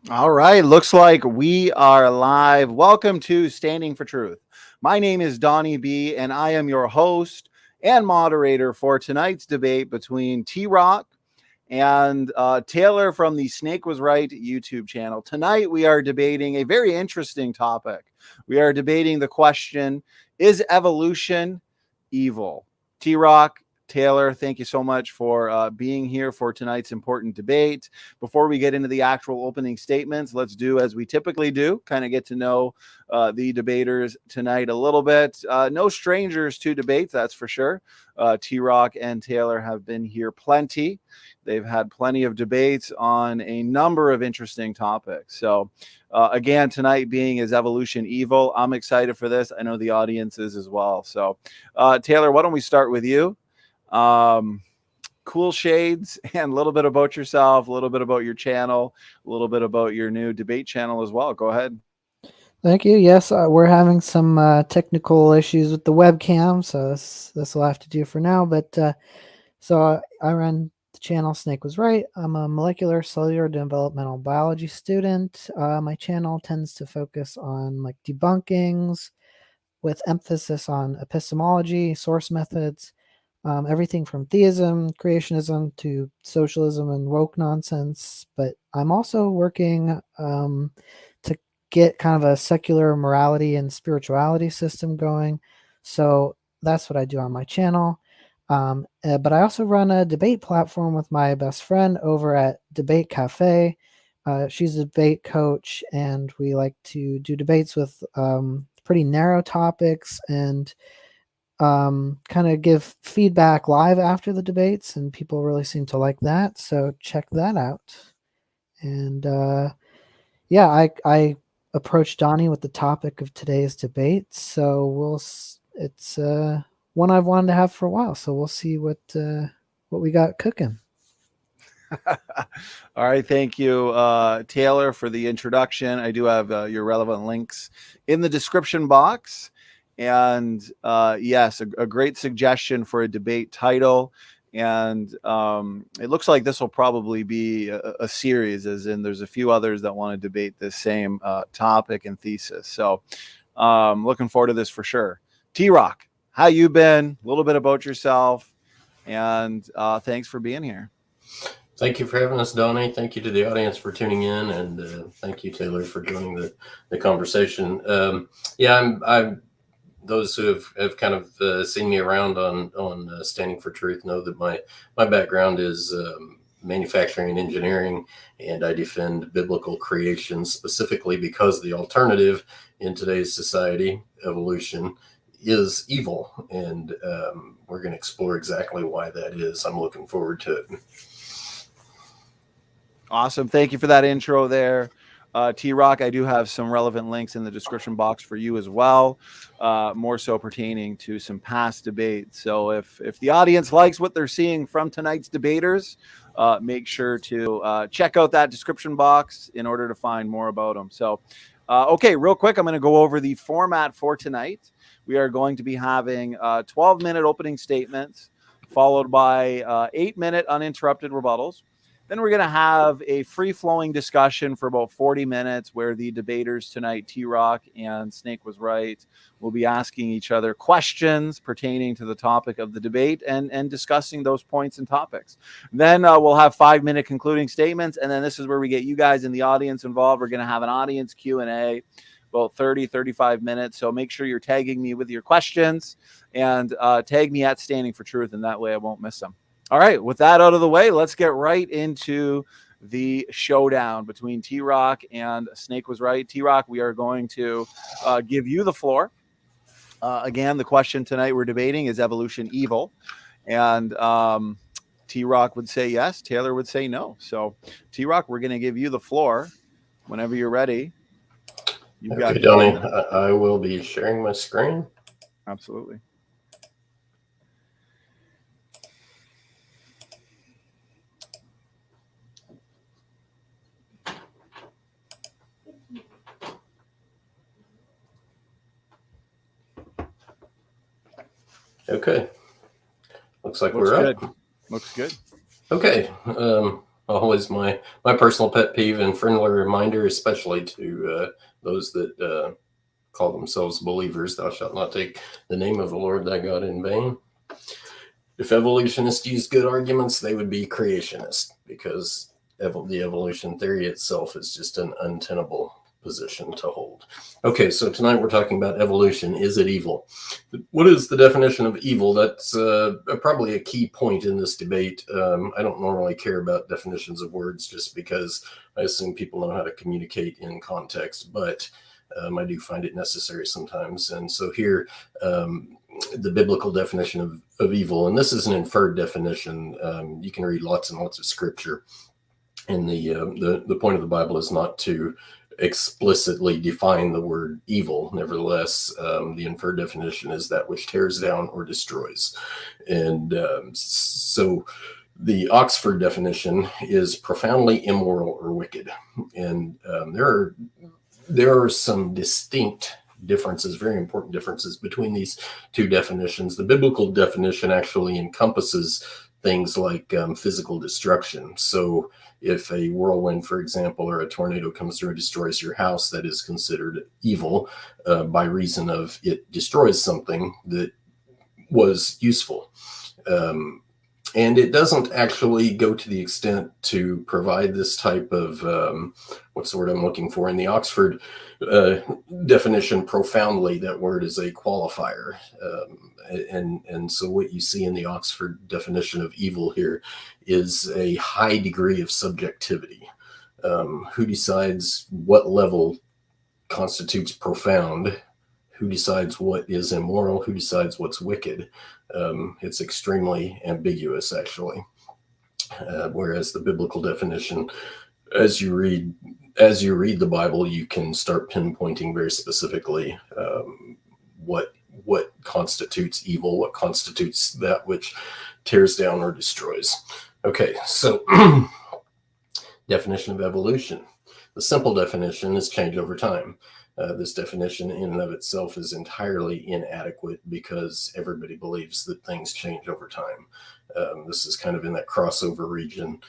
All right, looks like we are live. Welcome to Standing for Truth. My name is Donnie B, and I am your host and moderator for tonight's debate between TRock and Taylor from the Snake Was Right YouTube channel. Tonight, we are debating a very interesting topic. We are debating the question, is evolution evil? TRock, Taylor, thank you so much for being here for tonight's important debate. Before we get into the actual opening statements, let's do as we typically do, kind of get to know the debaters tonight a little bit. No strangers to debates, that's for sure. TRock and Taylor have been here plenty. They've had plenty of debates on a number of interesting topics. So, again, tonight being is evolution evil? I'm excited for this. I know the audience is as well. So, Taylor, why don't we start with you? Cool shades and a little bit about yourself, a little bit about your channel, a little bit about your new debate channel as well. Go ahead. Thank you. Yes, we're having some technical issues with the webcam, so this will have to do for now. But I run the channel Snake Was Right. I'm a molecular cellular developmental biology student. My channel tends to focus on like debunkings with emphasis on epistemology, source methods, everything from theism, creationism to socialism and woke nonsense. But I'm also working to get kind of a secular morality and spirituality system going. So that's what I do on my channel. But I also run a debate platform with my best friend over at Debate Cafe. She's a debate coach, and we like to do debates with pretty narrow topics and kind of give feedback live after the debates, and people really seem to like that. So check that out. And yeah, I approached Donnie with the topic of today's debate, so it's one I've wanted to have for a while. So we'll see what we got cooking. All right. Thank you, Taylor, for the introduction. I do have your relevant links in the description box. And yes, a great suggestion for a debate title. And it looks like this will probably be a series, as in there's a few others that want to debate this same topic and thesis. So looking forward to this for sure. TRock, how you been? A little bit about yourself. And thanks for being here. Thank you for having us, Donnie. Thank you to the audience for tuning in, and thank you, Taylor, for joining the conversation. I'm those who have kind of seen me around on Standing for Truth know that my background is manufacturing and engineering, and I defend biblical creation specifically because the alternative in today's society, evolution, is evil, and we're going to explore exactly why that is. I'm looking forward to it. Awesome. Thank you for that intro there. TRock, I do have some relevant links in the description box for you as well, more so pertaining to some past debates. So if the audience likes what they're seeing from tonight's debaters, make sure to check out that description box in order to find more about them. So, okay, real quick, I'm going to go over the format for tonight. We are going to be having 12-minute opening statements, followed by 8-minute uninterrupted rebuttals. Then we're going to have a free-flowing discussion for about 40 minutes where the debaters tonight, TRock and Snake Was Right, will be asking each other questions pertaining to the topic of the debate and discussing those points and topics. Then we'll have 5-minute concluding statements, and then this is where we get you guys in the audience involved. We're going to have an audience Q&A, about 30, 35 minutes. So make sure you're tagging me with your questions and tag me at Standing for Truth, and that way I won't miss them. All right, with that out of the way, let's get right into the showdown between TRock and Snake Was Right. TRock, we are going to give you the floor. Again, the question tonight we're debating is evolution evil? And TRock would say yes, Taylor would say no. So, TRock, we're going to give you the floor whenever you're ready. You've got Donnie, I will be sharing my screen. Absolutely. Okay. Looks like we're good. up. Looks good. Okay. always my personal pet peeve and friendly reminder, especially to those that call themselves believers. Thou shalt not take the name of the Lord thy God in vain. If evolutionists use good arguments, they would be creationists, because the evolution theory itself is just an untenable position to hold. Okay, so tonight we're talking about evolution. Is it evil? What is the definition of evil? That's probably a key point in this debate. I don't normally care about definitions of words, just because I assume people know how to communicate in context, but I do find it necessary sometimes. And so here, the biblical definition of evil, and this is an inferred definition. You can read lots and lots of scripture, and the point of the Bible is not to explicitly define the word evil. Nevertheless, the inferred definition is that which tears down or destroys. And so the Oxford definition is profoundly immoral or wicked. And there are some distinct differences, very important differences between these two definitions. The biblical definition actually encompasses things like physical destruction. So if a whirlwind, for example, or a tornado comes through and destroys your house, that is considered evil by reason of it destroys something that was useful. And it doesn't actually go to the extent to provide this type of, what's the word I'm looking for? In the Oxford definition, profoundly, that word is a qualifier. And so what you see in the Oxford definition of evil here is a high degree of subjectivity. Who decides what level constitutes profound? Who decides what is immoral? Who decides what's wicked? It's extremely ambiguous, actually. Whereas the biblical definition, as you read the Bible, you can start pinpointing very specifically what constitutes evil, what constitutes that which tears down or destroys. Okay, so definition of evolution. The simple definition is change over time. This definition in and of itself is entirely inadequate, because everybody believes that things change over time. This is kind of in that crossover region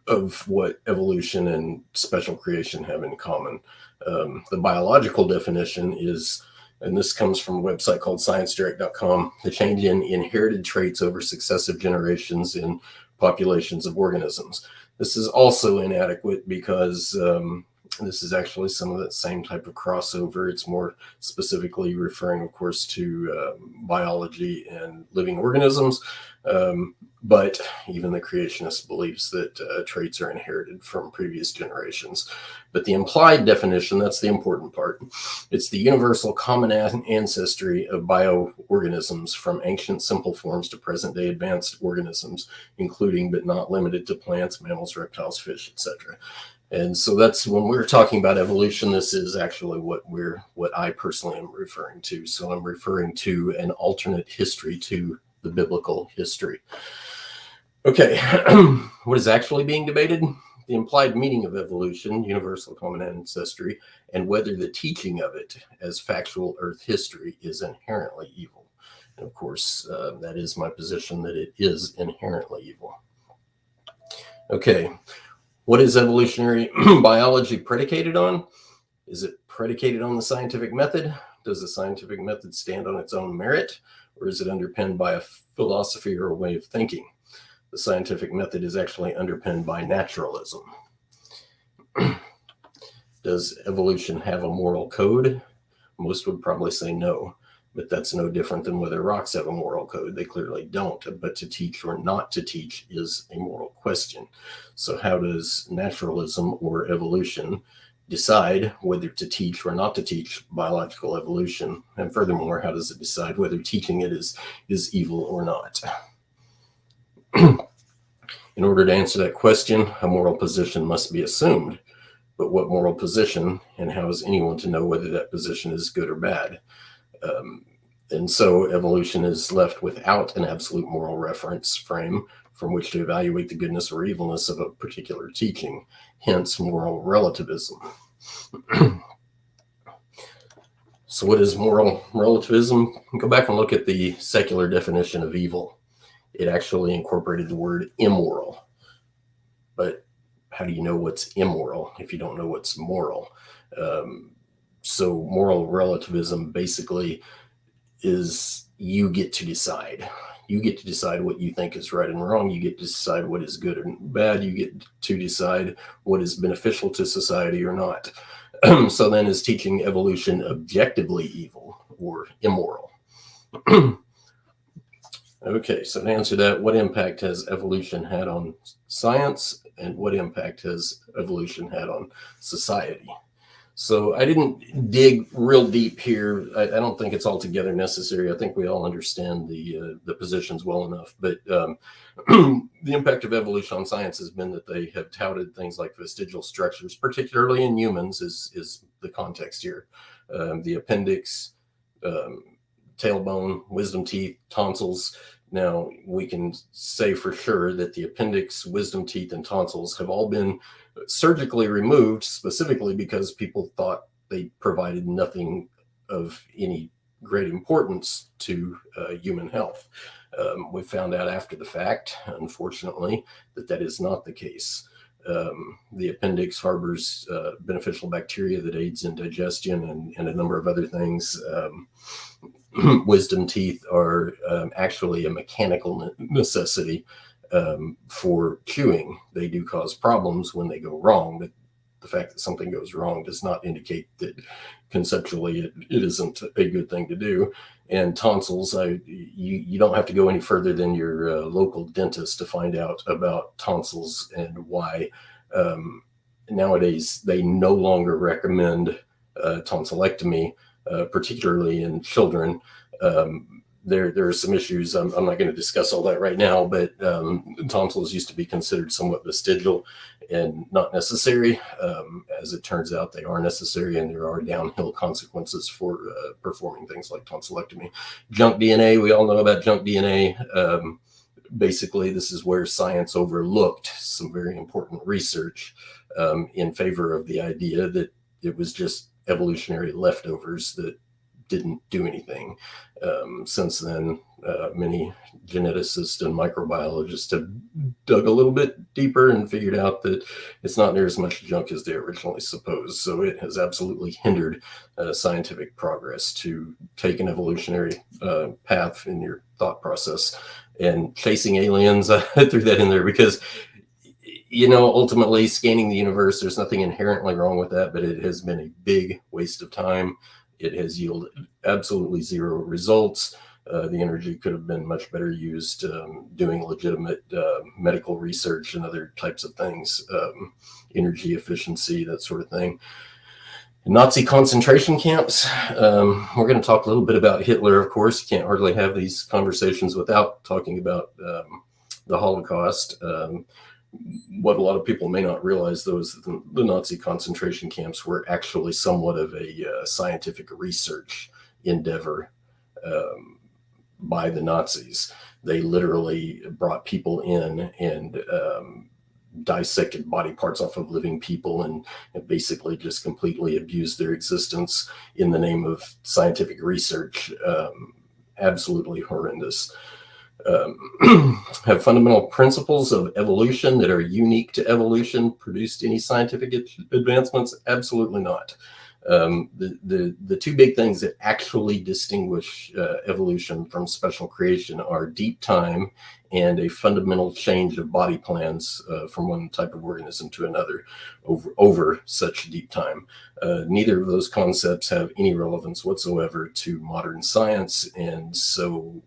of what evolution and special creation have in common. The biological definition is, and this comes from a website called ScienceDirect.com, the change in inherited traits over successive generations in populations of organisms. This is also inadequate, because this is actually some of that same type of crossover. It's more specifically referring, of course, to biology and living organisms. But even the creationist believes that traits are inherited from previous generations. But the implied definition, that's the important part. It's the universal common ancestry of bioorganisms, from ancient simple forms to present-day advanced organisms, including but not limited to plants, mammals, reptiles, fish, etc. And so that's, when we're talking about evolution, this is actually what I personally am referring to. So I'm referring to an alternate history to the biblical history. Okay, what is actually being debated? The implied meaning of evolution, universal common ancestry, and whether the teaching of it as factual Earth history is inherently evil. And of course, that is my position, that it is inherently evil. Okay. What is evolutionary biology predicated on? Is it predicated on the scientific method? Does the scientific method stand on its own merit, or is it underpinned by a philosophy or a way of thinking? The scientific method is actually underpinned by naturalism. Does evolution have a moral code? Most would probably say no, but that's no different than whether rocks have a moral code. They clearly don't, but to teach or not to teach is a moral question. So how does naturalism or evolution decide whether to teach or not to teach biological evolution? And furthermore, how does it decide whether teaching it is evil or not? In order to answer that question, a moral position must be assumed. But what moral position, and how is anyone to know whether that position is good or bad? And so evolution is left without an absolute moral reference frame from which to evaluate the goodness or evilness of a particular teaching, hence moral relativism. So what is moral relativism? Go back and look at the secular definition of evil. It actually incorporated the word immoral. but how do you know what's immoral if you don't know what's moral? So moral relativism basically is you get to decide. You get to decide what you think is right and wrong. You get to decide what is good and bad. You get to decide what is beneficial to society or not. So then is teaching evolution objectively evil or immoral? Okay, so to answer that, what impact has evolution had on science, and what impact has evolution had on society? So I didn't dig real deep here. I don't think it's altogether necessary. I think we all understand the positions well enough. But the impact of evolution on science has been that they have touted things like vestigial structures, particularly in humans, is the context here. The appendix, tailbone, wisdom teeth, tonsils. Now, we can say for sure that the appendix, wisdom teeth, and tonsils have all been surgically removed, specifically because people thought they provided nothing of any great importance to human health. We found out after the fact, unfortunately, that is not the case. The appendix harbors beneficial bacteria that aids in digestion and a number of other things. Wisdom teeth are actually a mechanical necessity for chewing. They do cause problems when they go wrong, but the fact that something goes wrong does not indicate that conceptually it isn't a good thing to do. And tonsils, you don't have to go any further than your local dentist to find out about tonsils and why nowadays they no longer recommend tonsillectomy, particularly in children. There are some issues. I'm not going to discuss all that right now, but tonsils used to be considered somewhat vestigial and not necessary. As it turns out, they are necessary, and there are downhill consequences for performing things like tonsillectomy. Junk DNA, we all know about junk DNA. Basically, this is where science overlooked some very important research in favor of the idea that it was just evolutionary leftovers that didn't do anything. Since then, many geneticists and microbiologists have dug a little bit deeper and figured out that it's not near as much junk as they originally supposed. So it has absolutely hindered scientific progress to take an evolutionary path in your thought process. And chasing aliens, I threw that in there because, ultimately scanning the universe, there's nothing inherently wrong with that, but it has been a big waste of time. It has yielded absolutely zero results. The energy could have been much better used doing legitimate medical research and other types of things, energy efficiency, that sort of thing. Nazi concentration camps. We're going to talk a little bit about Hitler, of course. You can't hardly have these conversations without talking about the Holocaust. What a lot of people may not realize, though, is that the Nazi concentration camps were actually somewhat of a scientific research endeavor by the Nazis. They literally brought people in and dissected body parts off of living people and basically just completely abused their existence in the name of scientific research. Absolutely horrendous. Have fundamental principles of evolution that are unique to evolution produced any scientific advancements? Absolutely not. The two big things that actually distinguish evolution from special creation are deep time and a fundamental change of body plans from one type of organism to another over such deep time. Neither of those concepts have any relevance whatsoever to modern science, and so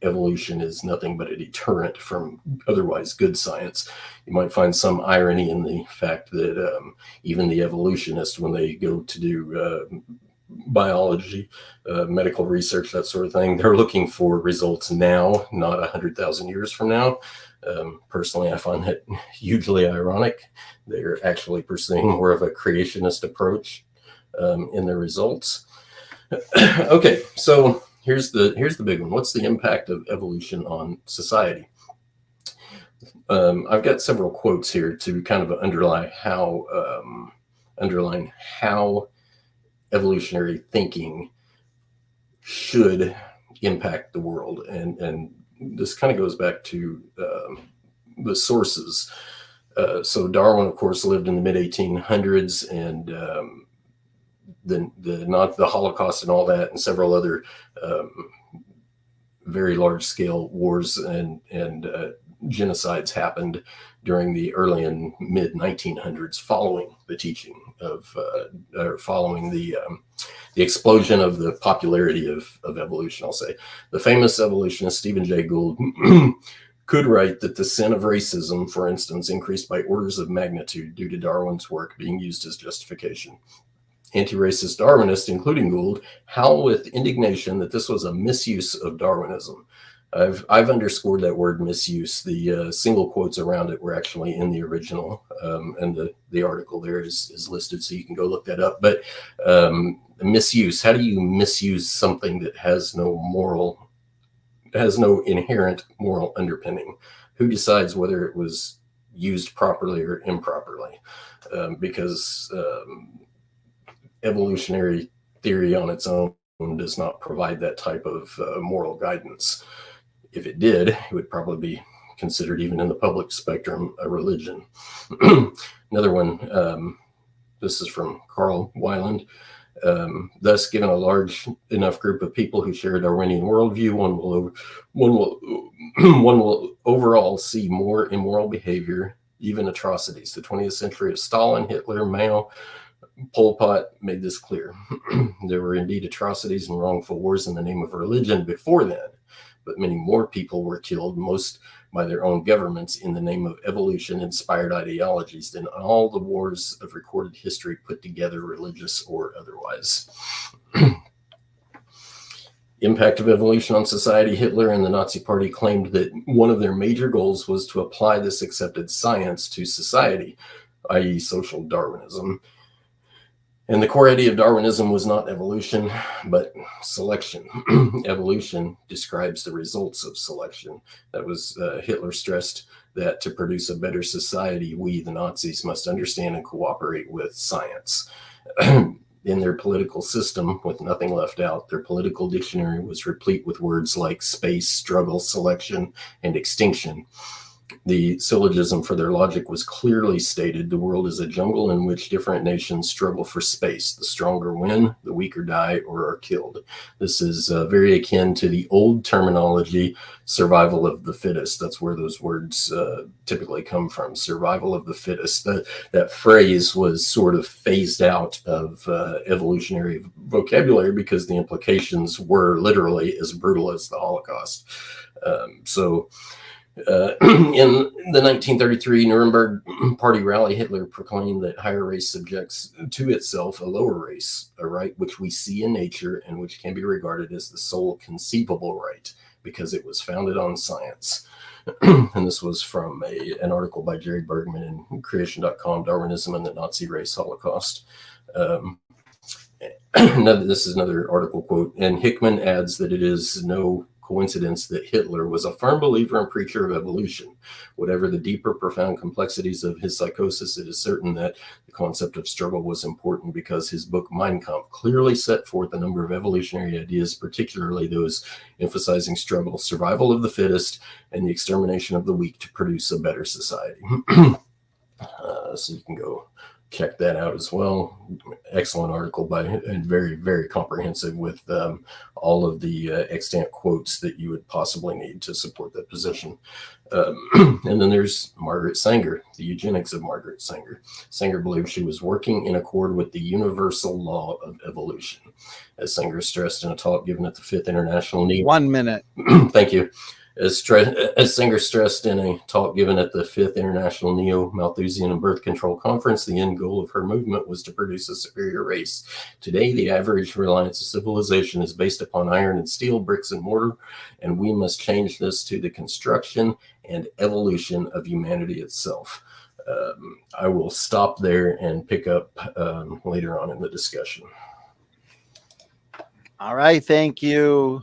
evolution is nothing but a deterrent from otherwise good science. You might find some irony in the fact that even the evolutionists, when they go to do biology, medical research, that sort of thing, they're looking for results now, not 100,000 years from now. Personally, I find that hugely ironic. They're actually pursuing more of a creationist approach in their results. Okay, so here's the big one. What's the impact of evolution on society? I've got several quotes here to kind of underline how evolutionary thinking should impact the world, and this kind of goes back to the sources. So Darwin, of course, lived in the mid 1800s, and the Holocaust and all that, and several other very large scale wars and genocides happened during the early and mid 1900s, following the teaching of, or following the explosion of the popularity of evolution. I'll say the famous evolutionist Stephen Jay Gould could write that the sin of racism, for instance, increased by orders of magnitude due to Darwin's work being used as justification. Anti-racist Darwinists, including Gould, howl with indignation that this was a misuse of Darwinism. I've underscored that word misuse. The single quotes around it were actually in the original, and the article there is listed, so you can go look that up. But misuse, how do you misuse something that has no inherent moral underpinning? Who decides whether it was used properly or improperly? Because evolutionary theory on its own does not provide that type of moral guidance. If it did, it would probably be considered, even in the public spectrum, a religion. Another one, this is from Carl Weiland. Thus, given a large enough group of people who share a Darwinian worldview, one will overall see more immoral behavior, even atrocities. The 20th century of Stalin, Hitler, Mao, Pol Pot made this clear. There were indeed atrocities and wrongful wars in the name of religion before then, but many more people were killed, most by their own governments, in the name of evolution-inspired ideologies than all the wars of recorded history put together, religious or otherwise. Impact of evolution on society. Hitler and the Nazi Party claimed that one of their major goals was to apply this accepted science to society, i.e. social Darwinism. And the core idea of Darwinism was not evolution, but selection. Evolution describes the results of selection. That was, Hitler stressed that to produce a better society, we, the Nazis, must understand and cooperate with science. In their political system, with nothing left out, their political dictionary was replete with words like space, struggle, selection, and extinction. The syllogism for their logic was clearly stated: the world is a jungle in which different nations struggle for space. The stronger win, the weaker die or are killed. This is very akin to the old terminology, survival of the fittest. That's where those words typically come from, survival of the fittest. That phrase was sort of phased out of evolutionary vocabulary because the implications were literally as brutal as the Holocaust. In the 1933 Nuremberg Party rally, Hitler proclaimed that higher race subjects to itself a lower race, a right which we see in nature and which can be regarded as the sole conceivable right, because it was founded on science. And this was from an article by Jerry Bergman in creation.com, Darwinism and the Nazi Race Holocaust. This is another article quote, and Hickman adds that it is no coincidence that Hitler was a firm believer and preacher of evolution. Whatever the deeper, profound complexities of his psychosis, it is certain that the concept of struggle was important, because his book Mein Kampf clearly set forth a number of evolutionary ideas, particularly those emphasizing struggle, survival of the fittest, and the extermination of the weak to produce a better society. So you can go check that out as well. Excellent article and very, very comprehensive, with all of the extant quotes that you would possibly need to support that position. And then there's Margaret Sanger, the eugenics of Margaret Sanger. Sanger believed she was working in accord with the universal law of evolution. As Sanger stressed in a talk given at the Fifth International Neo... 1 minute. Thank you. As Sanger stressed in a talk given at the Fifth International Neo-Malthusian and Birth Control Conference, the end goal of her movement was to produce a superior race. Today, the average reliance of civilization is based upon iron and steel, bricks and mortar, and we must change this to the construction and evolution of humanity itself. I will stop there and pick up later on in the discussion. All right, thank you.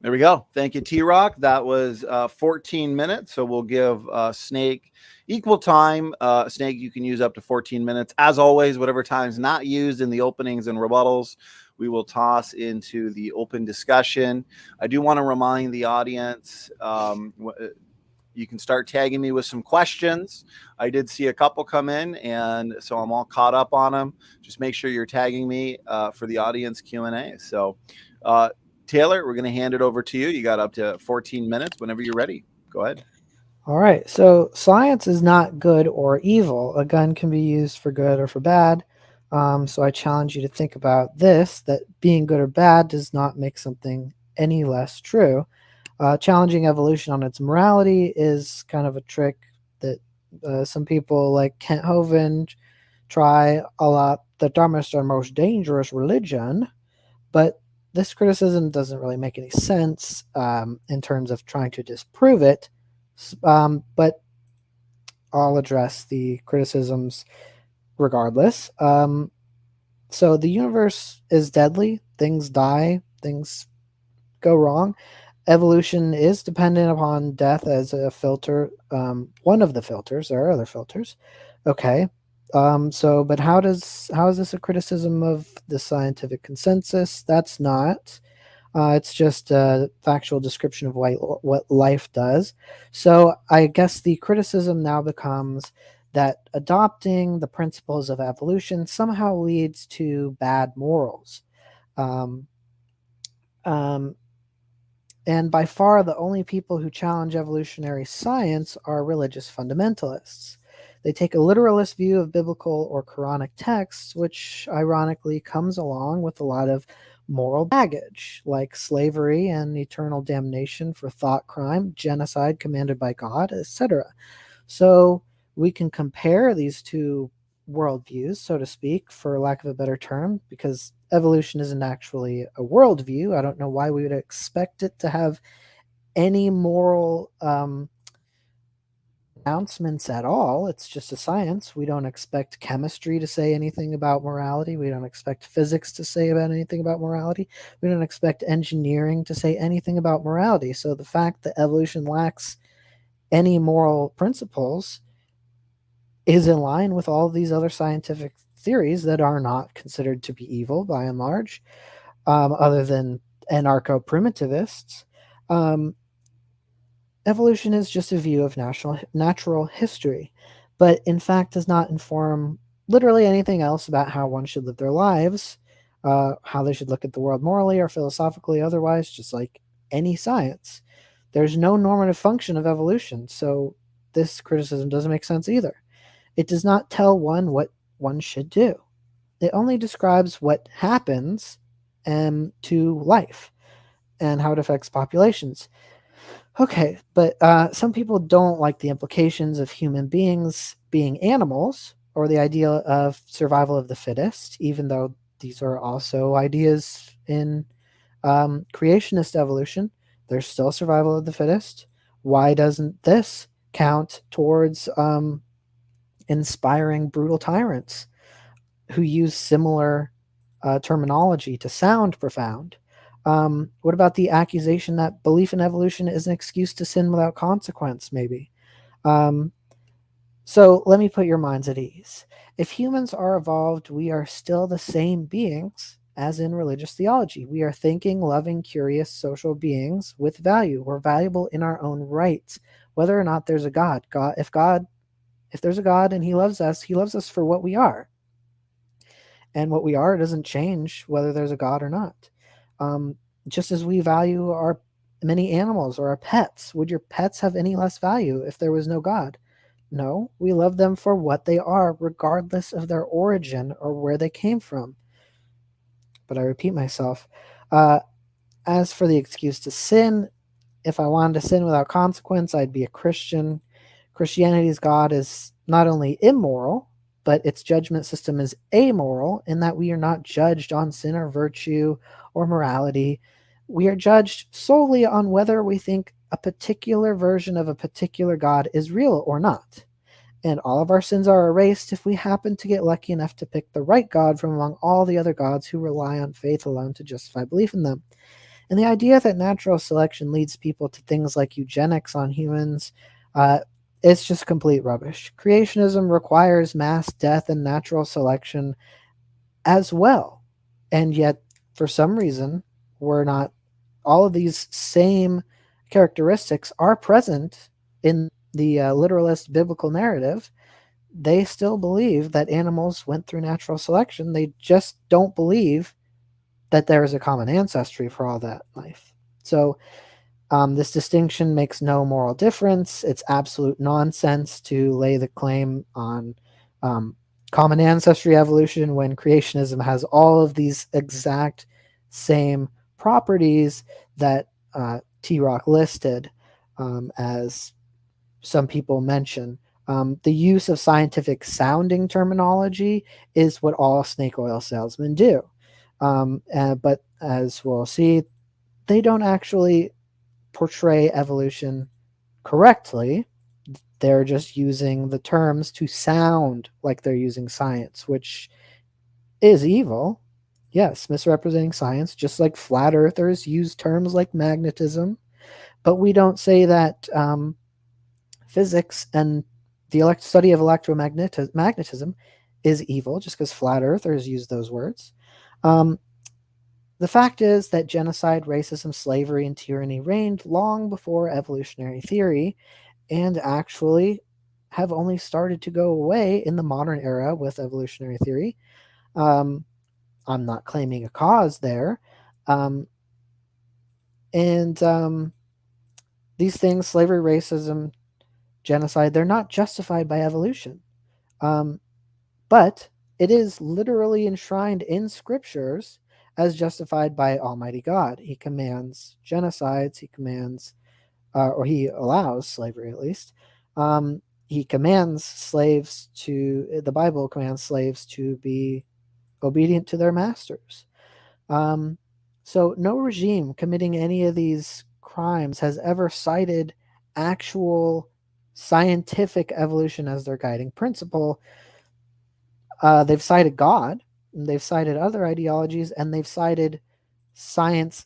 There we go. Thank you, TRock. That was 14 minutes. So we'll give Snake equal time. Snake, you can use up to 14 minutes. As always, whatever time is not used in the openings and rebuttals, we will toss into the open discussion. I do want to remind the audience, You can start tagging me with some questions. I did see a couple come in, and so I'm all caught up on them. Just make sure you're tagging me for the audience Q&A. So, Taylor, we're going to hand it over to you. You got up to 14 minutes whenever you're ready. Go ahead. All right. So science is not good or evil. A gun can be used for good or for bad. So I challenge you to think about this, that being good or bad does not make something any less true. Challenging evolution on its morality is kind of a trick that some people like Kent Hovind try a lot. The dumbest and most dangerous religion. But this criticism doesn't really make any sense in terms of trying to disprove it. But I'll address the criticisms regardless. So the universe is deadly. Things die. Things go wrong. Evolution is dependent upon death as a filter. One of the filters. There are other filters. Okay. But how is this a criticism of the scientific consensus? That's not. It's just a factual description of what life does. So I guess the criticism now becomes that adopting the principles of evolution somehow leads to bad morals. Um, um, and by far, the only people who challenge evolutionary science are religious fundamentalists. They take a literalist view of biblical or Quranic texts, which ironically comes along with a lot of moral baggage, like slavery and eternal damnation for thought crime, genocide commanded by God, etc. So we can compare these two worldviews, so to speak, for lack of a better term, because evolution isn't actually a worldview. I don't know why we would expect it to have any moral announcements at all. It's just a science. We don't expect chemistry to say anything about morality. We don't expect physics to say about anything about morality. We don't expect engineering to say anything about morality. So the fact that evolution lacks any moral principles is in line with all of these other scientific theories that are not considered to be evil by and large, other than anarcho-primitivists. Evolution is just a view of natural history, but in fact does not inform literally anything else about how one should live their lives, how they should look at the world morally or philosophically, otherwise, just like any science. There's no normative function of evolution, so this criticism doesn't make sense either. It does not tell one what one should do. It only describes what happens to life and how it affects populations. Okay, but some people don't like the implications of human beings being animals or the idea of survival of the fittest, even though these are also ideas in creationist evolution. There's still survival of the fittest. Why doesn't this count towards inspiring brutal tyrants who use similar terminology to sound profound? What about the accusation that belief in evolution is an excuse to sin without consequence, maybe? So let me put your minds at ease. If humans are evolved, we are still the same beings as in religious theology. We are thinking, loving, curious, social beings with value. We're valuable in our own right, whether or not there's a God. If there's a God and he loves us for what we are. And what we are doesn't change whether there's a God or not. Just as we value our many animals or our pets, would your pets have any less value if there was no God? No, we love them for what they are, regardless of their origin or where they came from. But I repeat myself. As for the excuse to sin, if I wanted to sin without consequence, I'd be a Christian. Christianity's God is not only immoral, but its judgment system is amoral in that we are not judged on sin or virtue or morality. We are judged solely on whether we think a particular version of a particular God is real or not. And all of our sins are erased if we happen to get lucky enough to pick the right God from among all the other gods who rely on faith alone to justify belief in them. And the idea that natural selection leads people to things like eugenics on humans, it's just complete rubbish. Creationism requires mass death and natural selection as well. And yet, for some reason, we're not. All of these same characteristics are present in the literalist biblical narrative, they still believe that animals went through natural selection. They just don't believe that there is a common ancestry for all that life. So this distinction makes no moral difference. It's absolute nonsense to lay the claim on common ancestry evolution when creationism has all of these exact same properties that TRock listed, as some people mention. The use of scientific sounding terminology is what all snake oil salesmen do. But as we'll see, they don't actually portray evolution correctly. They're just using the terms to sound like they're using science, which is evil. Yes, misrepresenting science, just like flat earthers use terms like magnetism. But we don't say that physics and the study of electromagnetism is evil just because flat earthers use those words. The fact is that genocide, racism, slavery, and tyranny reigned long before evolutionary theory, and actually have only started to go away in the modern era with evolutionary theory. I'm not claiming a cause there. These things, slavery, racism, genocide, they're not justified by evolution. But it is literally enshrined in scriptures as justified by Almighty God. He commands genocides, he commands, or he allows slavery at least. He commands slaves to, the Bible commands slaves to be obedient to their masters. So no regime committing any of these crimes has ever cited actual scientific evolution as their guiding principle. They've cited God, they've cited other ideologies, and they've cited science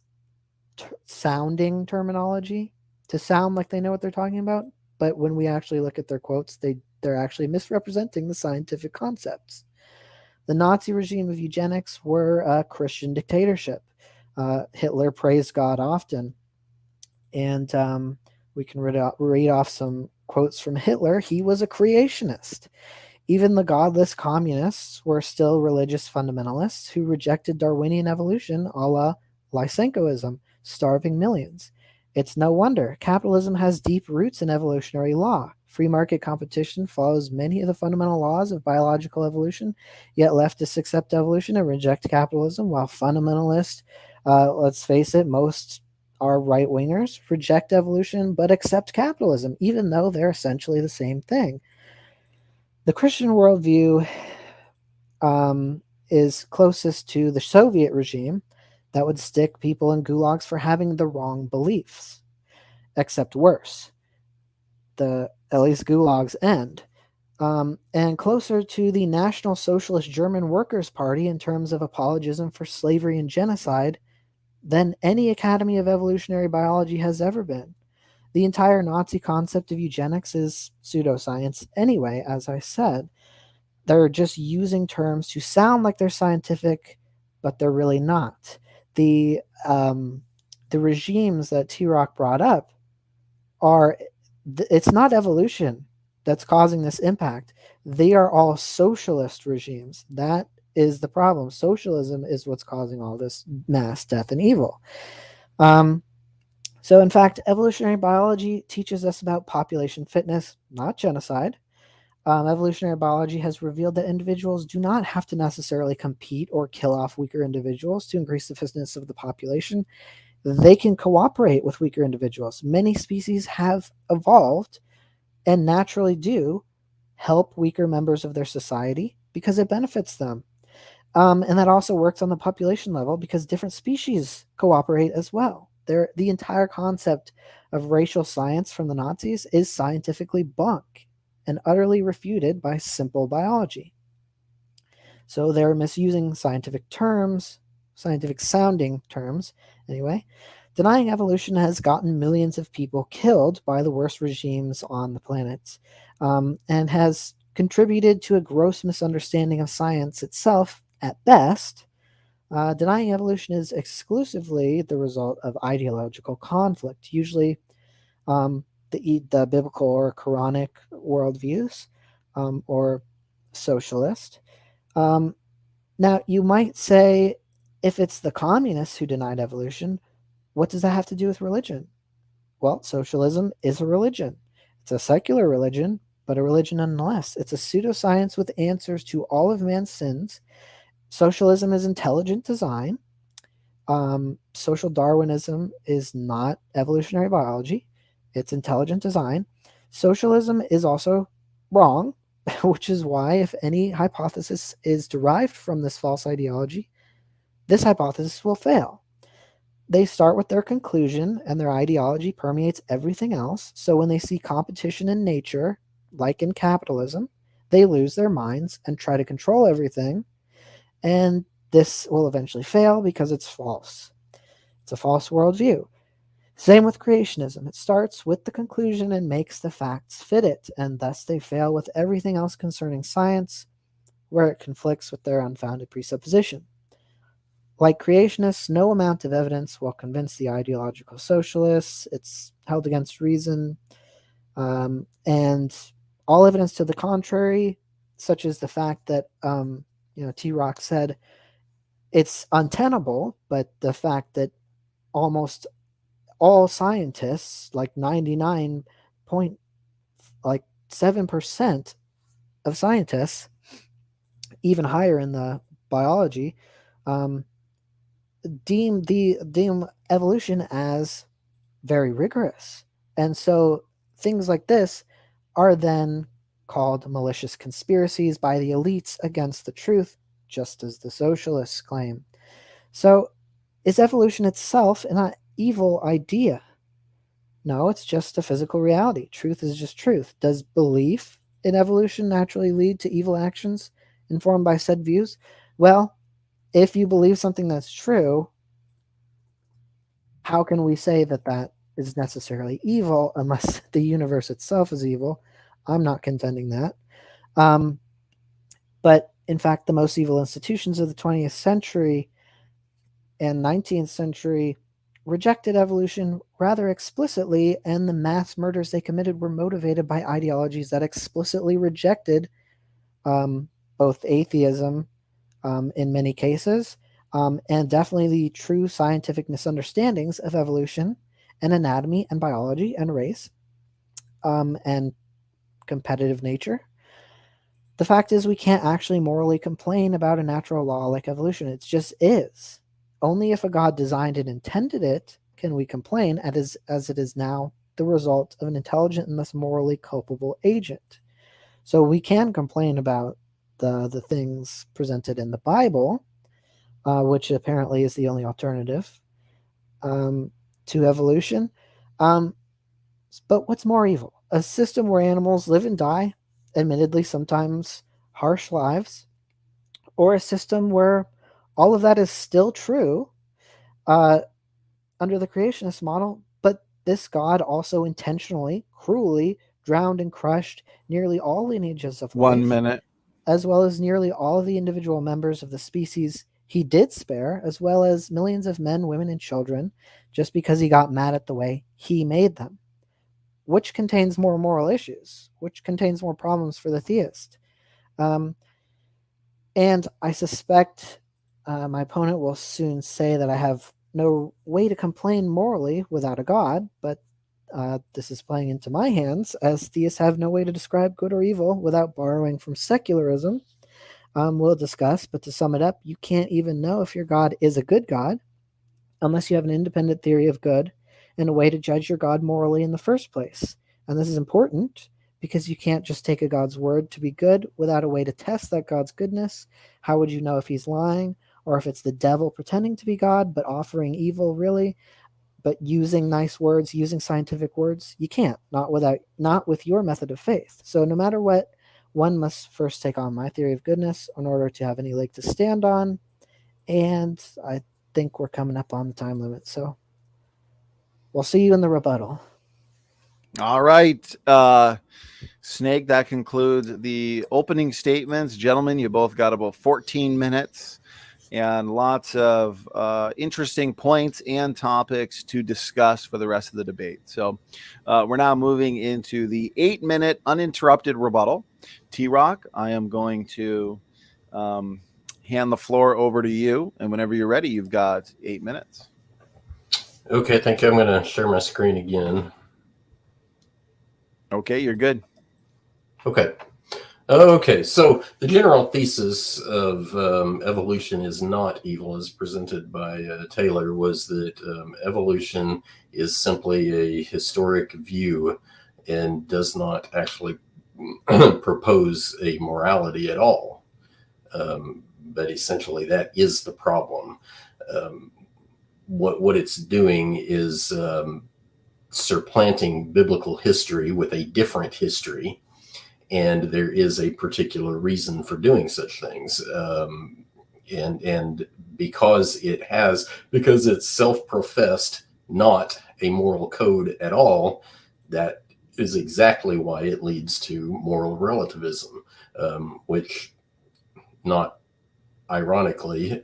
sounding terminology to sound like they know what they're talking about. But when we actually look at their quotes, they're actually misrepresenting the scientific concepts. The Nazi regime of eugenics were a Christian dictatorship. Hitler praised God often. And we can read off some quotes from Hitler. He was a creationist. Even the godless communists were still religious fundamentalists who rejected Darwinian evolution a la Lysenkoism, starving millions. It's no wonder. Capitalism has deep roots in evolutionary law. Free market competition follows many of the fundamental laws of biological evolution, yet leftists accept evolution and reject capitalism, while fundamentalists, let's face it, most are right-wingers, reject evolution but accept capitalism, even though they're essentially the same thing. The Christian worldview is closest to the Soviet regime that would stick people in gulags for having the wrong beliefs, except worse. At least gulags end. And closer to the National Socialist German Workers' Party in terms of apologism for slavery and genocide than any Academy of Evolutionary Biology has ever been. The entire Nazi concept of eugenics is pseudoscience anyway, as I said. They're just using terms to sound like they're scientific, but they're really not. The regimes that TRock brought up it's not evolution that's causing this impact. They are all socialist regimes. That is the problem. Socialism is what's causing all this mass death and evil. So in fact, evolutionary biology teaches us about population fitness, not genocide. Evolutionary biology has revealed that individuals do not have to necessarily compete or kill off weaker individuals to increase the fitness of the population. They can cooperate with weaker individuals. Many species have evolved and naturally do help weaker members of their society because it benefits them. And that also works on the population level because different species cooperate as well. The entire concept of racial science from the Nazis is scientifically bunk and utterly refuted by simple biology. So they're misusing scientific terms, scientific sounding terms, anyway. Denying evolution has gotten millions of people killed by the worst regimes on the planet, and has contributed to a gross misunderstanding of science itself at best. Denying evolution is exclusively the result of ideological conflict. Usually, the biblical or Quranic worldviews, or socialist. Now, you might say, if it's the communists who denied evolution, what does that have to do with religion? Well, socialism is a religion. It's a secular religion, but a religion nonetheless. It's a pseudoscience with answers to all of man's sins. Socialism is intelligent design. Social Darwinism is not evolutionary biology. It's intelligent design. Socialism is also wrong, which is why if any hypothesis is derived from this false ideology, this hypothesis will fail. They start with their conclusion, and their ideology permeates everything else. So when they see competition in nature, like in capitalism, they lose their minds and try to control everything. And this will eventually fail because it's false. It's a false worldview. Same with creationism. It starts with the conclusion and makes the facts fit it, and thus they fail with everything else concerning science, where it conflicts with their unfounded presupposition. Like creationists, no amount of evidence will convince the ideological socialists. It's held against reason. And all evidence to the contrary, such as the fact that, TRock said it's untenable, but the fact that almost all scientists, like 99.7% of scientists, even higher in the biology, deem evolution as very rigorous. And so things like this are then called malicious conspiracies by the elites against the truth, just as the socialists claim. So is evolution itself an evil idea? No, it's just a physical reality. Truth is just truth. Does belief in evolution naturally lead to evil actions informed by said views? Well, if you believe something that's true, how can we say that that is necessarily evil unless the universe itself is evil? I'm not contending that. But in fact, the most evil institutions of the 20th century and 19th century rejected evolution rather explicitly, and the mass murders they committed were motivated by ideologies that explicitly rejected both atheism in many cases, and definitely the true scientific misunderstandings of evolution and anatomy and biology and race, and competitive nature. The fact is, we can't actually morally complain about a natural law like evolution. It just is. Only if a God designed and intended it can we complain, as it is now the result of an intelligent and thus morally culpable agent. So we can complain about the things presented in the Bible, which apparently is the only alternative to evolution. But what's more evil? A system where animals live and die, admittedly sometimes harsh lives, or a system where all of that is still true under the creationist model, but this God also intentionally, cruelly drowned and crushed nearly all lineages of life. 1 minute. As well as nearly all of the individual members of the species he did spare, as well as millions of men, women, and children, just because he got mad at the way he made them. Which contains more moral issues? Which contains more problems for the theist? And I suspect my opponent will soon say that I have no way to complain morally without a God, but this is playing into my hands, as theists have no way to describe good or evil without borrowing from secularism. We'll discuss, but to sum it up, you can't even know if your God is a good God unless you have an independent theory of good and a way to judge your God morally in the first place. And this is important because you can't just take a God's word to be good without a way to test that God's goodness. How would you know if he's lying, or if it's the devil pretending to be God but offering evil really, but using nice words, using scientific words? You can't, not with your method of faith. So no matter what, one must first take on my theory of goodness in order to have any leg to stand on. And I think we're coming up on the time limit, so we'll see you in the rebuttal. All right, Snake, that concludes the opening statements. Gentlemen, you both got about 14 minutes. and lots of interesting points and topics to discuss for the rest of the debate. So we're now moving into the 8-minute uninterrupted rebuttal. TRock, I am going to hand the floor over to you, and whenever you're ready, you've got 8 minutes. Okay, thank you. I'm going to share my screen again. Okay, you're good. Okay, so the general thesis of evolution is not evil, as presented by Taylor, was that evolution is simply a historic view and does not actually propose a morality at all. But essentially, that is the problem. What it's doing is supplanting biblical history with a different history. And there is a particular reason for doing such things. And because it's self-professed not a moral code at all, that is exactly why it leads to moral relativism, which, not ironically,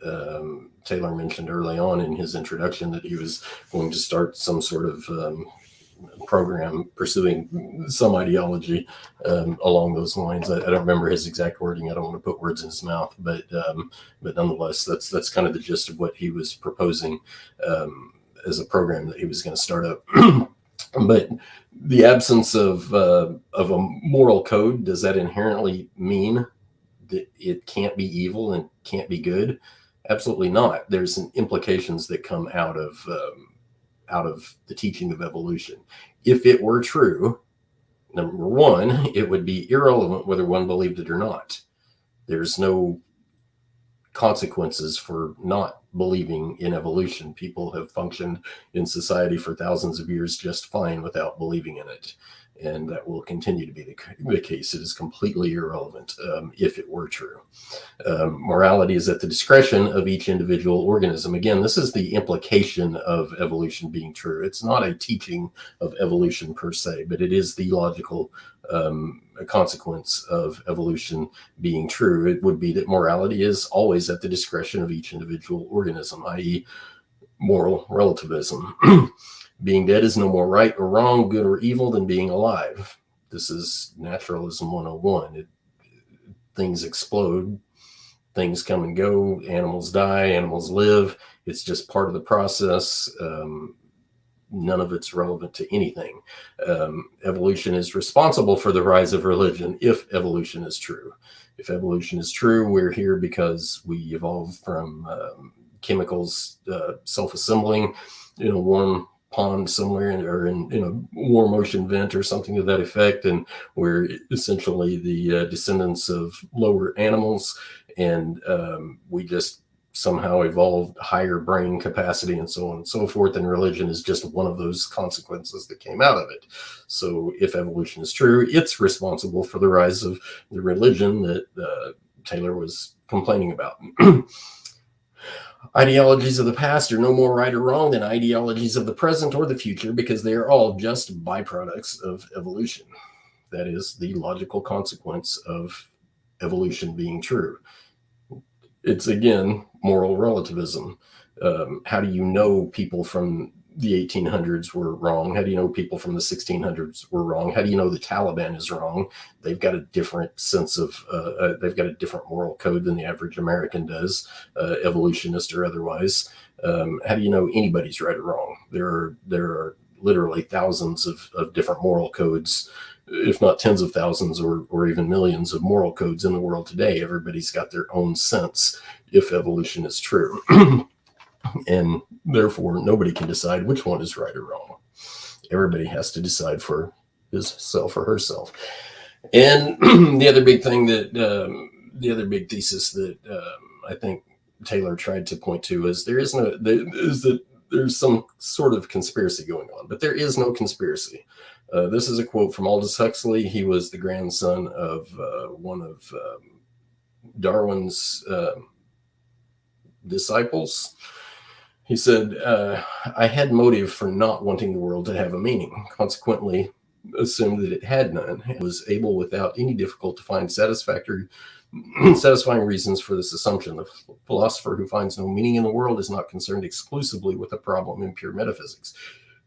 Taylor mentioned early on in his introduction that he was going to start some sort of program pursuing some ideology along those lines. I don't remember his exact wording. I don't want to put words in his mouth, but nonetheless, that's kind of the gist of what he was proposing as a program that he was going to start up. But the absence of a moral code, does that inherently mean that it can't be evil and can't be good? Absolutely not. There's implications that come out of the teaching of evolution. If it were true, number one, it would be irrelevant whether one believed it or not. There's no consequences for not believing in evolution. People have functioned in society for thousands of years just fine without believing in it. And that will continue to be the case. It is completely irrelevant if it were true. Morality is at the discretion of each individual organism. Again, this is the implication of evolution being true. It's not a teaching of evolution per se, but it is the logical consequence of evolution being true. It would be that morality is always at the discretion of each individual organism, i.e., moral relativism. Being dead is no more right or wrong, good or evil than being alive. This is naturalism 101. Things explode, things come and go, animals die, animals live. It's just part of the process. None of it's relevant to anything. Evolution is responsible for the rise of religion if evolution is true. If evolution is true, we're here because we evolved from chemicals self-assembling in a warm pond somewhere or in a warm ocean vent or something to that effect, and we're essentially the descendants of lower animals, and we just somehow evolved higher brain capacity and so on and so forth, and religion is just one of those consequences that came out of it. So if evolution is true, it's responsible for the rise of the religion that Taylor was complaining about. Ideologies of the past are no more right or wrong than ideologies of the present or the future, because they are all just byproducts of evolution. That is the logical consequence of evolution being true. It's, again, moral relativism. How do you know people from the 1800s were wrong? How do you know people from the 1600s were wrong? How do you know the Taliban is wrong? They've got a different sense of, they've got a different moral code than the average American does, evolutionist or otherwise. How do you know anybody's right or wrong? There are literally thousands of different moral codes, if not tens of thousands or even millions of moral codes in the world today. Everybody's got their own sense if evolution is true. And therefore, nobody can decide which one is right or wrong. Everybody has to decide for himself or herself. And the other big thing that, the other big thesis that I think Taylor tried to point to is is that there's some sort of conspiracy going on, but there is no conspiracy. This is a quote from Aldous Huxley. He was the grandson of one of Darwin's disciples. He said, I had motive for not wanting the world to have a meaning, consequently assumed that it had none. It was able without any difficulty to find satisfactory satisfying reasons for this assumption. The philosopher who finds no meaning in the world is not concerned exclusively with the problem in pure metaphysics.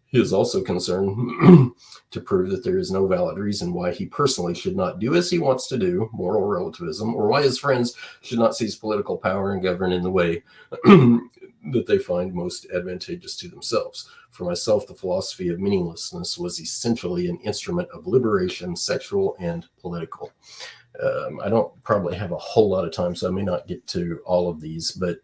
He is also concerned to prove that there is no valid reason why he personally should not do as he wants to do, moral relativism, or why his friends should not seize political power and govern in the way that they find most advantageous to themselves. For myself, the philosophy of meaninglessness was essentially an instrument of liberation, sexual and political. I don't probably have a whole lot of time, so I may not get to all of these, but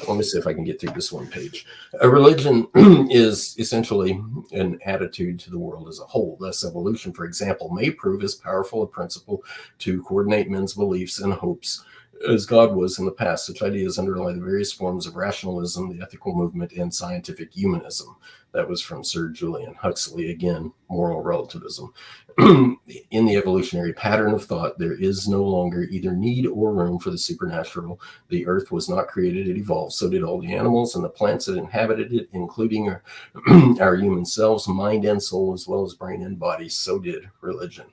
let me see if I can get through this one page. A religion is essentially an attitude to the world as a whole. Thus, evolution, for example, may prove as powerful a principle to coordinate men's beliefs and hopes as God was in the past. Such ideas underlie the various forms of rationalism, the ethical movement, and scientific humanism. That was from Sir Julian Huxley, again, moral relativism. In the evolutionary pattern of thought, there is no longer either need or room for the supernatural. The earth was not created, it evolved. So did all the animals and the plants that inhabited it, including our human selves, mind and soul, as well as brain and body. So did religion.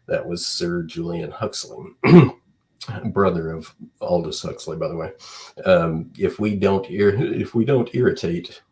That was Sir Julian Huxley. Brother of Aldous Huxley, by the way. If we don't irritate,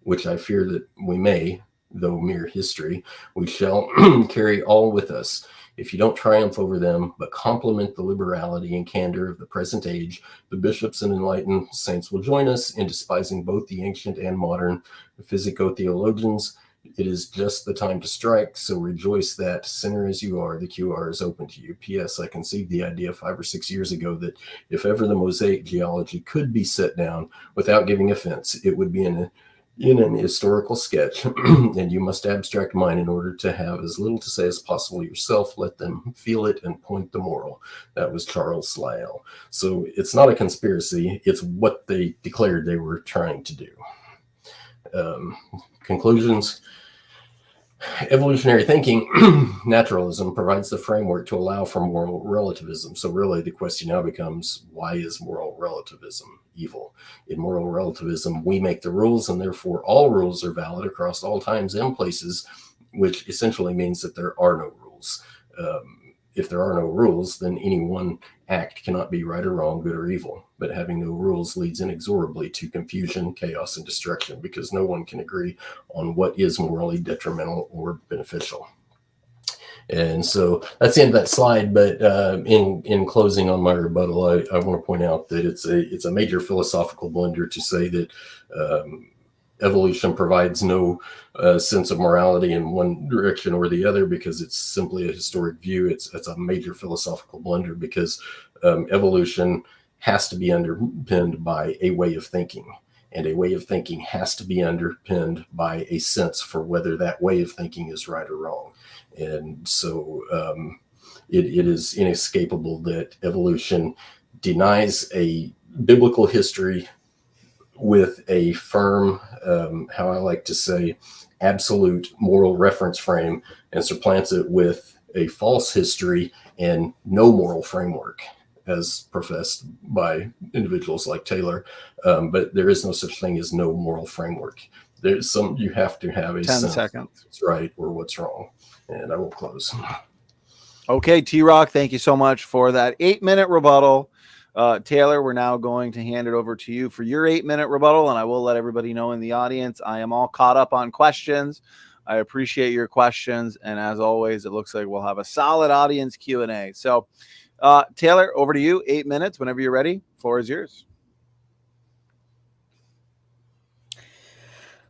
which I fear that we may, though mere history, we shall carry all with us. If you don't triumph over them, but compliment the liberality and candor of the present age, the bishops and enlightened saints will join us in despising both the ancient and modern physico-theologians. It is just the time to strike, so rejoice that, sinner as you are, the QR is open to you. P.S. I conceived the idea 5 or 6 years ago that if ever the Mosaic geology could be set down without giving offense, it would be in an historical sketch, and you must abstract mine in order to have as little to say as possible yourself. Let them feel it and point the moral. That was Charles Lyell. So it's not a conspiracy. It's what they declared they were trying to do. Conclusions. Evolutionary thinking, naturalism, provides the framework to allow for moral relativism. So really the question now becomes, why is moral relativism evil? In moral relativism, we make the rules, and therefore all rules are valid across all times and places, which essentially means that there are no rules. If there are no rules, then any one act cannot be right or wrong, good or evil. But having no rules leads inexorably to confusion, chaos, and destruction, because no one can agree on what is morally detrimental or beneficial. And so that's the end of that slide. But in closing on my rebuttal, I want to point out that it's a major philosophical blunder to say that evolution provides no sense of morality in one direction or the other, because it's simply a historic view. It's a major philosophical blunder, because evolution has to be underpinned by a way of thinking, and a way of thinking has to be underpinned by a sense for whether that way of thinking is right or wrong. And so it is inescapable that evolution denies a biblical history with a firm, how I like to say, absolute moral reference frame, and supplants it with a false history and no moral framework, as professed by individuals like Taylor. But there is no such thing as no moral framework. You have to have a 10 sense seconds. of what's right or what's wrong. And I will close. Okay, TRock, thank you so much for that 8-minute rebuttal. Taylor, we're now going to hand it over to you for your 8-minute rebuttal, and I will let everybody know in the audience I am all caught up on questions. I appreciate your questions, and as always, it looks like we'll have a solid audience Q&A. So, Taylor, over to you. 8 minutes. Whenever you're ready, floor is yours.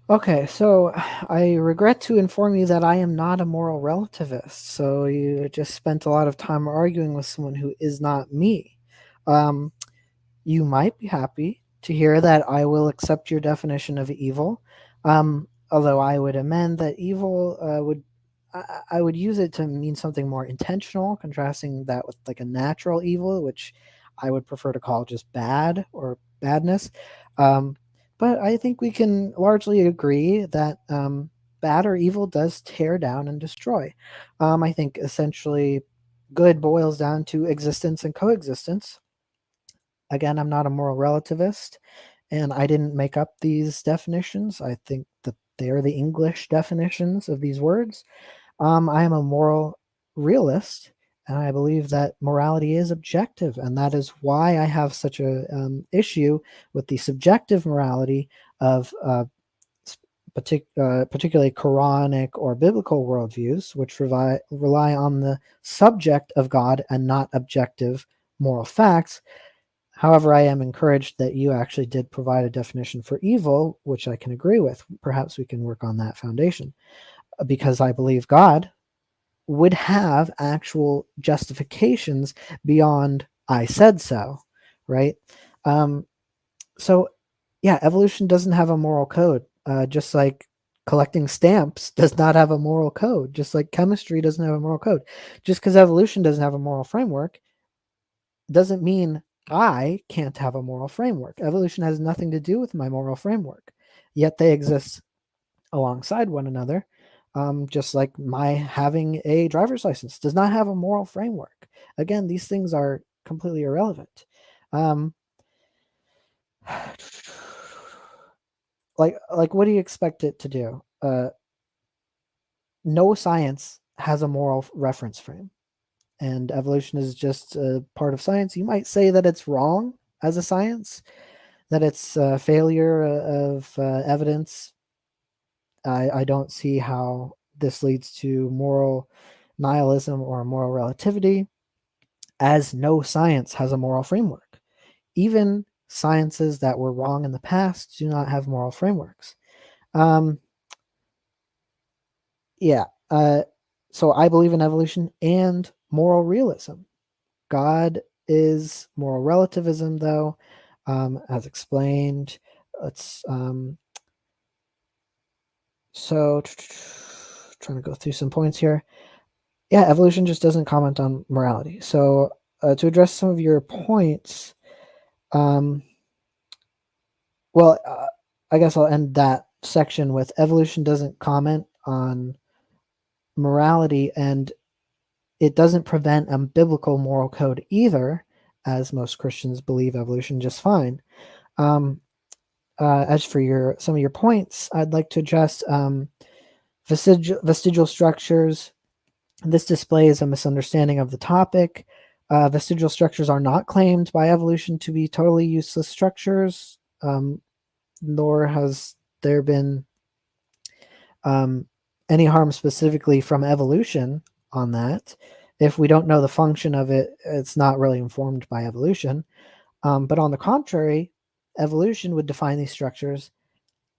Okay, so I regret to inform you that I am not a moral relativist. So you just spent a lot of time arguing with someone who is not me. You might be happy to hear that I will accept your definition of evil, although I would amend that evil I would use it to mean something more intentional, contrasting that with like a natural evil, which I would prefer to call just bad or badness. But I think we can largely agree that bad or evil does tear down and destroy. I think essentially good boils down to existence and coexistence. Again, I'm not a moral relativist, and I didn't make up these definitions. I think that they are the English definitions of these words. I am a moral realist, and I believe that morality is objective, and that is why I have such a issue with the subjective morality of particularly Quranic or biblical worldviews, which rely on the subject of God and not objective moral facts. However, I am encouraged that you actually did provide a definition for evil, which I can agree with. Perhaps we can work on that foundation, because I believe God would have actual justifications beyond "I said so," right? So, yeah, evolution doesn't have a moral code, just like collecting stamps does not have a moral code, just like chemistry doesn't have a moral code. Just because evolution doesn't have a moral framework doesn't mean I can't have a moral framework. Evolution has nothing to do with my moral framework, yet they exist alongside one another. Just like my having a driver's license does not have a moral framework. Again, these things are completely irrelevant. Like what do you expect it to do? No science has a moral reference frame, and evolution is just a part of science. You might say that it's wrong as a science, that it's a failure of evidence. I don't see how this leads to moral nihilism or moral relativity, as no science has a moral framework. Even sciences that were wrong in the past do not have moral frameworks. Yeah. So I believe in evolution and moral realism. God is moral relativism, though, as explained. Let's so trying to go through some points here. Yeah, evolution just doesn't comment on morality. So to address some of your points, well, I guess I'll end that section with evolution doesn't comment on morality, and it doesn't prevent a biblical moral code either, as most Christians believe evolution just fine. As for some of your points, I'd like to address vestigial structures. This displays a misunderstanding of the topic. Vestigial structures are not claimed by evolution to be totally useless structures, nor has there been any harm specifically from evolution on that. If we don't know the function of it, it's not really informed by evolution. But on the contrary, evolution would define these structures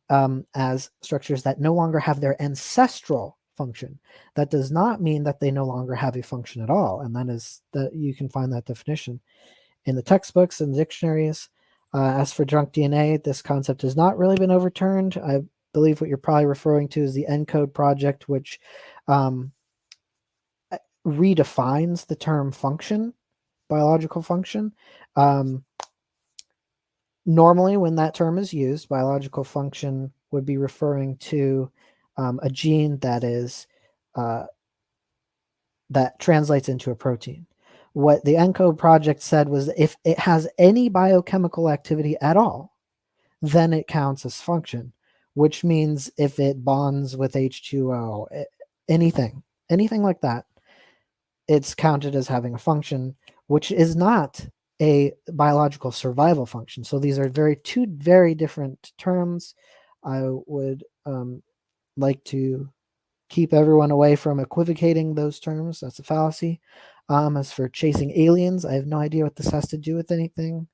as structures that no longer have their ancestral function. That does not mean that they no longer have a function at all, and that you can find that definition in the textbooks and dictionaries. As for junk DNA, this concept has not really been overturned. I believe what you're probably referring to is the ENCODE project, which redefines the term function, biological function. Normally, when that term is used, biological function would be referring to a gene that translates into a protein. What the ENCODE project said was if it has any biochemical activity at all, then it counts as function, which means if it bonds with H2O, anything like that, it's counted as having a function, which is not a biological survival function. So these are two very different terms. I would like to keep everyone away from equivocating those terms. That's a fallacy. As for chasing aliens, I have no idea what this has to do with anything.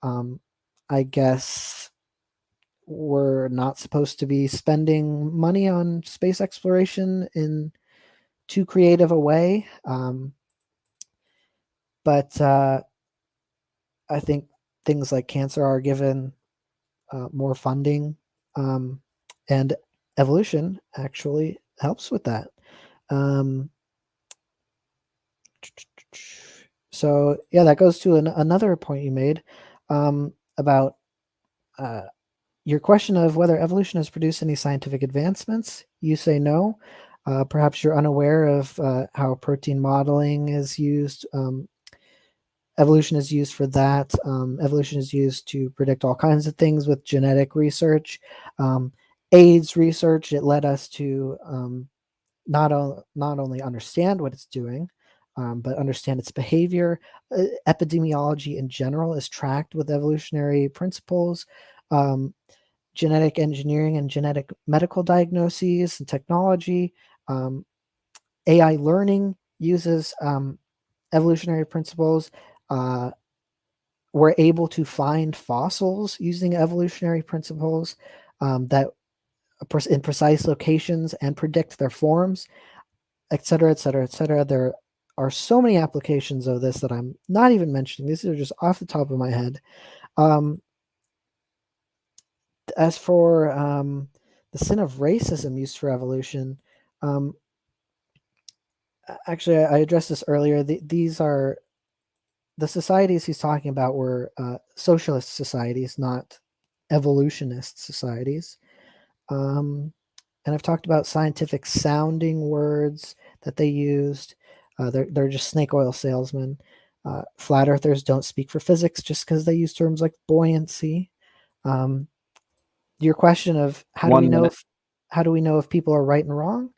I guess we're not supposed to be spending money on space exploration in too creative a way. But I think things like cancer are given more funding, and evolution actually helps with that. So yeah, that goes to another point you made about your question of whether evolution has produced any scientific advancements. You say no. Perhaps you're unaware of how protein modeling is used. Evolution is used for that. Evolution is used to predict all kinds of things with genetic research. AIDS research, it led us to not only understand what it's doing, but understand its behavior. Epidemiology in general is tracked with evolutionary principles. Genetic engineering and genetic medical diagnoses and technology. AI learning uses evolutionary principles. We're able to find fossils using evolutionary principles that in precise locations and predict their forms, etc., etc., etc. There are so many applications of this that I'm not even mentioning. These are just off the top of my head. As for the sin of racism used for evolution, actually, I addressed this earlier. These are the societies he's talking about were socialist societies, not evolutionist societies. And I've talked about scientific sounding words that they used. They're just snake oil salesmen. Flat earthers don't speak for physics just because they use terms like buoyancy. Your question of how do we know if people are right and wrong?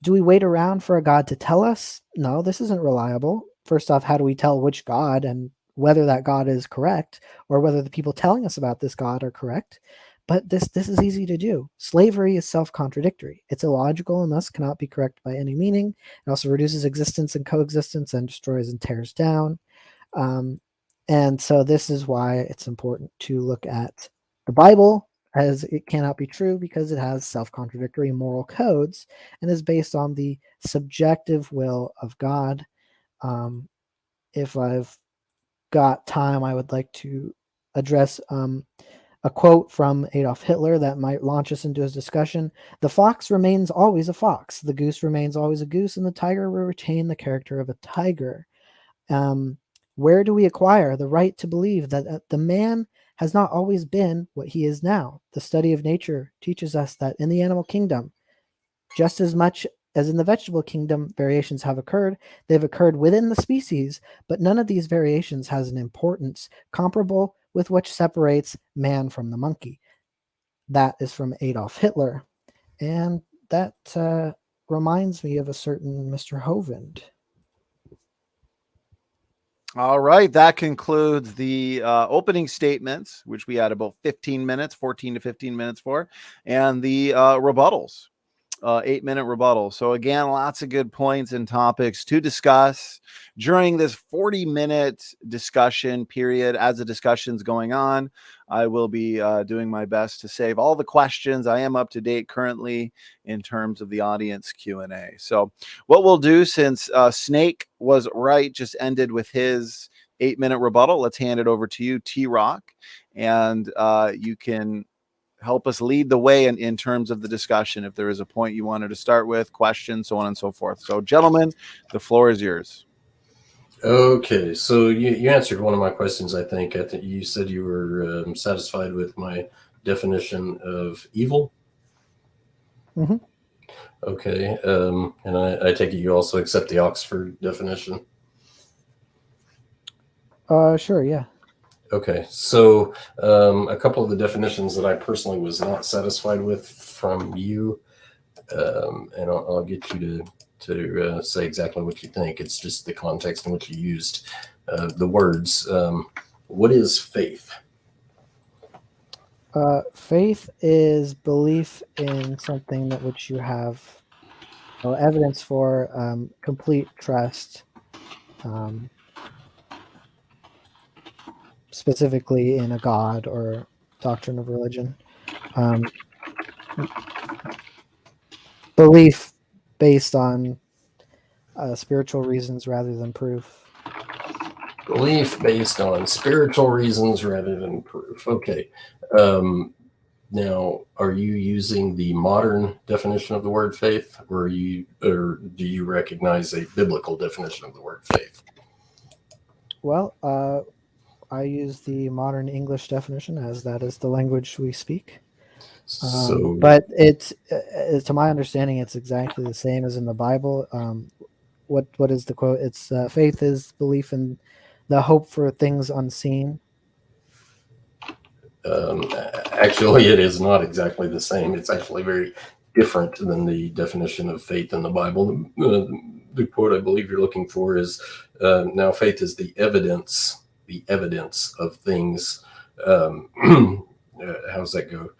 Do we wait around for a God to tell us? No, this isn't reliable. First off, how do we tell which God and whether that God is correct, or whether the people telling us about this God are correct? But this is easy to do. Slavery is self-contradictory. It's illogical and thus cannot be corrected by any meaning. It also reduces existence and coexistence and destroys and tears down. And so this is why it's important to look at the Bible, as it cannot be true because it has self-contradictory moral codes and is based on the subjective will of God. If I've got time, I would like to address a quote from Adolf Hitler that might launch us into his discussion. The fox remains always a fox, the goose remains always a goose, and the tiger will retain the character of a tiger. Where do we acquire the right to believe that the man has not always been what he is now? The study of nature teaches us that in the animal kingdom, just as much as in the vegetable kingdom, variations have occurred. They've occurred within the species, but none of these variations has an importance comparable with which separates man from the monkey. That is from Adolf Hitler. And that reminds me of a certain Mr. Hovind. All right, that concludes the opening statements, which we had about 15 minutes, 14 to 15 minutes for, and the rebuttals, 8-minute rebuttal. So again, lots of good points and topics to discuss during this 40-minute discussion period. As the discussion's going on, I will be doing my best to save all the questions. I am up to date currently in terms of the audience Q&A. So what we'll do, since Snake was right, just ended with his 8-minute rebuttal, let's hand it over to you, TRock, and you can help us lead the way in terms of the discussion. If there is a point you wanted to start with, questions, so on and so forth. So gentlemen, the floor is yours. Okay, so you answered one of my questions, I think. I think you said you were satisfied with my definition of evil. Mm-hmm. Okay, and I take it you also accept the Oxford definition? Sure, yeah. Okay, so a couple of the definitions that I personally was not satisfied with from you, and I'll get you to say exactly what you think. It's just the context in which you used the words. What is faith? Faith is belief in something that which you have evidence for, complete trust, specifically in a god or doctrine of religion. Belief based on spiritual reasons rather than proof. Belief based on spiritual reasons rather than proof. Okay. Now, are you using the modern definition of the word faith, or do you recognize a biblical definition of the word faith? Well, I use the modern English definition, as that is the language we speak. But it's to my understanding, it's exactly the same as in the Bible. What is the quote? It's faith is belief in the hope for things unseen. Actually, it is not exactly the same. It's actually very different than the definition of faith in the Bible. the quote I believe you're looking for is, now faith is the evidence of things. How's that go?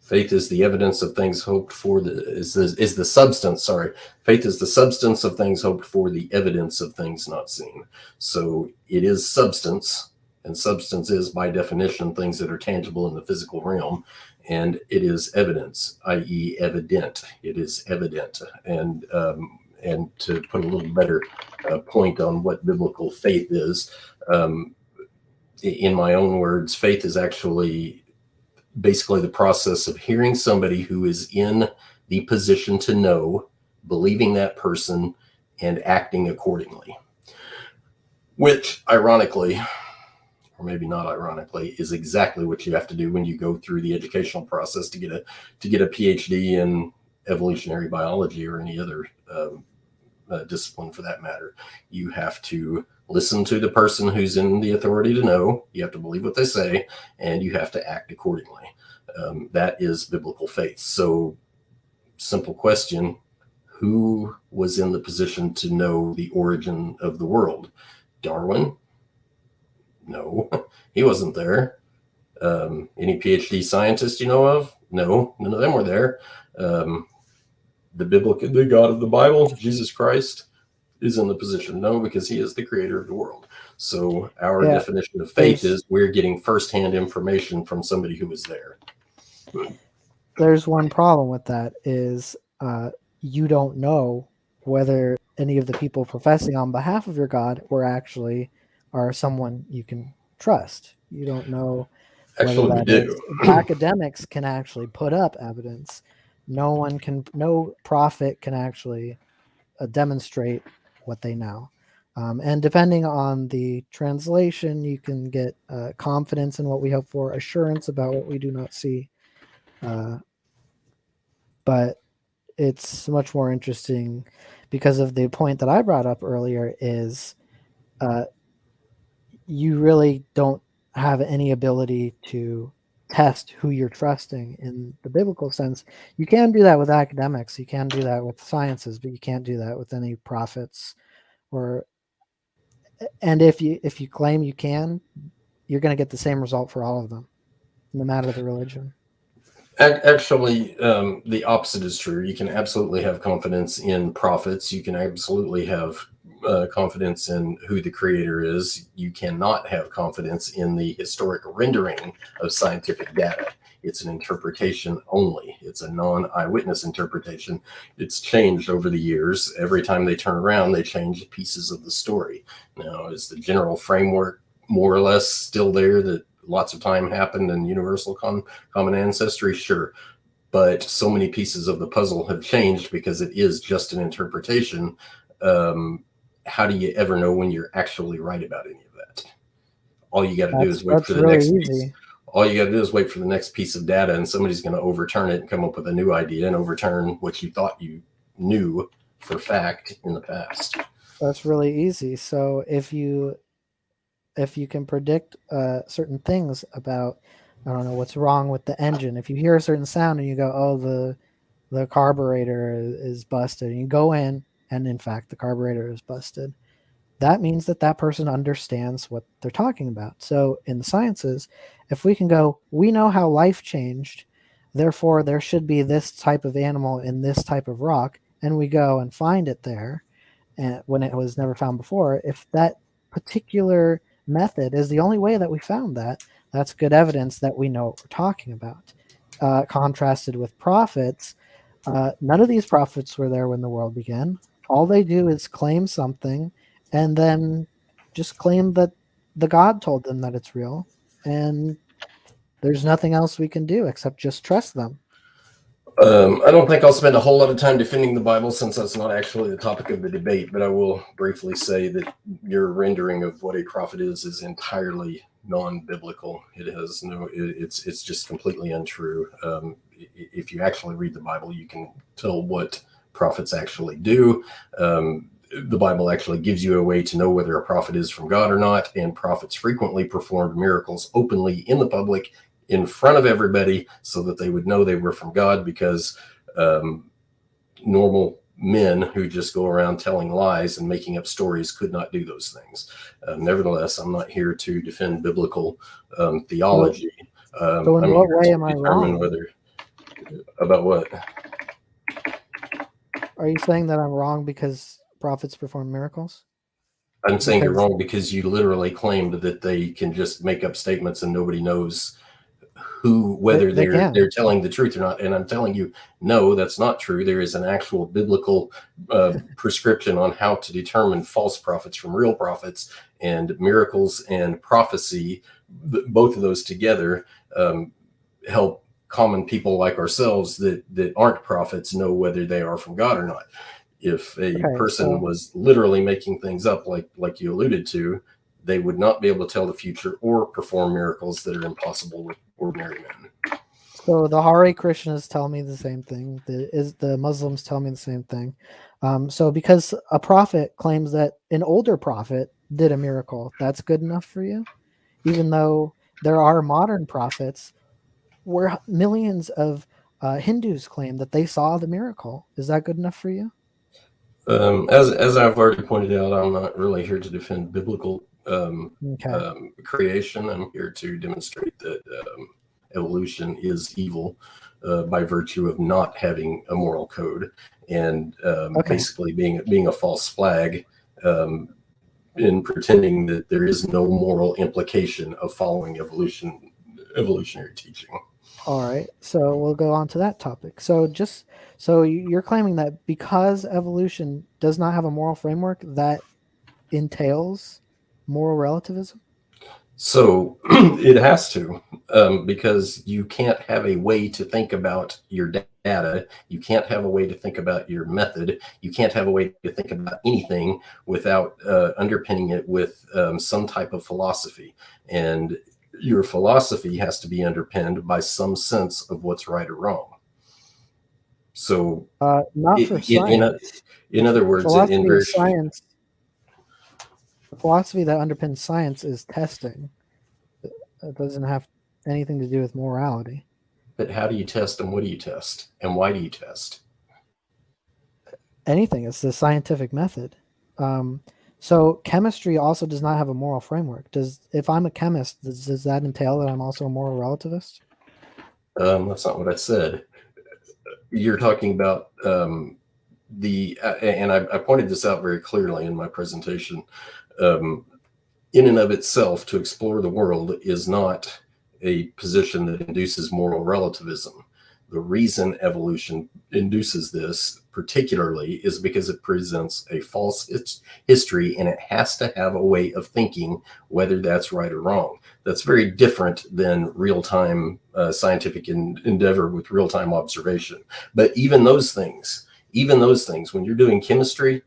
Faith is the evidence of things hoped for. Is the substance. Sorry, faith is the substance of things hoped for, the evidence of things not seen. So it is substance, and substance is by definition things that are tangible in the physical realm, and it is evidence, i.e., evident. It is evident, and to put a little better point on what biblical faith is, in my own words, faith is actually basically the process of hearing somebody who is in the position to know, believing that person, and acting accordingly. Which, ironically, or maybe not ironically, is exactly what you have to do when you go through the educational process to get a PhD in evolutionary biology or any other discipline for that matter. You have to listen to the person who's in the authority to know. You have to believe what they say, and you have to act accordingly. That is biblical faith. So, simple question: who was in the position to know the origin of the world? Darwin? No, he wasn't there. Any PhD scientists you know of? No, none of them were there. The God of the Bible, Jesus Christ, is in the position? No, because he is the creator of the world. So our definition of faith is we're getting firsthand information from somebody who was there. There's one problem with that is you don't know whether any of the people professing on behalf of your God are someone you can trust. You don't know whether Actually, we do. Academics can actually put up evidence. No prophet can actually demonstrate what they know. And depending on the translation, you can get confidence in what we hope for, assurance about what we do not see. But it's much more interesting because of the point that I brought up earlier is you really don't have any ability to test who you're trusting in the biblical sense. You can do that with academics, you can do that with sciences, but you can't do that with any prophets. And if you claim you can, you're going to get the same result for all of them, no matter the religion. Actually, the opposite is true. You can absolutely have confidence in prophets. You can absolutely have confidence in who the creator is. You cannot have confidence in the historic rendering of scientific data. It's an interpretation only. It's a non-eyewitness interpretation. It's changed over the years. Every time they turn around, they change pieces of the story. Now, is the general framework more or less still there, that lots of time happened and universal common ancestry? Sure. But so many pieces of the puzzle have changed because it is just an interpretation. How do you ever know when you're actually right about any of that? All you got to do is wait for the next piece. All you got to do is wait for the next piece of data, and somebody's going to overturn it and come up with a new idea and overturn what you thought you knew for fact in the past. That's really easy. So if you can predict certain things about, I don't know, what's wrong with the engine. If you hear a certain sound and you go, oh, the carburetor is busted, and you go in and in fact the carburetor is busted, that means that person understands what they're talking about. So in the sciences, if we can go, we know how life changed, therefore there should be this type of animal in this type of rock, and we go and find it there, and when it was never found before, if that particular method is the only way that we found that, that's good evidence that we know what we're talking about. Contrasted with prophets, none of these prophets were there when the world began. All they do is claim something and then just claim that the God told them that it's real, and there's nothing else we can do except just trust them. I don't think I'll spend a whole lot of time defending the Bible, since that's not actually the topic of the debate, but I will briefly say that your rendering of what a prophet is entirely non-biblical. It has it's just completely untrue. If you actually read the Bible, you can tell what prophets actually do. The Bible actually gives you a way to know whether a prophet is from God or not, and prophets frequently performed miracles openly in the public, in front of everybody, so that they would know they were from God, because normal men who just go around telling lies and making up stories could not do those things. Nevertheless, I'm not here to defend biblical theology. So in I'm what here way to am I determine wrong? whether about what. Are you saying that I'm wrong because prophets perform miracles? I'm saying you're Because wrong because you literally claimed that they can just make up statements and nobody knows whether they can. they're telling the truth or not. And I'm telling you, no, that's not true. There is an actual biblical prescription on how to determine false prophets from real prophets, and miracles and prophecy, both of those together help common people like ourselves that aren't prophets know whether they are from God or not. If a person was literally making things up, like you alluded to, they would not be able to tell the future or perform miracles that are impossible with ordinary men. So the Hare Krishnas tell me the same thing. The Muslims tell me the same thing. So because a prophet claims that an older prophet did a miracle, that's good enough for you? Even though there are modern prophets where millions of Hindus claim that they saw the miracle. Is that good enough for you? As I've already pointed out, I'm not really here to defend biblical creation. I'm here to demonstrate that evolution is evil by virtue of not having a moral code and basically being a false flag in pretending that there is no moral implication of following evolutionary teaching. All right, so we'll go on to that topic. So you're claiming that because evolution does not have a moral framework, that entails moral relativism? So it has to, because you can't have a way to think about your data. You can't have a way to think about your method. You can't have a way to think about anything without underpinning it with some type of philosophy. And your philosophy has to be underpinned by some sense of what's right or wrong. So not for science. In other words, Philosophy is science. The philosophy that underpins science is testing. It doesn't have anything to do with morality. But how do you test, and what do you test, and why do you test? Anything. It's the scientific method. So chemistry also does not have a moral framework. If I'm a chemist, does that entail that I'm also a moral relativist? That's not what I said. You're talking about and I pointed this out very clearly in my presentation. In and of itself, to explore the world is not a position that induces moral relativism. The reason evolution induces this particularly is because it presents a false history, and it has to have a way of thinking whether that's right or wrong. That's very different than real-time scientific endeavor with real-time observation. But even those things, when you're doing chemistry,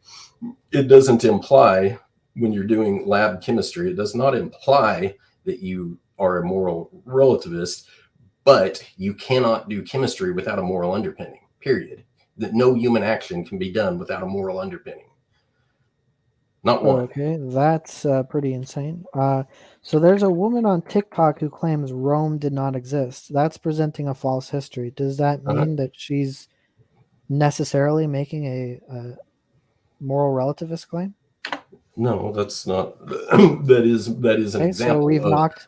it doesn't imply, when you're doing lab chemistry, it does not imply that you are a moral relativist, but you cannot do chemistry without a moral underpinning, period. That no human action can be done without a moral underpinning. Not one. Okay, that's pretty insane. So there's a woman on TikTok who claims Rome did not exist. That's presenting a false history. Does that mean that she's necessarily making a moral relativist claim? No, that's not. That is an example.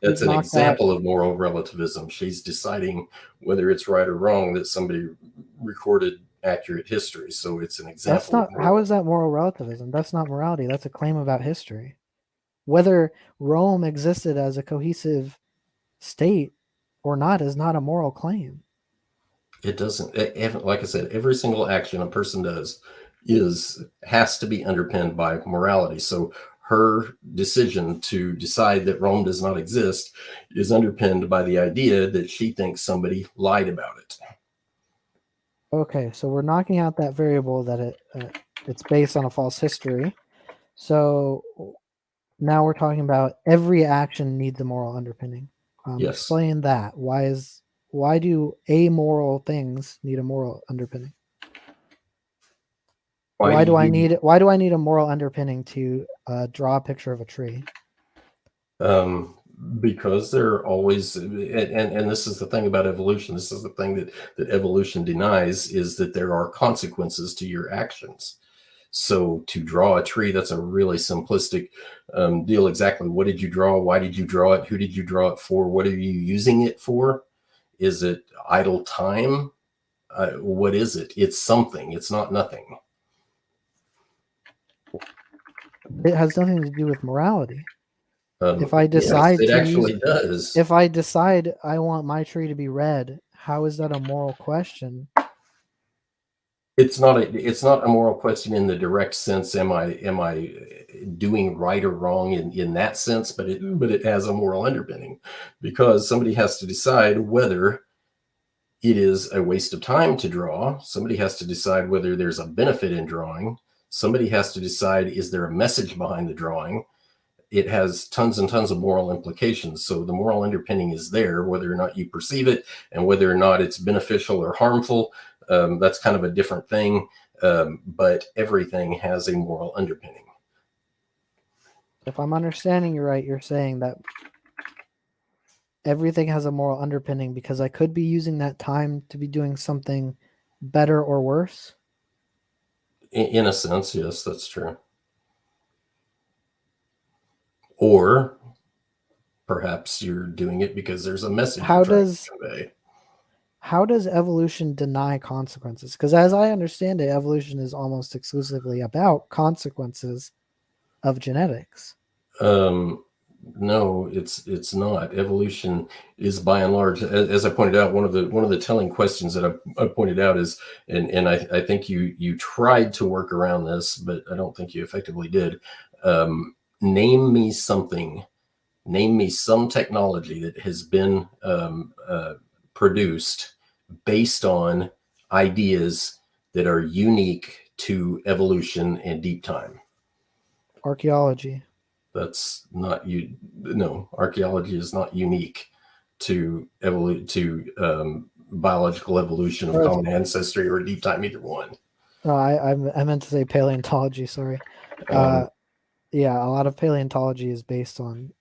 That's an example of moral relativism. She's deciding whether it's right or wrong that somebody recorded accurate history. So it's an example. That's not. How is that moral relativism? That's not morality. That's a claim about history. Whether Rome existed as a cohesive state or not is not a moral claim. It doesn't. Like I said, every single action a person does has to be underpinned by morality. So her decision to decide that Rome does not exist is underpinned by the idea that she thinks somebody lied about it. Okay, so we're knocking out that variable that it's based on a false history. So now we're talking about every action needs a moral underpinning. Yes. Explain that. Why do amoral things need a moral underpinning? Why do I need a moral underpinning to draw a picture of a tree? Because they're always, and this is the thing about evolution. This is the thing that evolution denies, is that there are consequences to your actions. So to draw a tree, that's a really simplistic deal. Exactly what did you draw? Why did you draw it? Who did you draw it for? What are you using it for? Is it idle time? What is it? It's something. It's not nothing. It has nothing to do with morality. If I Yes, decide it to actually does. if I decide I want my tree to be red, how is that a moral question? It's not a moral question in the direct sense. Am I doing right or wrong in that sense? But it has a moral underpinning, because somebody has to decide whether it is a waste of time to draw. Somebody has to decide whether there's a benefit in drawing. Somebody has to decide, is there a message behind the drawing? It has tons and tons of moral implications. So the moral underpinning is there, whether or not you perceive it and whether or not it's beneficial or harmful. That's kind of a different thing. But everything has a moral underpinning. If I'm understanding you right, you're saying that everything has a moral underpinning because I could be using that time to be doing something better or worse. In a sense, yes, that's true. Or perhaps you're doing it because there's a message you're trying to convey. How does evolution deny consequences? Because as I understand it, evolution is almost exclusively about consequences of genetics. No, it's not. Evolution is, by and large, as I pointed out, one of the telling questions that I pointed out is, and I think you tried to work around this, but I don't think you effectively did. Name me something. Name me some technology that has been produced based on ideas that are unique to evolution and deep time. Archaeology. That's not you. No, archaeology is not unique to biological evolution of common ancestry or deep time, either one. No, I meant to say paleontology. Sorry. Yeah, a lot of paleontology is based on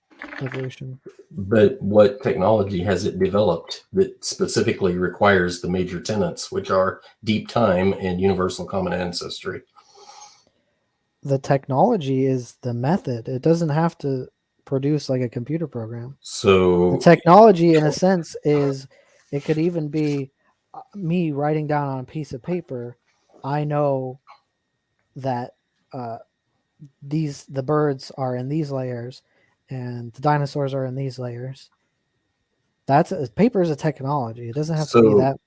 evolution. But what technology has it developed that specifically requires the major tenets, which are deep time and universal common ancestry? The technology is the method. It doesn't have to produce like a computer program. So the technology, in a sense, is it could even be me writing down on a piece of paper. I know that the birds are in these layers, and the dinosaurs are in these layers. Paper is a technology. It doesn't have to be that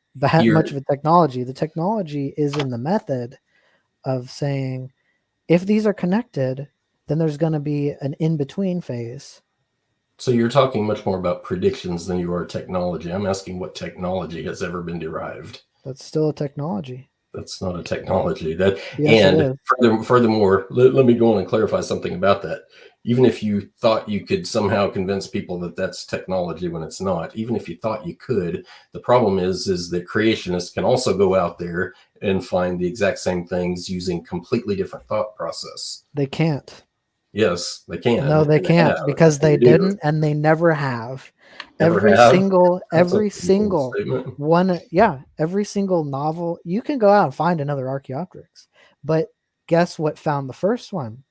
much of a technology. The technology is in the method of saying, if these are connected, then there's going to be an in-between phase. So you're talking much more about predictions than you are technology. I'm asking what technology has ever been derived. That's still a technology. That's not a technology. Furthermore, let me go on and clarify something about that. Even if you thought you could somehow convince people that that's technology when it's not, even if you thought you could, the problem is that creationists can also go out there and find the exact same things using completely different thought process. They can't. Yes, they can. No, they can't, because they didn't, and they never have. Every single one, every single novel, you can go out and find another Archaeopteryx, but guess what found the first one?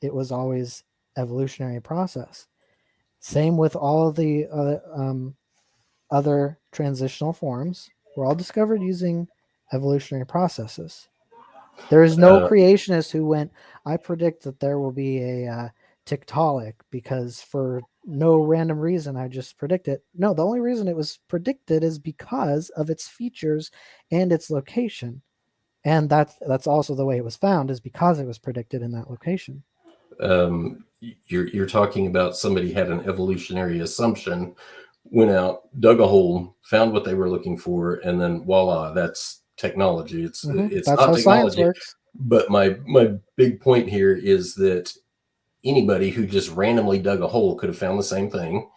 It was always evolutionary process. Same with all of the other transitional forms, were all discovered using evolutionary processes. There is no creationist who went, I predict that there will be a Tiktaalik because for no random reason I just predict it. No, the only reason it was predicted is because of its features and its location. And that's also the way it was found, is because it was predicted in that location. You're talking about somebody had an evolutionary assumption, went out, dug a hole, found what they were looking for, and then voila, that's technology. It's That's not how technology. science works. But my big point here is that anybody who just randomly dug a hole could have found the same thing.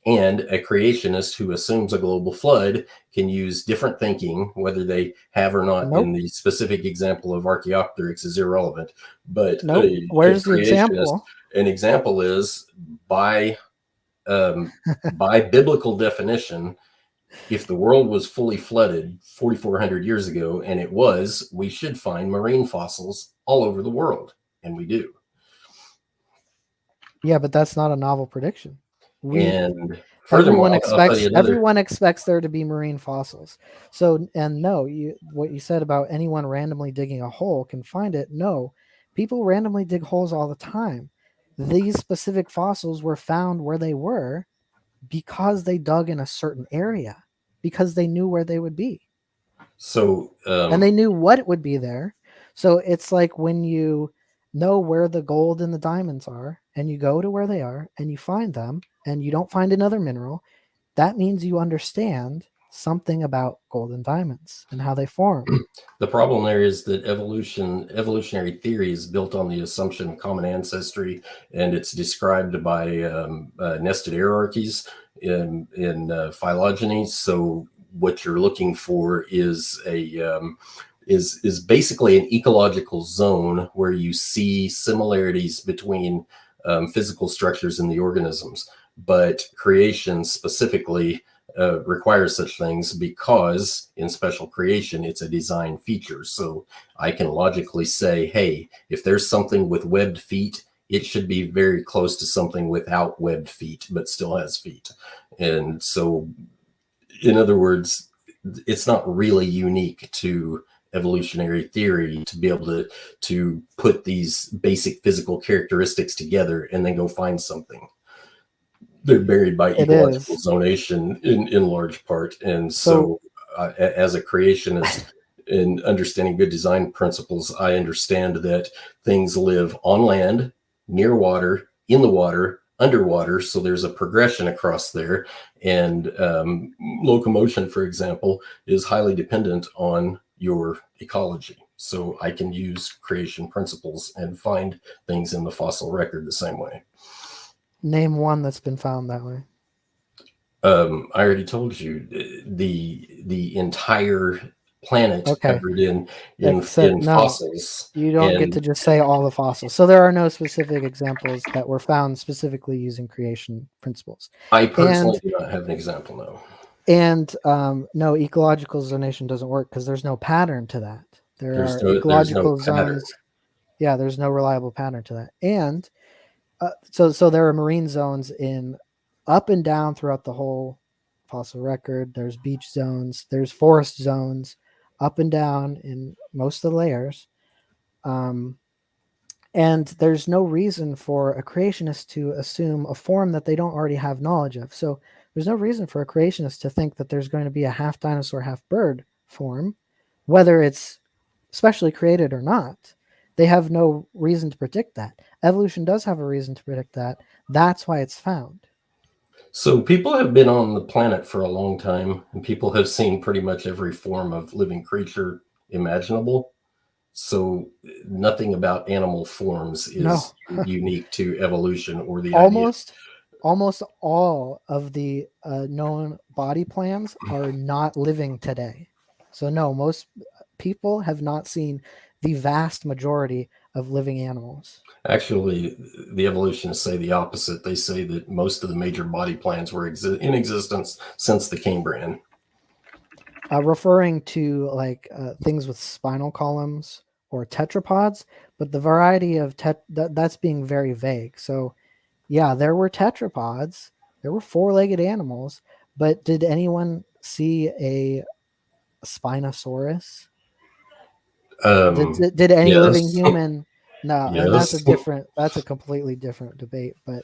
And a creationist who assumes a global flood can use different thinking, whether they have or not. In the specific example of Archaeopteryx is irrelevant. But where's the example? An example is, by by biblical definition, if the world was fully flooded 4,400 years ago, and it was, we should find marine fossils all over the world, and we do. Yeah, but that's not a novel prediction. And furthermore, I'll tell you another. Everyone expects there to be marine fossils. So, and no, what you said about anyone randomly digging a hole can find it. No, people randomly dig holes all the time. These specific fossils were found where they were because they dug in a certain area, because they knew where they would be. So, and they knew what would be there. So it's like when you know where the gold and the diamonds are, and you go to where they are and you find them, and you don't find another mineral, that means you understand something about gold and diamonds and how they form. The problem there is that evolutionary theory is built on the assumption of common ancestry, and it's described by nested hierarchies in phylogeny. So what you're looking for is is basically an ecological zone where you see similarities between physical structures in the organisms, but creation specifically requires such things because in special creation, it's a design feature. So I can logically say, hey, if there's something with webbed feet, it should be very close to something without webbed feet, but still has feet. And so, in other words, it's not really unique to evolutionary theory to be able to put these basic physical characteristics together and then go find something. They're buried by ecological zonation in large part. And so as a creationist in understanding good design principles, I understand that things live on land, near water, in the water, underwater. So there's a progression across there. And locomotion, for example, is highly dependent on your ecology. So I can use creation principles and find things in the fossil record the same way. Name one that's been found that way. I already told you the entire planet covered in fossils. You don't get to just say all the fossils. So there are no specific examples that were found specifically using creation principles. I personally do not have an example, no. And no, ecological zonation doesn't work because there's no pattern to that. There's ecological zones. Yeah, there's no reliable pattern to that. And so there are marine zones in up and down throughout the whole fossil record. There's beach zones. There's forest zones up and down in most of the layers. And there's no reason for a creationist to assume a form that they don't already have knowledge of. So there's no reason for a creationist to think that there's going to be a half dinosaur, half bird form, whether it's specially created or not. They have no reason to predict that. Evolution does have a reason to predict that. That's why it's found. So people have been on the planet for a long time, and people have seen pretty much every form of living creature imaginable. So nothing about animal forms is unique to evolution or the Almost all of the known body plans are not living today. So no, most people have not seen the vast majority of living animals. Actually, the evolutionists say the opposite. They say that most of the major body plans were in existence since the Cambrian. Referring to like things with spinal columns or tetrapods, but the variety of that's being very vague. So yeah, there were tetrapods, there were four-legged animals, but did anyone see a Spinosaurus? Did any living human? No, and that's a completely different debate. But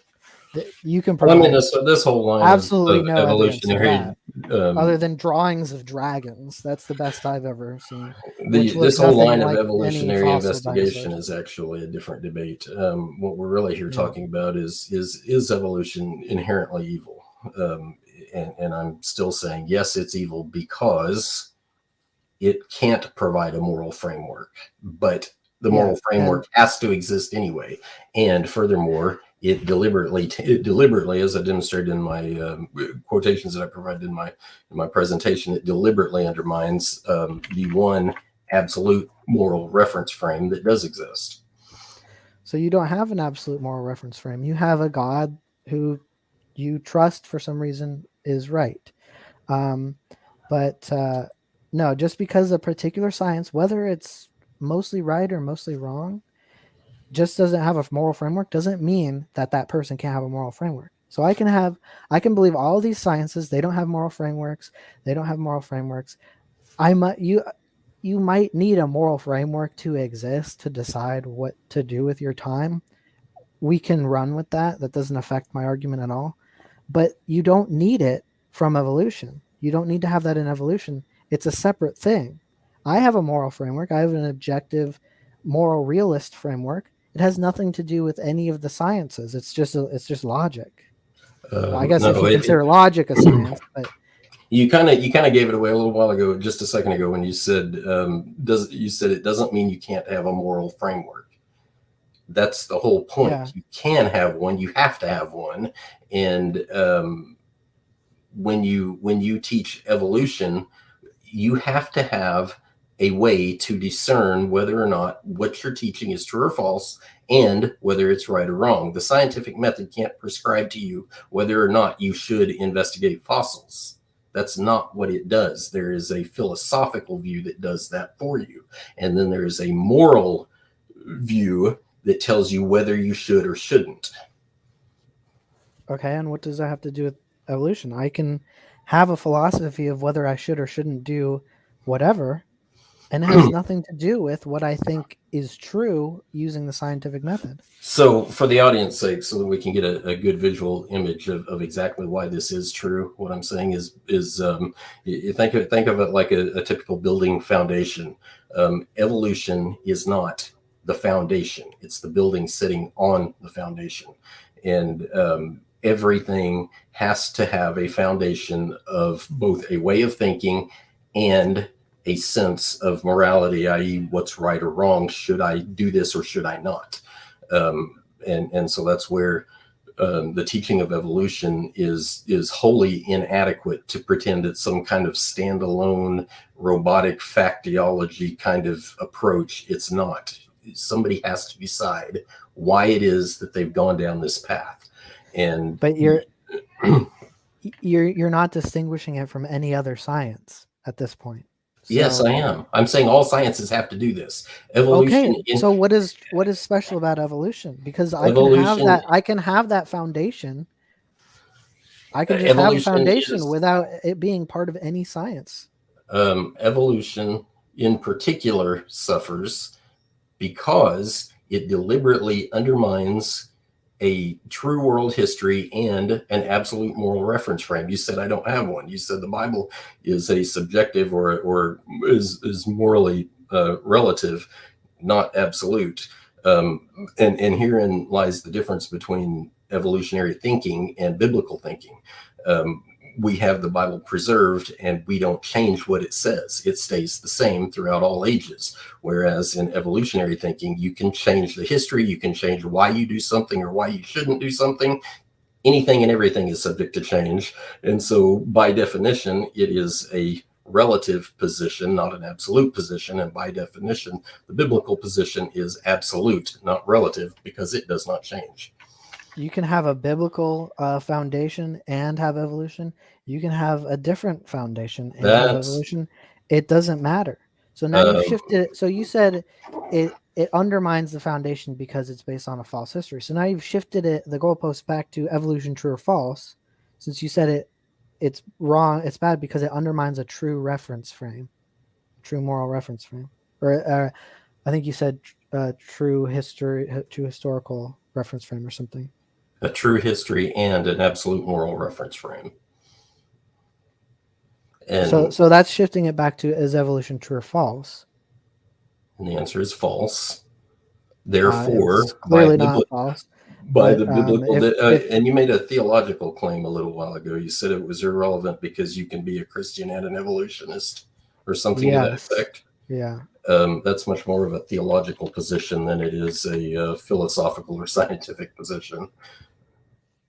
you can provide this whole line absolutely of no evolutionary evidence of that, other than drawings of dragons. That's the best I've ever seen. This whole line of evolutionary investigation is actually a different debate. What we're really here talking about is evolution inherently evil? And I'm still saying yes, it's evil because it can't provide a moral framework, but the moral framework has to exist anyway. And furthermore, it deliberately, as I demonstrated in my quotations that I provided in my presentation, it deliberately undermines the one absolute moral reference frame that does exist. So you don't have an absolute moral reference frame. You have a God who you trust for some reason is right. But no, just because a particular science, whether it's mostly right or mostly wrong, just doesn't have a moral framework, doesn't mean that that person can't have a moral framework. So I can believe all these sciences, they don't have moral frameworks. They don't have moral frameworks. You might need a moral framework to exist to decide what to do with your time. We can run with that. That doesn't affect my argument at all. But you don't need it from evolution. You don't need to have that in evolution. It's a separate thing. I have a moral framework. I have an objective, moral realist framework. It has nothing to do with any of the sciences. It's just logic. Well, I guess if No, you consider logic a science, but you kind of gave it away a little while ago, just a second ago, when you said you said it doesn't mean you can't have a moral framework. That's the whole point. yeah. You can have one. You have to have one. And when you teach evolution, you have to have a way to discern whether or not what you're teaching is true or false, and whether it's right or wrong. The scientific method can't prescribe to you whether or not you should investigate fossils. That's not what it does. There is a philosophical view that does that for you. And then there is a moral view that tells you whether you should or shouldn't. Okay, and what does that have to do with evolution? I can have a philosophy of whether I should or shouldn't do whatever, and it has nothing to do with what I think is true using the scientific method. So for the audience's sake, so that we can get a good visual image of exactly why this is true, what I'm saying is you think of it like a typical building foundation. Evolution is not the foundation. It's the building sitting on the foundation. And everything has to have a foundation of both a way of thinking and a sense of morality, i.e. what's right or wrong. Should I do this or should I not? And so that's where the teaching of evolution is wholly inadequate to pretend it's some kind of standalone robotic factology kind of approach. It's not. Somebody has to decide why it is that they've gone down this path. But you're not distinguishing it from any other science at this point. So, yes, I am. I'm saying all sciences have to do this. Evolution. Okay. So what is special about evolution? Because I can have that foundation. I can just have a foundation without it being part of any science. Evolution in particular suffers because it deliberately undermines a true world history and an absolute moral reference frame. You said I don't have one. You said the Bible is a subjective or is morally relative, not absolute. And herein lies the difference between evolutionary thinking and biblical thinking. We have the Bible preserved and we don't change what it says. It stays the same throughout all ages. Whereas in evolutionary thinking, you can change the history, you can change why you do something or why you shouldn't do something. Anything and everything is subject to change. And so by definition, it is a relative position, not an absolute position. And by definition, the biblical position is absolute, not relative, because it does not change. You can have a biblical foundation and have evolution. You can have a different foundation and have evolution. It doesn't matter. So now you've shifted it. So you said it undermines the foundation because it's based on a false history. So now you've shifted the goalpost back to evolution, true or false, since you said it's wrong. It's bad because it undermines a true reference frame, true moral reference frame, or I think you said true historical reference frame or something. A true history and an absolute moral reference frame. And so that's shifting it back to, is evolution true or false? And the answer is false. Therefore, it's clearly not false. By the biblical, and you made a theological claim a little while ago. You said it was irrelevant because you can be a Christian and an evolutionist, or something to that effect. Yeah. That's much more of a theological position than it is a philosophical or scientific position.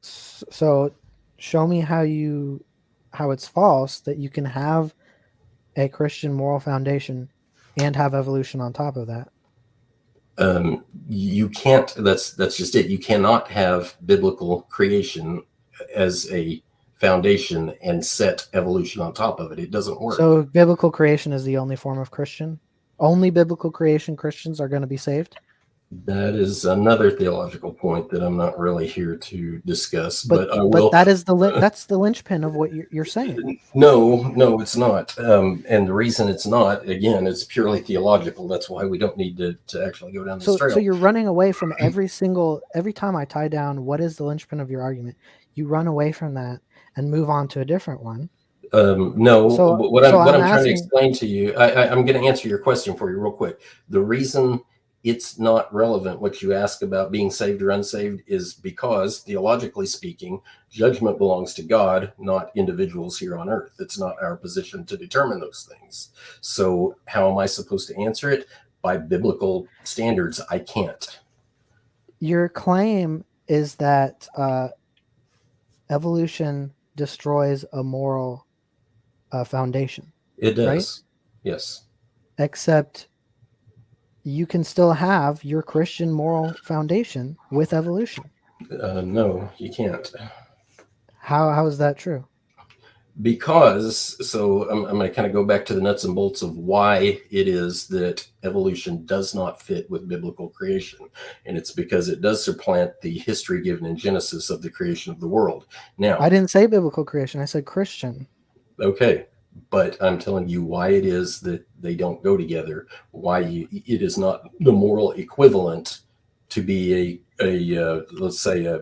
So show me how it's false that you can have a Christian moral foundation and have evolution on top of that. You can't. That's just it. You cannot have biblical creation as a foundation and set evolution on top of it. It doesn't work. So biblical creation is the only form of Christian? Only biblical creation Christians are going to be saved? That is another theological point that I'm not really here to discuss, but I But will. that is that's the linchpin of what you're saying. No, it's not. And the reason it's not, again, it's purely theological. That's why we don't need to actually go down this So trail. you're running away from every time I tie down what is the linchpin of your argument, you run away from that and move on to a different one. No, So what I'm I'm trying to asking, explain to you, I'm going to answer your question for you real quick. The reason it's not relevant what you ask about being saved or unsaved is because, theologically speaking, judgment belongs to God, not individuals here on earth. It's not our position to determine those things. So how am I supposed to answer it? By biblical standards, I can't. your claim is that evolution destroys a moral foundation. It does. Right? Yes. Except you can still have your Christian moral foundation with evolution. No, you can't. How is that true? Because, so I'm going to kind of go back to the nuts and bolts of why it is that evolution does not fit with biblical creation. And it's because it does supplant the history given in Genesis of the creation of the world. Now, I didn't say biblical creation. I said Christian. okay, but I'm telling you why it is that they don't go together, why it is not the moral equivalent to be let's say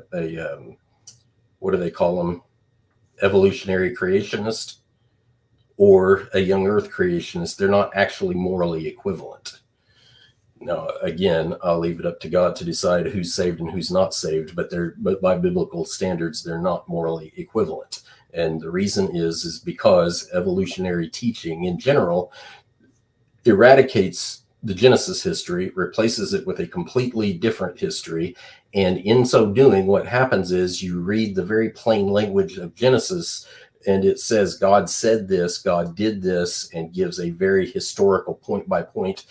what do they call them? Evolutionary creationist or a young Earth creationist. They're not actually morally equivalent. Now, again, I'll leave it up to God to decide who's saved and who's not saved, but by biblical standards, they're not morally equivalent. And the reason is because evolutionary teaching in general eradicates the Genesis history, replaces it with a completely different history. And in so doing, what happens is you read the very plain language of Genesis, and it says God said this, God did this, and gives a very historical point-by-point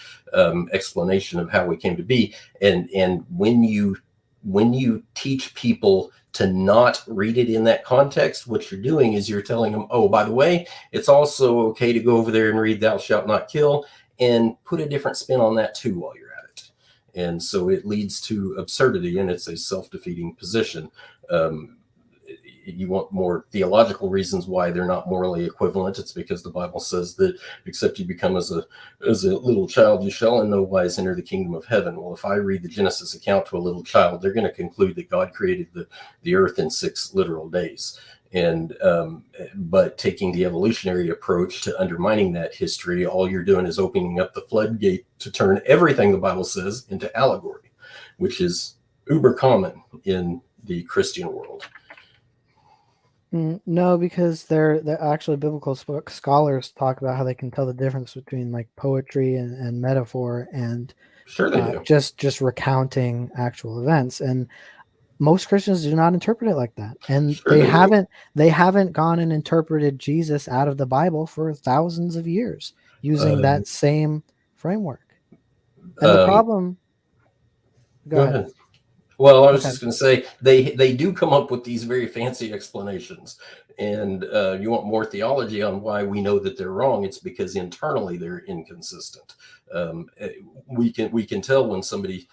explanation of how we came to be. And when you teach people to not read it in that context, what you're doing is you're telling them, oh, by the way, it's also okay to go over there and read thou shalt not kill, and put a different spin on that too while you're at it. And so it leads to absurdity, and it's a self-defeating position. You want more theological reasons why they're not morally equivalent. It's because the Bible says that except you become as a little child, you shall in no wise enter the kingdom of heaven. Well, if I read the Genesis account to a little child, they're going to conclude that God created the earth in 6 literal days. And but taking the evolutionary approach to undermining that history, all you're doing is opening up the floodgate to turn everything the Bible says into allegory, which is uber common in the Christian world. No, because they're actually biblical scholars talk about how they can tell the difference between like poetry and metaphor and Sure they do. just recounting actual events. And most Christians do not interpret it like that. And Sure they haven't gone and interpreted Jesus out of the Bible for thousands of years using that same framework. And the problem, go ahead. Well, I was Okay. just going to say they do come up with these very fancy explanations, and you want more theology on why we know that they're wrong. It's because internally they're inconsistent. We can tell when somebody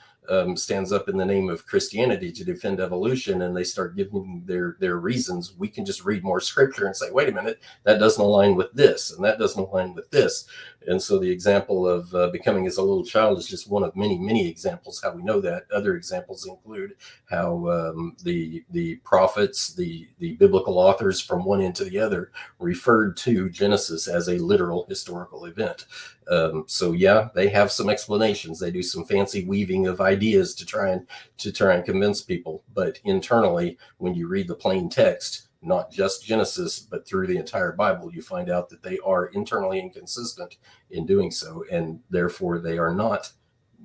stands up in the name of Christianity to defend evolution, and they start giving their reasons. We can just read more scripture and say, wait a minute, that doesn't align with this, and that doesn't align with this. And so the example of becoming as a little child is just one of many, many examples how we know that. Other examples include how the prophets, the biblical authors from one end to the other referred to Genesis as a literal historical event. So yeah, they have some explanations. They do some fancy weaving of ideas to try and convince people. But internally, when you read the plain text, not just Genesis, but through the entire Bible, you find out that they are internally inconsistent in doing so, and therefore they are not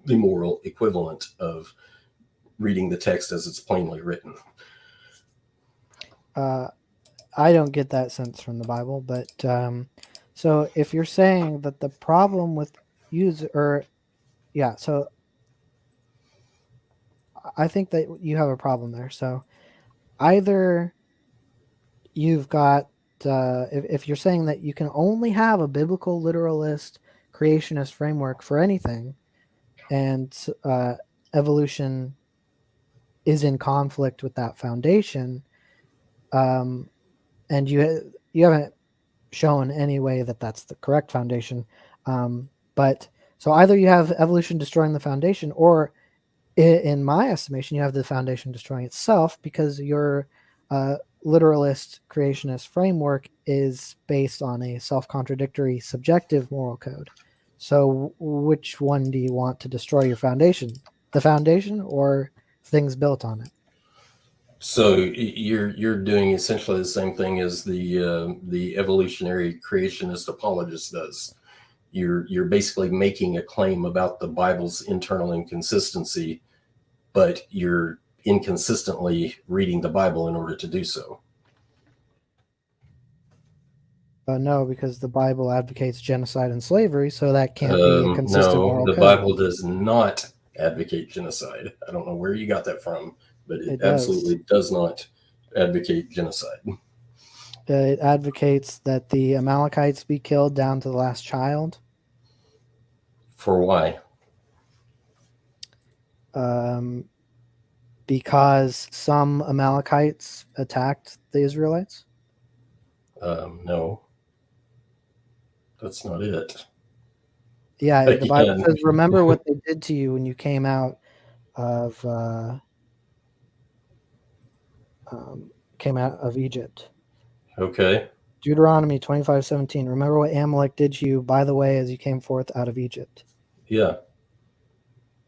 the moral equivalent of reading the text as it's plainly written. I don't get that sense from the Bible, but so if you're saying that the problem with so I think that you have a problem there. So either you've got if you're saying that you can only have a biblical literalist creationist framework for anything, and evolution is in conflict with that foundation, and you haven't shown any way that that's the correct foundation, but so either you have evolution destroying the foundation, or in my estimation, you have the foundation destroying itself, because your literalist creationist framework is based on a self-contradictory subjective moral code. So which one do you want to destroy your foundation? The foundation or things built on it? So you're doing essentially the same thing as the evolutionary creationist apologist does. You're basically making a claim about the Bible's internal inconsistency, but you're inconsistently reading the Bible in order to do so. No, because the Bible advocates genocide and slavery, so that can't be a consistent No, moral the code. Bible does not advocate genocide. I don't know where you got that from, but it absolutely does not advocate genocide. It advocates that the Amalekites be killed down to the last child. For why? Because some Amalekites attacked the Israelites? No, that's not it. Yeah, the Bible says, remember what they did to you when you came out of Egypt. Okay. Deuteronomy 25:17. Remember what Amalek did to you, by the way, as you came forth out of Egypt. Yeah.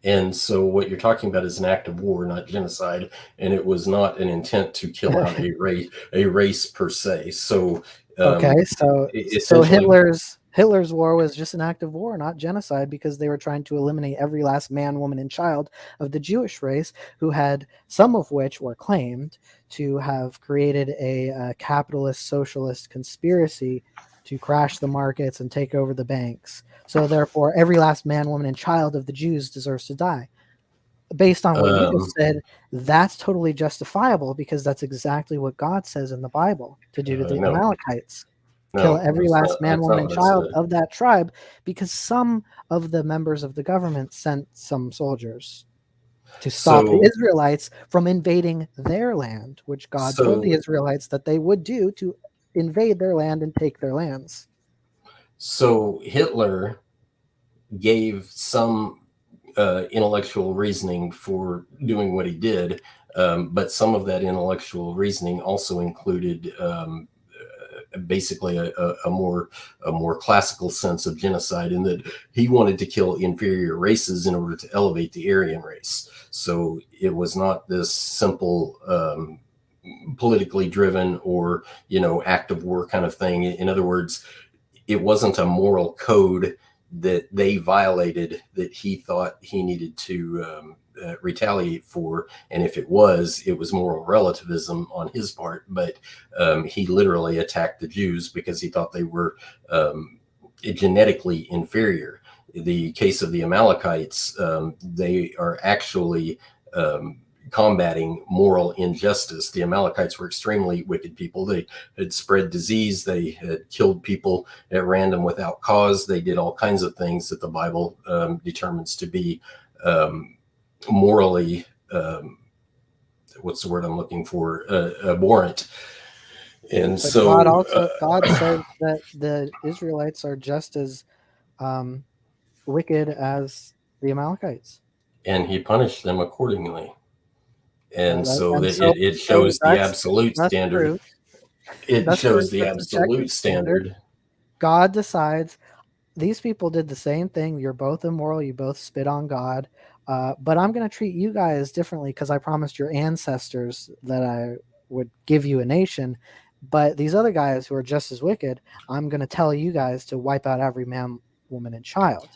And so what you're talking about is an act of war, not genocide, and it was not an intent to kill out a race per se. So okay, so Hitler's war was just an act of war, not genocide, because they were trying to eliminate every last man, woman, and child of the Jewish race, who had, some of which were claimed to have created a capitalist socialist conspiracy to crash the markets and take over the banks. So therefore, every last man, woman, and child of the Jews deserves to die. Based on what you just said, that's totally justifiable, because that's exactly what God says in the Bible to do to the Amalekites. Kill every last man, woman, and child of that tribe, because some of the members of the government sent some soldiers to stop the Israelites from invading their land, which God told the Israelites that they would do, to invade their land and take their lands. So Hitler gave some intellectual reasoning for doing what he did, but some of that intellectual reasoning also included basically a more classical sense of genocide, in that he wanted to kill inferior races in order to elevate the Aryan race. So it was not this simple politically driven or act of war kind of thing. In other words, it wasn't a moral code that they violated that he thought he needed to retaliate for, and if it was moral relativism on his part. But he literally attacked the Jews because he thought they were genetically inferior. The case of the Amalekites, they are actually combating moral injustice. The Amalekites were extremely wicked people. They had spread disease. They had killed people at random without cause. They did all kinds of things that the Bible determines to be morally, what's the word I'm looking for, abhorrent. And but so God says that the Israelites are just as wicked as the Amalekites, and he punished them accordingly. And it shows the absolute standard. It shows the absolute standard. God decides, these people did the same thing. You're both immoral. You both spit on God. But I'm going to treat you guys differently, because I promised your ancestors that I would give you a nation. But these other guys who are just as wicked, I'm going to tell you guys to wipe out every man, woman, and child.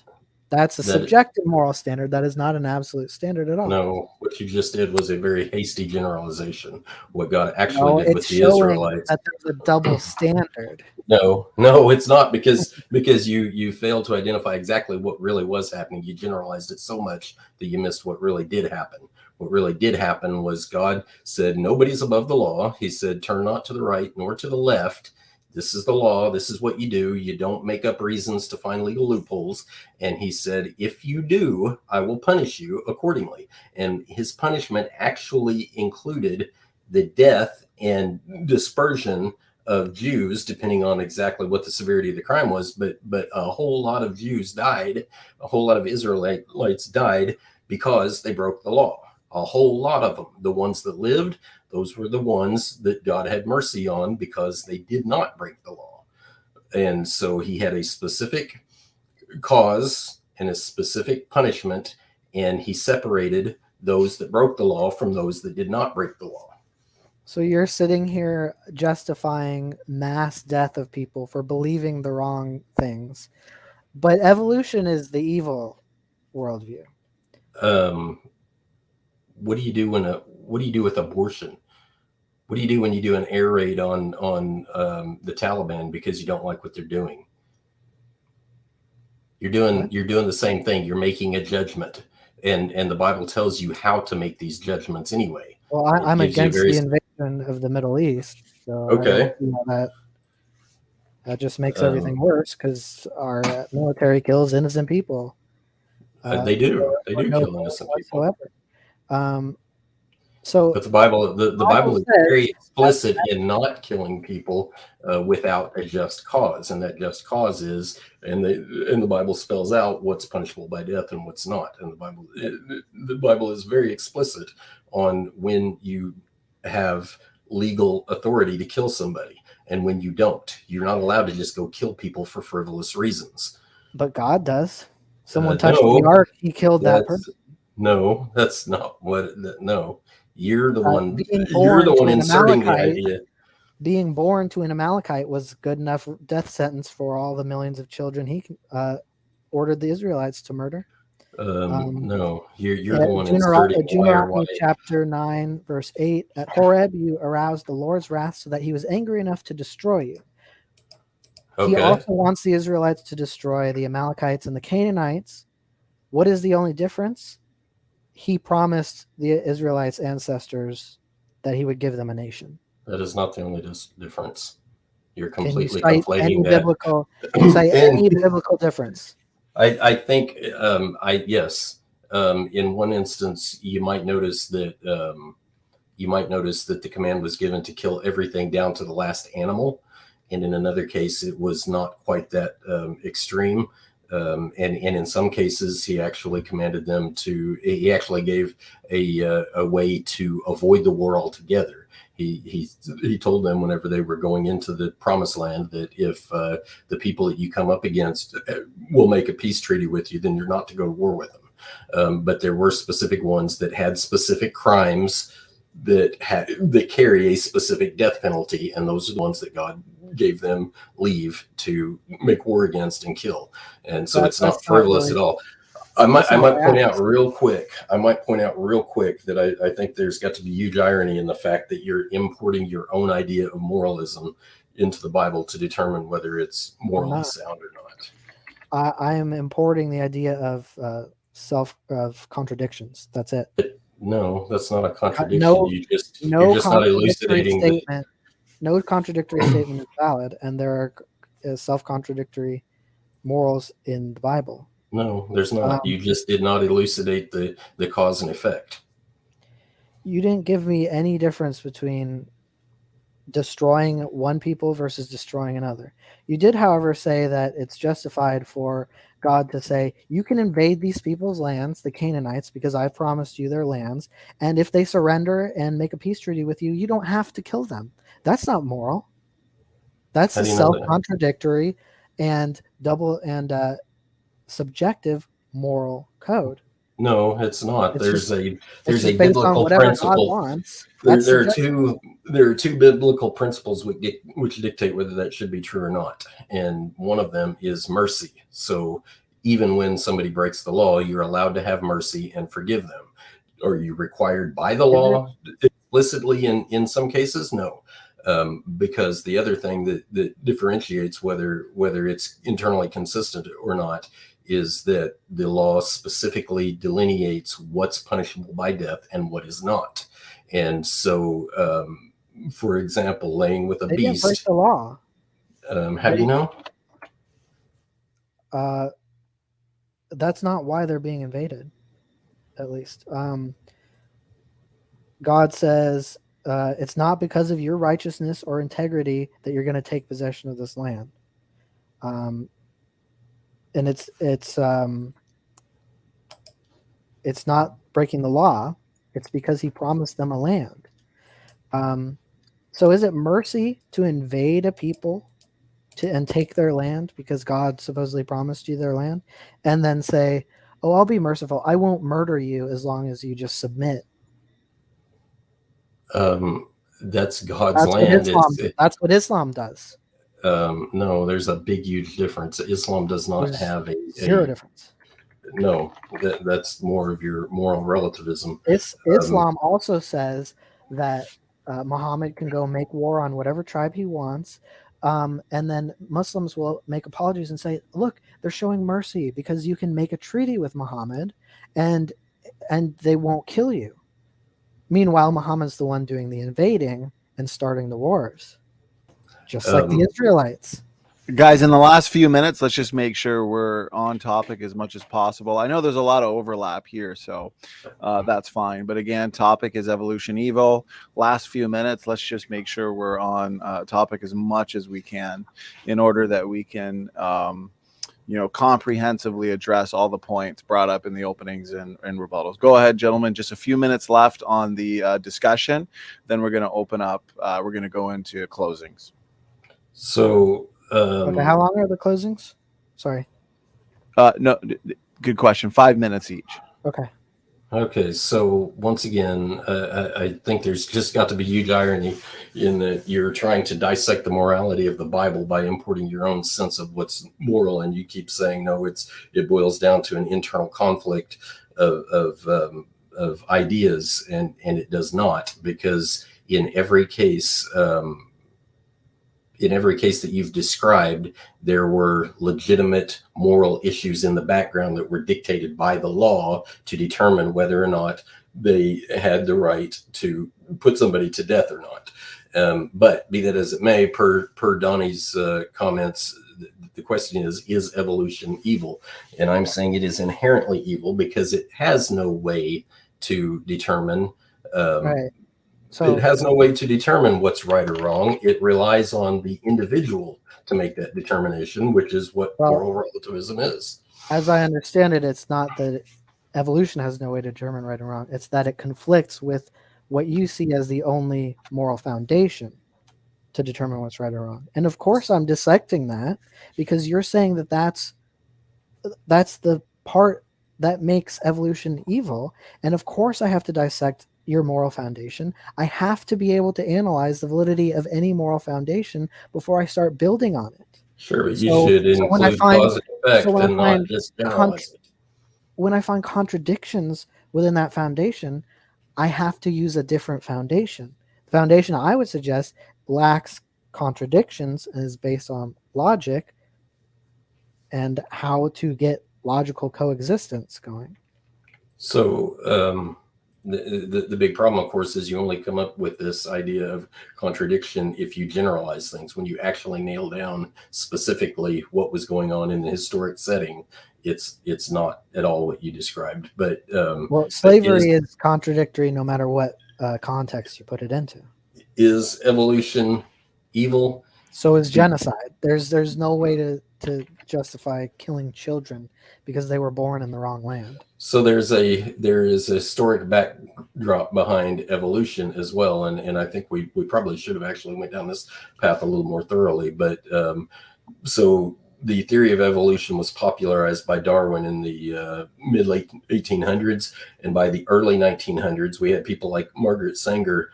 That's a subjective moral standard. That is not an absolute standard at all. No, what you just did was a very hasty generalization. What God actually did with the Israelites. That there's a double standard. No, it's not, because you failed to identify exactly what really was happening. You generalized it so much that you missed what really did happen. What really did happen was God said, nobody's above the law. He said, turn not to the right nor to the left. This is the law. This is what you do. You don't make up reasons to find legal loopholes. And he said, if you do, I will punish you accordingly. And his punishment actually included the death and dispersion of Jews, depending on exactly what the severity of the crime was. But a whole lot of Jews died. A whole lot of Israelites died because they broke the law. A whole lot of them. The ones that lived, those were the ones that God had mercy on because they did not break the law. And so he had a specific cause and a specific punishment, and he separated those that broke the law from those that did not break the law. So you're sitting here justifying mass death of people for believing the wrong things. But evolution is the evil worldview. What do you do with abortion? What do you do when you do an air raid on the Taliban because you don't like what they're doing? You're doing the same thing. You're making a judgment, and the Bible tells you how to make these judgments anyway. Well, I'm against the invasion of the Middle East. So okay, I don't see that just makes everything worse because our military kills innocent people. They do kill innocent people. But the Bible is very explicit in not killing people without a just cause, and that just cause is, and the Bible spells out what's punishable by death and what's not. And the Bible is very explicit on when you have legal authority to kill somebody and when you don't. You're not allowed to just go kill people for frivolous reasons. But God does. Someone touched the ark, he killed that person. No, that's not what. No. You're the one. You're the one inserting the idea. Being born to an Amalekite was good enough death sentence for all the millions of children he ordered the Israelites to murder. No, you're the one inserting. Deuteronomy chapter 9, verse 8. At Horeb, you aroused the Lord's wrath so that he was angry enough to destroy you. Okay. He also wants the Israelites to destroy the Amalekites and the Canaanites. What is the only difference? He promised the Israelites' ancestors that he would give them a nation. That is not the only difference. You're completely conflating that. Can you cite any biblical difference? I think, yes. In one instance, you might notice that the command was given to kill everything down to the last animal. And in another case, it was not quite that extreme. And in some cases, he actually commanded them to. He actually gave a way to avoid the war altogether. He told them whenever they were going into the promised land that if the people that you come up against will make a peace treaty with you, then you're not to go to war with them. But there were specific ones that had specific crimes that carry a specific death penalty, and those are the ones that God gave them leave to make war against and kill. And so it's not frivolous at all. I might point out real quick that I think there's got to be huge irony in the fact that you're importing your own idea of moralism into the Bible to determine whether it's morally sound or not. I am importing the idea of contradictions. That's it. No, that's not a contradiction. You're just not elucidating statement. No contradictory statement is valid, and there are self-contradictory morals in the Bible. No, there's not. You just did not elucidate the cause and effect. You didn't give me any difference between destroying one people versus destroying another. You did, however, say that it's justified for God to say, you can invade these people's lands, the Canaanites, because I promised you their lands, and if they surrender and make a peace treaty with you, you don't have to kill them. That's not moral. That's a self-contradictory and subjective moral code. No, it's not. There's a biblical principle. There are two biblical principles which dictate whether that should be true or not, and one of them is mercy. So even when somebody breaks the law, you're allowed to have mercy and forgive them. Are you required by the law explicitly in some cases? No. Because the other thing that differentiates whether it's internally consistent or not is that the law specifically delineates what's punishable by death and what is not. And so, for example, laying with a They didn't break beast. the law. How do you know? That's not why they're being invaded, at least. God says it's not because of your righteousness or integrity that you're going to take possession of this land. And it's not breaking the law. It's because he promised them a land. So is it mercy to invade a people and take their land because God supposedly promised you their land, and then say, oh, I'll be merciful. I won't murder you as long as you just submit. That's God's That's land. That's what Islam does. No, there's a big, huge difference. Islam does not There's have zero difference. No, that's more of your moral relativism. Islam also says that Muhammad can go make war on whatever tribe he wants. And then Muslims will make apologies and say, look, they're showing mercy because you can make a treaty with Muhammad and they won't kill you. Meanwhile, Muhammad's the one doing the invading and starting the wars, just like the Israelites. Guys, in the last few minutes, let's just make sure we're on topic as much as possible. I know there's a lot of overlap here, so that's fine. But again, topic is evolution evil. Last few minutes, let's just make sure we're on topic as much as we can in order that we can, comprehensively address all the points brought up in the openings and rebuttals. Go ahead, gentlemen. Just a few minutes left on the discussion. Then we're going to open up. We're going to go into closings. So... okay, how long are the closings? Sorry. No, good question. 5 minutes each. Okay. So once again, I think there's just got to be huge irony in that you're trying to dissect the morality of the Bible by importing your own sense of what's moral, and you keep saying no. It boils down to an internal conflict of ideas, and it does not, because in every case. In every case that you've described, there were legitimate moral issues in the background that were dictated by the law to determine whether or not they had the right to put somebody to death or not. But be that as it may, per Donnie's comments, the question is evolution evil? And I'm saying it is inherently evil because it has no way to determine Right. So it has no way to determine what's right or wrong. It relies on the individual to make that determination, which is what moral relativism is. As I understand it, it's not that evolution has no way to determine right and wrong. It's that it conflicts with what you see as the only moral foundation to determine what's right or wrong. And of course, I'm dissecting that because you're saying that that's the part that makes evolution evil. And of course, I have to dissect your moral foundation. I have to be able to analyze the validity of any moral foundation before I start building on it. Sure, but you should include cause and effect and not just generalize it. When I find contradictions within that foundation, I have to use a different foundation. The foundation I would suggest lacks contradictions and is based on logic and how to get logical coexistence going. So the big problem, of course, is you only come up with this idea of contradiction if you generalize things. When you actually nail down specifically what was going on in the historic setting, it's not at all what you described. But slavery is contradictory no matter what context you put it into. Is evolution evil? So is genocide. There's no way to justify killing children because they were born in the wrong land. So there is a historic backdrop behind evolution as well, and I think we probably should have actually went down this path a little more thoroughly. But so the theory of evolution was popularized by Darwin in the mid-late 1800s, and by the early 1900s, we had people like Margaret Sanger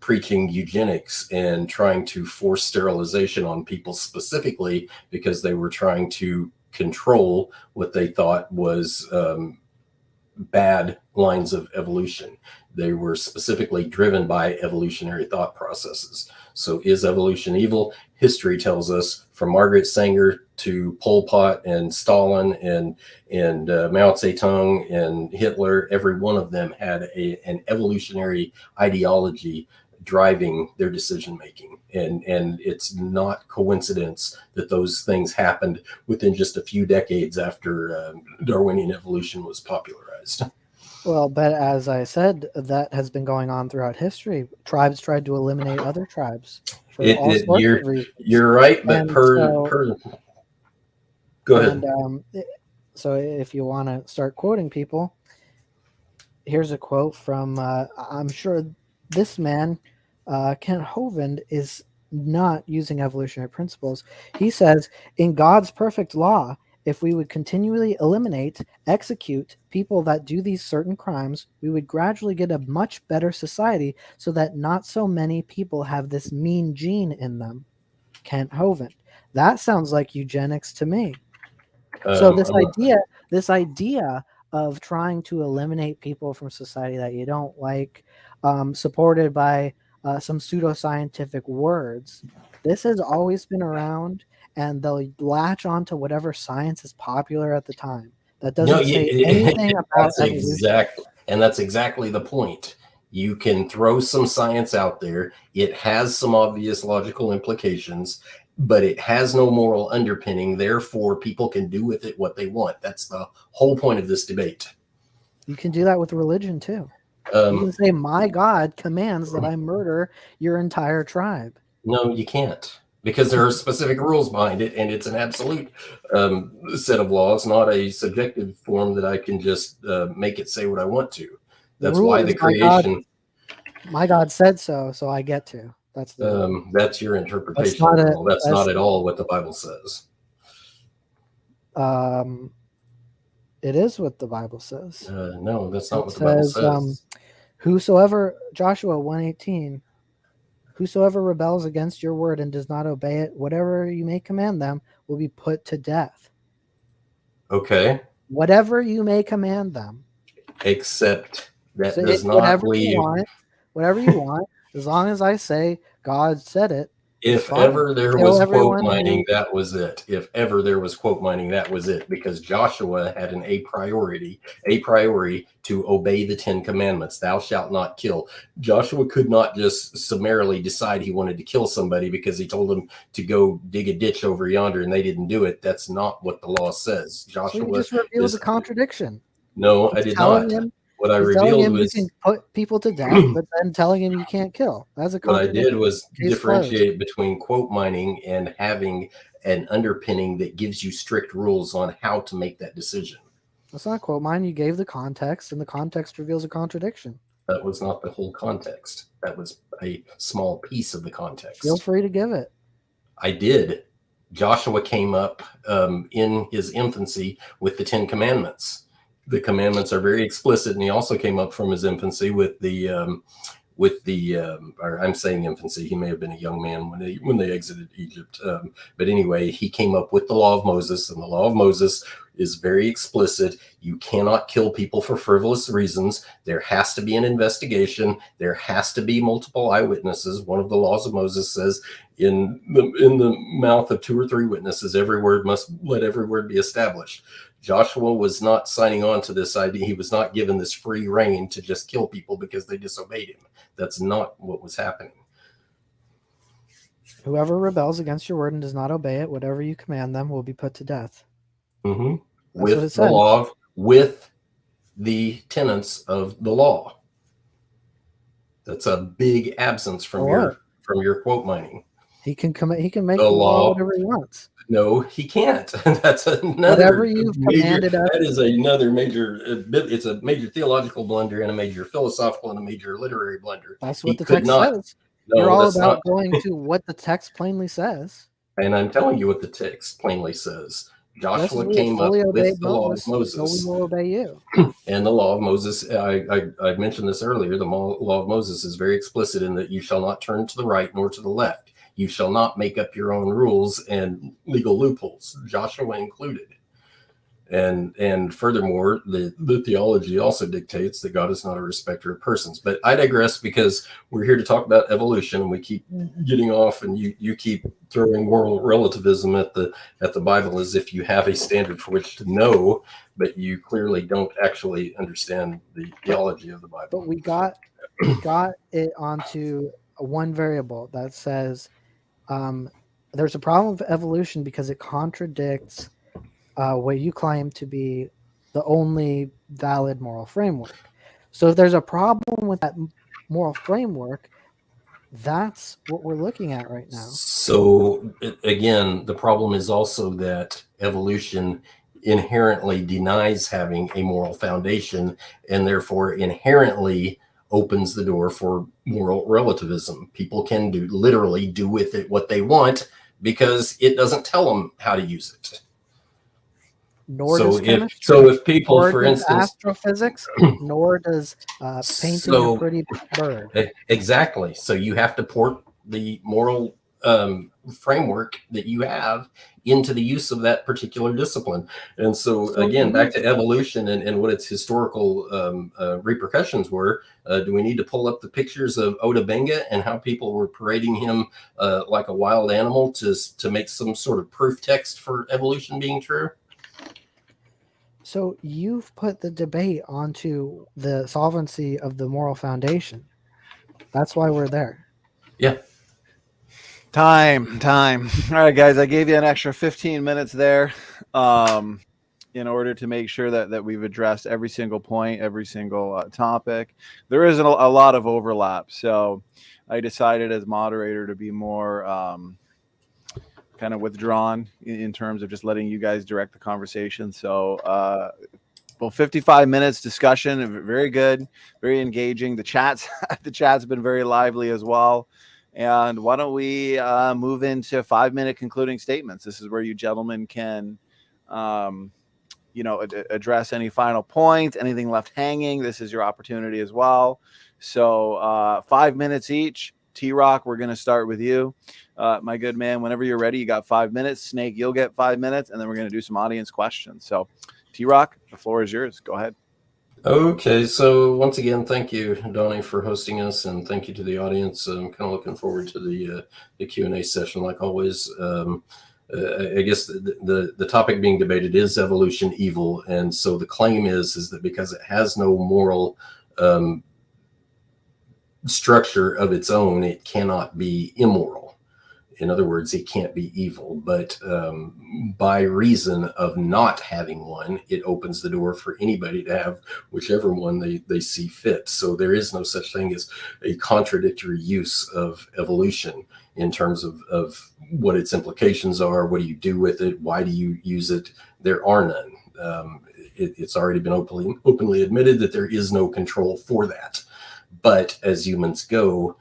preaching eugenics and trying to force sterilization on people specifically because they were trying to control what they thought was bad lines of evolution. They were specifically driven by evolutionary thought processes. So is evolution evil? History tells us, from Margaret Sanger to Pol Pot and Stalin and Mao Zedong and Hitler, every one of them had an evolutionary ideology driving their decision making, and it's not coincidence that those things happened within just a few decades after Darwinian evolution was popularized. Well, but as I said, that has been going on throughout history. Tribes tried to eliminate other tribes for all sorts of reasons. You're right, but And go ahead. And so if you want to start quoting people, here's a quote from, I'm sure this man, Kent Hovind, is not using evolutionary principles. He says, in God's perfect law, if we would continually eliminate, execute people that do these certain crimes, we would gradually get a much better society so that not so many people have this mean gene in them. Kent Hovind. That sounds like eugenics to me. So this idea of trying to eliminate people from society that you don't like, supported by some pseudoscientific words, this has always been around, and they'll latch onto whatever science is popular at the time. That doesn't say anything about evolution. That's exactly the point. You can throw some science out there. It has some obvious logical implications, but it has no moral underpinning. Therefore, people can do with it what they want. That's the whole point of this debate. You can do that with religion too. You can say, my God commands that I murder your entire tribe. No, you can't, because there are specific rules behind it, and it's an absolute set of laws, not a subjective form that I can just make it say what I want to. That's why the creation. My God said so, so I get to. That's the. That's your interpretation. That's not at all what the Bible says. It is what the Bible says. No, that's not what the Bible says. Whosoever, Joshua 1:18, whosoever rebels against your word and does not obey it, whatever you may command them, will be put to death. Okay. Whatever you may command them. Except that does not leave. Whatever you want, as long as I say God said it. If ever there was quote mining, that was it. If ever there was quote mining, that was it. Because Joshua had a priority to obey the 10 commandments. Thou shalt not kill. Joshua could not just summarily decide he wanted to kill somebody because he told them to go dig a ditch over yonder and they didn't do it. That's not what the law says. Joshua, so you just revealed the contradiction. No, I did not. What I revealed was you can put people to death, but then telling him you can't kill. That's a contradiction. What I did was differentiate between quote mining and having an underpinning that gives you strict rules on how to make that decision. That's not quote mining. You gave the context, and the context reveals a contradiction. That was not the whole context. That was a small piece of the context. Feel free to give it. I did. Joshua came up in his infancy with the 10 Commandments. The commandments are very explicit, and he also came up from his infancy with the or I'm saying infancy. He may have been a young man when they exited Egypt. But anyway, he came up with the law of Moses, and the law of Moses is very explicit. You cannot kill people for frivolous reasons. There has to be an investigation. There has to be multiple eyewitnesses. One of the laws of Moses says, in the mouth of 2 or 3 witnesses, let every word be established. Joshua was not signing on to this idea. He was not given this free reign to just kill people because they disobeyed him. That's not what was happening. Whoever rebels against your word and does not obey it, whatever you command them, will be put to death. Mm-hmm. With the law, with the tenets of the law. That's a big absence from your quote mining. He can make the law whatever he wants. No, he can't. That's another. Whatever you've commanded us. That is another major. It's a major theological blunder and a major philosophical and a major literary blunder. That's what the text says. No, you're all about going to what the text plainly says. And I'm telling you what the text plainly says. Joshua came up with the law of Moses. So we will obey you. And the law of Moses, I mentioned this earlier, the law of Moses is very explicit in that you shall not turn to the right nor to the left. You shall not make up your own rules and legal loopholes, Joshua included. And furthermore, the theology also dictates that God is not a respecter of persons. But I digress, because we're here to talk about evolution, and we keep getting off, and you keep throwing moral relativism at the Bible as if you have a standard for which to know, but you clearly don't actually understand the theology of the Bible. But we got it onto one variable that says there's a problem with evolution because it contradicts what you claim to be the only valid moral framework. So if there's a problem with that moral framework, that's what we're looking at right now. So again, the problem is also that evolution inherently denies having a moral foundation, and therefore inherently opens the door for moral relativism. People can literally do with it what they want, because it doesn't tell them how to use it. Nor So does chemistry, if people, nor for does instance, astrophysics, nor does painting a pretty bird. Exactly. So you have to port the moral framework that you have into the use of that particular discipline. And so again, back to evolution and what its historical repercussions were. Do we need to pull up the pictures of Oda Benga and how people were parading him like a wild animal to make some sort of proof text for evolution being true? So you've put the debate onto the solvency of the moral foundation. That's why we're there. Yeah. Time. All right, guys, I gave you an extra 15 minutes there in order to make sure that we've addressed every single point, every single topic. There isn't a lot of overlap, so I decided as moderator to be more kind of withdrawn in terms of just letting you guys direct the conversation. So, well, 55 minutes discussion, very good, very engaging. The chat's been very lively as well. And why don't we move into 5-minute concluding statements? This is where you gentlemen can, address any final points, anything left hanging. This is your opportunity as well. So 5 minutes each. TRock, we're going to start with you. My good man, whenever you're ready, you got 5 minutes. Snake, you'll get 5 minutes, and then we're going to do some audience questions. So TRock, the floor is yours. Go ahead. Okay, so once again, thank you, Donnie, for hosting us, and thank you to the audience. I'm kind of looking forward to the Q&A session, like always. I guess the topic being debated is evolution evil, and so the claim is that because it has no moral structure of its own, it cannot be immoral. In other words, it can't be evil, but by reason of not having one, it opens the door for anybody to have whichever one they see fit. So there is no such thing as a contradictory use of evolution in terms of what its implications are. What do you do with it? Why do you use it? There are none. It's already been openly admitted that there is no control for that. But as humans go,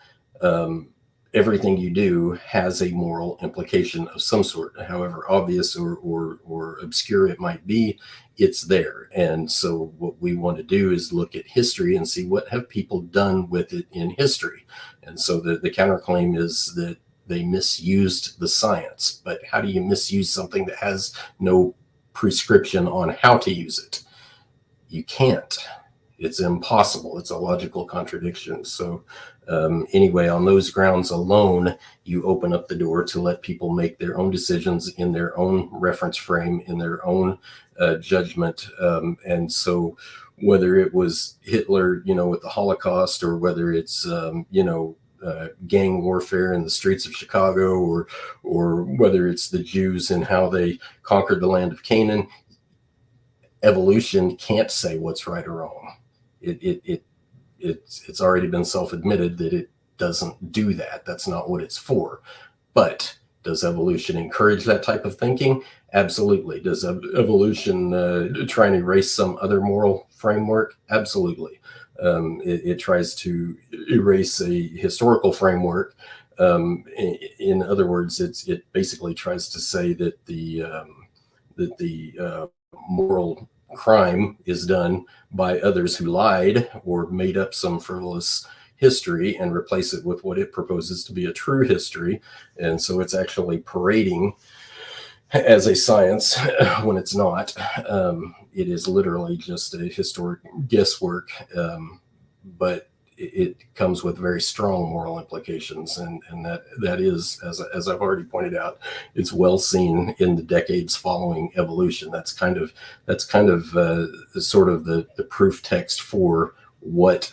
everything you do has a moral implication of some sort, however obvious or obscure it might be, it's there. And so what we want to do is look at history and see what have people done with it in history. And so the counterclaim is that they misused the science. But how do you misuse something that has no prescription on how to use it? You can't. It's impossible. It's a logical contradiction. So anyway, on those grounds alone, you open up the door to let people make their own decisions in their own reference frame, in their own judgment. And so whether it was Hitler, with the Holocaust, or whether it's, gang warfare in the streets of Chicago, or whether it's the Jews and how they conquered the land of Canaan, evolution can't say what's right or wrong. It's already been self-admitted that it doesn't do that. That's not what it's for. But does evolution encourage that type of thinking? Absolutely. Does evolution try and erase some other moral framework? Absolutely. It tries to erase a historical framework. In other words, it basically tries to say that the moral crime is done by others who lied or made up some frivolous history and replace it with what it proposes to be a true history. And so it's actually parading as a science when it's not. It is literally just a historic guesswork, but it comes with very strong moral implications, and that is, as I've already pointed out, it's well seen in the decades following evolution. That's kind of sort of the proof text for what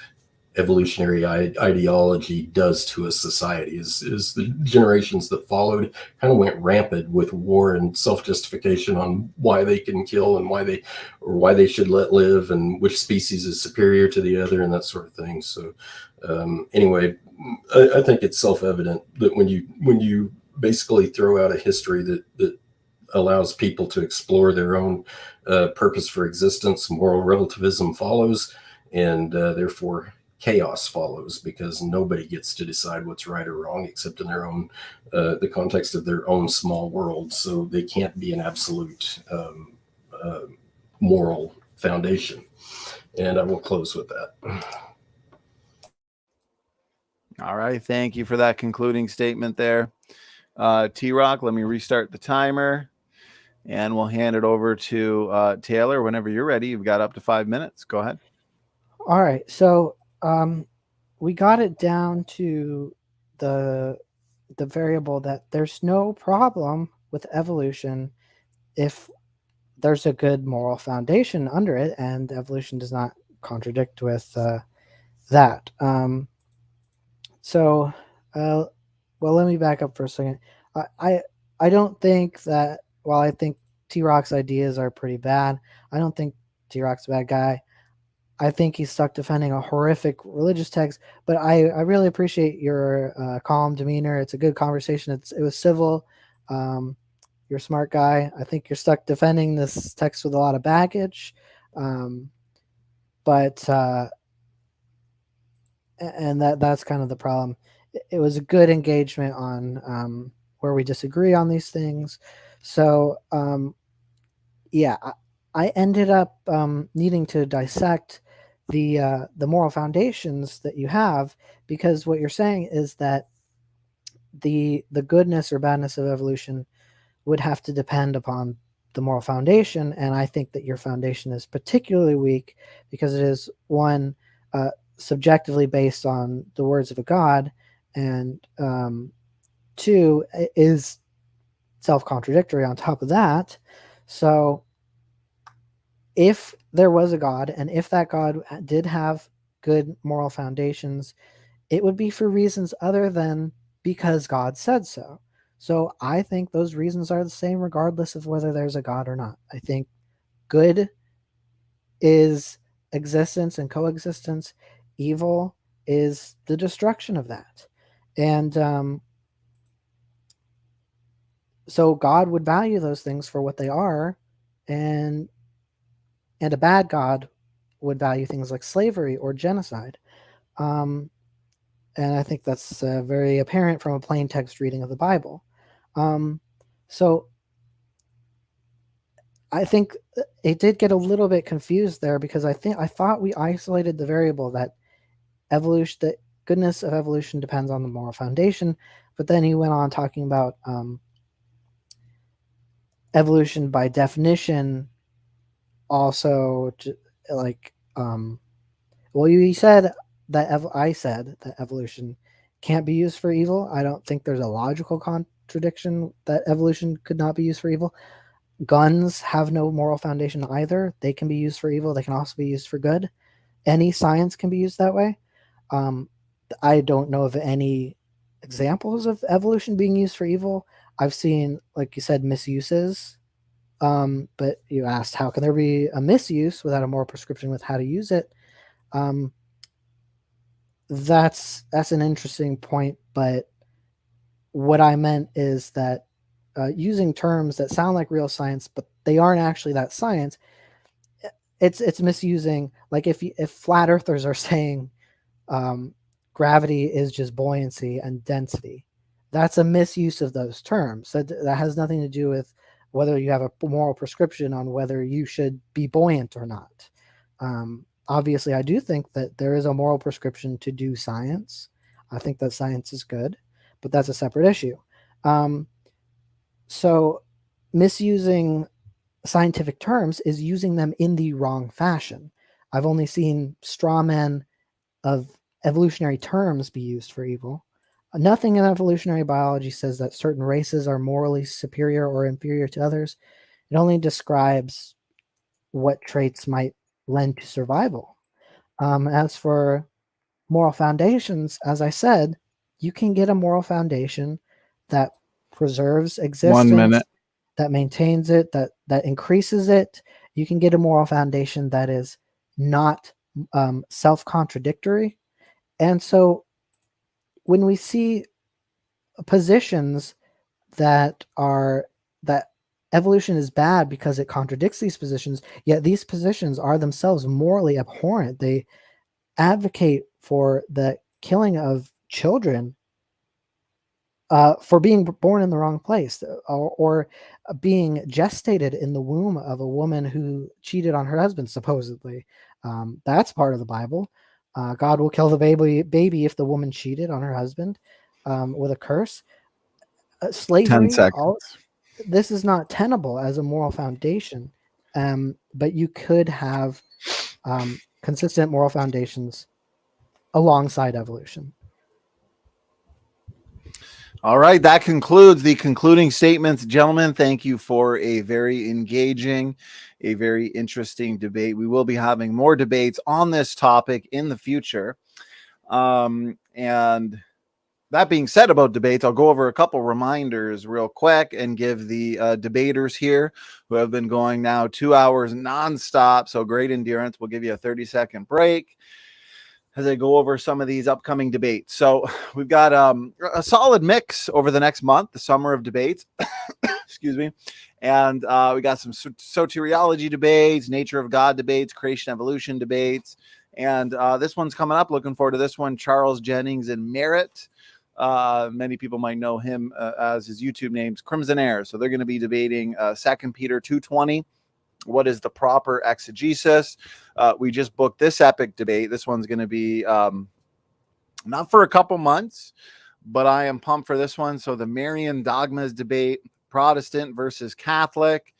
evolutionary ideology does to a society. Is the generations that followed kind of went rampant with war and self-justification on why they can kill and why they should let live and which species is superior to the other and that sort of thing. So anyway, I think it's self-evident that when you basically throw out a history that allows people to explore their own purpose for existence, moral relativism follows, and therefore chaos follows, because nobody gets to decide what's right or wrong except in their own the context of their own small world. So they can't be an absolute moral foundation. And I will close with that. All right. Thank you for that concluding statement there. TRock, let me restart the timer and we'll hand it over to Taylor whenever you're ready. You've got up to 5 minutes. Go ahead. All right. So we got it down to the variable that there's no problem with evolution if there's a good moral foundation under it, and evolution does not contradict with that. So, well, let me back up for a second. I don't think that, while I think TRock's ideas are pretty bad, I don't think TRock's a bad guy. I think he's stuck defending a horrific religious text, but I really appreciate your calm demeanor. It's a good conversation. It was civil. You're a smart guy. I think you're stuck defending this text with a lot of baggage. But and that's kind of the problem. It was a good engagement on where we disagree on these things. So yeah, I ended up needing to dissect the moral foundations that you have, because what you're saying is that the goodness or badness of evolution would have to depend upon the moral foundation, and I think that your foundation is particularly weak because it is, one, subjectively based on the words of a God, and two, is self-contradictory on top of that. So if there was a God, and if that God did have good moral foundations, it would be for reasons other than because God said so. So I think those reasons are the same regardless of whether there's a God or not. I think good is existence and coexistence. Evil is the destruction of that. And so God would value those things for what they are, and a bad God would value things like slavery or genocide. And I think that's very apparent from a plain text reading of the Bible. So I think it did get a little bit confused there, because I thought we isolated the variable that evolution, the goodness of evolution depends on the moral foundation, but then he went on talking about evolution by definition also, like well, you said that I said that evolution can't be used for evil. I don't think there's a logical contradiction that evolution could not be used for evil. Guns have no moral foundation either. They can be used for evil. They can also be used for good. Any science can be used that way. I don't know of any examples of evolution being used for evil. I've seen, like you said, misuses. But you asked, how can there be a misuse without a moral prescription with how to use it? That's an interesting point, but what I meant is that using terms that sound like real science, but they aren't actually that science, it's misusing. Like if flat earthers are saying gravity is just buoyancy and density, that's a misuse of those terms. That has nothing to do with whether you have a moral prescription on whether you should be buoyant or not. Obviously, I do think that there is a moral prescription to do science. I think that science is good, but that's a separate issue. So misusing scientific terms is using them in the wrong fashion. I've only seen straw men of evolutionary terms be used for evil. Nothing in evolutionary biology says that certain races are morally superior or inferior to others. It only describes what traits might lend to survival. As for moral foundations, as I said, you can get a moral foundation that preserves 1 existence, minute. that maintains it, that increases it. You can get a moral foundation that is not self-contradictory. And so when we see positions that evolution is bad because it contradicts these positions, yet these positions are themselves morally abhorrent. They advocate for the killing of children for being born in the wrong place, or being gestated in the womb of a woman who cheated on her husband, supposedly. That's part of the Bible. God will kill the baby if the woman cheated on her husband with a curse. 10 Slavery, seconds. this is not tenable as a moral foundation, but you could have consistent moral foundations alongside evolution. All right, that concludes the concluding statements. Gentlemen, thank you for a very engaging, a very interesting debate. We will be having more debates on this topic in the future. And that being said about debates, I'll go over a couple reminders real quick and give the debaters here who have been going now 2 hours nonstop. So great endurance. We'll give you a 30-second break as I go over some of these upcoming debates. So we've got a solid mix over the next month, the summer of debates. Excuse me. And we got some soteriology debates, nature of God debates, creation evolution debates. And this one's coming up. Looking forward to this one. Charles Jennings and Merritt. Many people might know him as his YouTube name's Crimson Air. So they're going to be debating 2 Peter 2:20. What is the proper exegesis? We just booked this epic debate. This one's going to be not for a couple months, but I am pumped for this one. So the Marian dogmas debate, Protestant versus Catholic.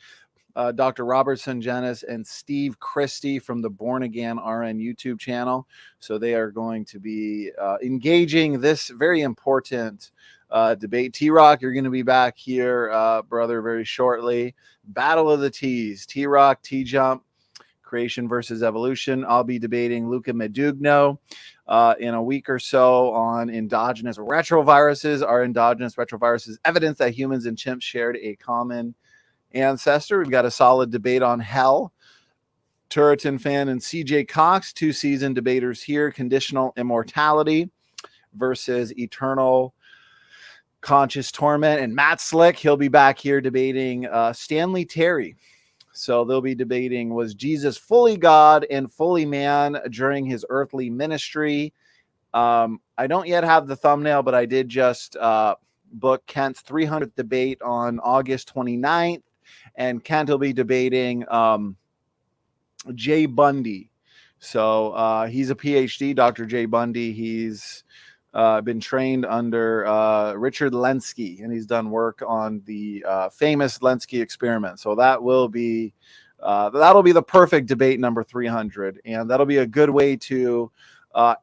Dr. Robertson Jenis and Steve Christie from the Born Again RN YouTube channel. So they are going to be engaging this very important debate. TRock, you're going to be back here, brother, very shortly. Battle of the T's, TRock, T-Jump, creation versus evolution. I'll be debating Luca Medugno in a week or so on endogenous retroviruses. Are endogenous retroviruses evidence that humans and chimps shared a common ancestor? We've got a solid debate on hell. Turretin fan and CJ Cox, 2 seasoned debaters here. Conditional immortality versus eternal conscious torment. And Matt Slick, he'll be back here debating Stanley Terry. So they'll be debating, was Jesus fully God and fully man during his earthly ministry? I don't yet have the thumbnail, but I did just book Kent's 300th debate on August 29th. And Kent will be debating Jay Bundy. So he's a PhD, Dr. Jay Bundy. He's been trained under Richard Lenski, and he's done work on the famous Lenski experiment. So that will be that'll be the perfect debate number 300, and that'll be a good way to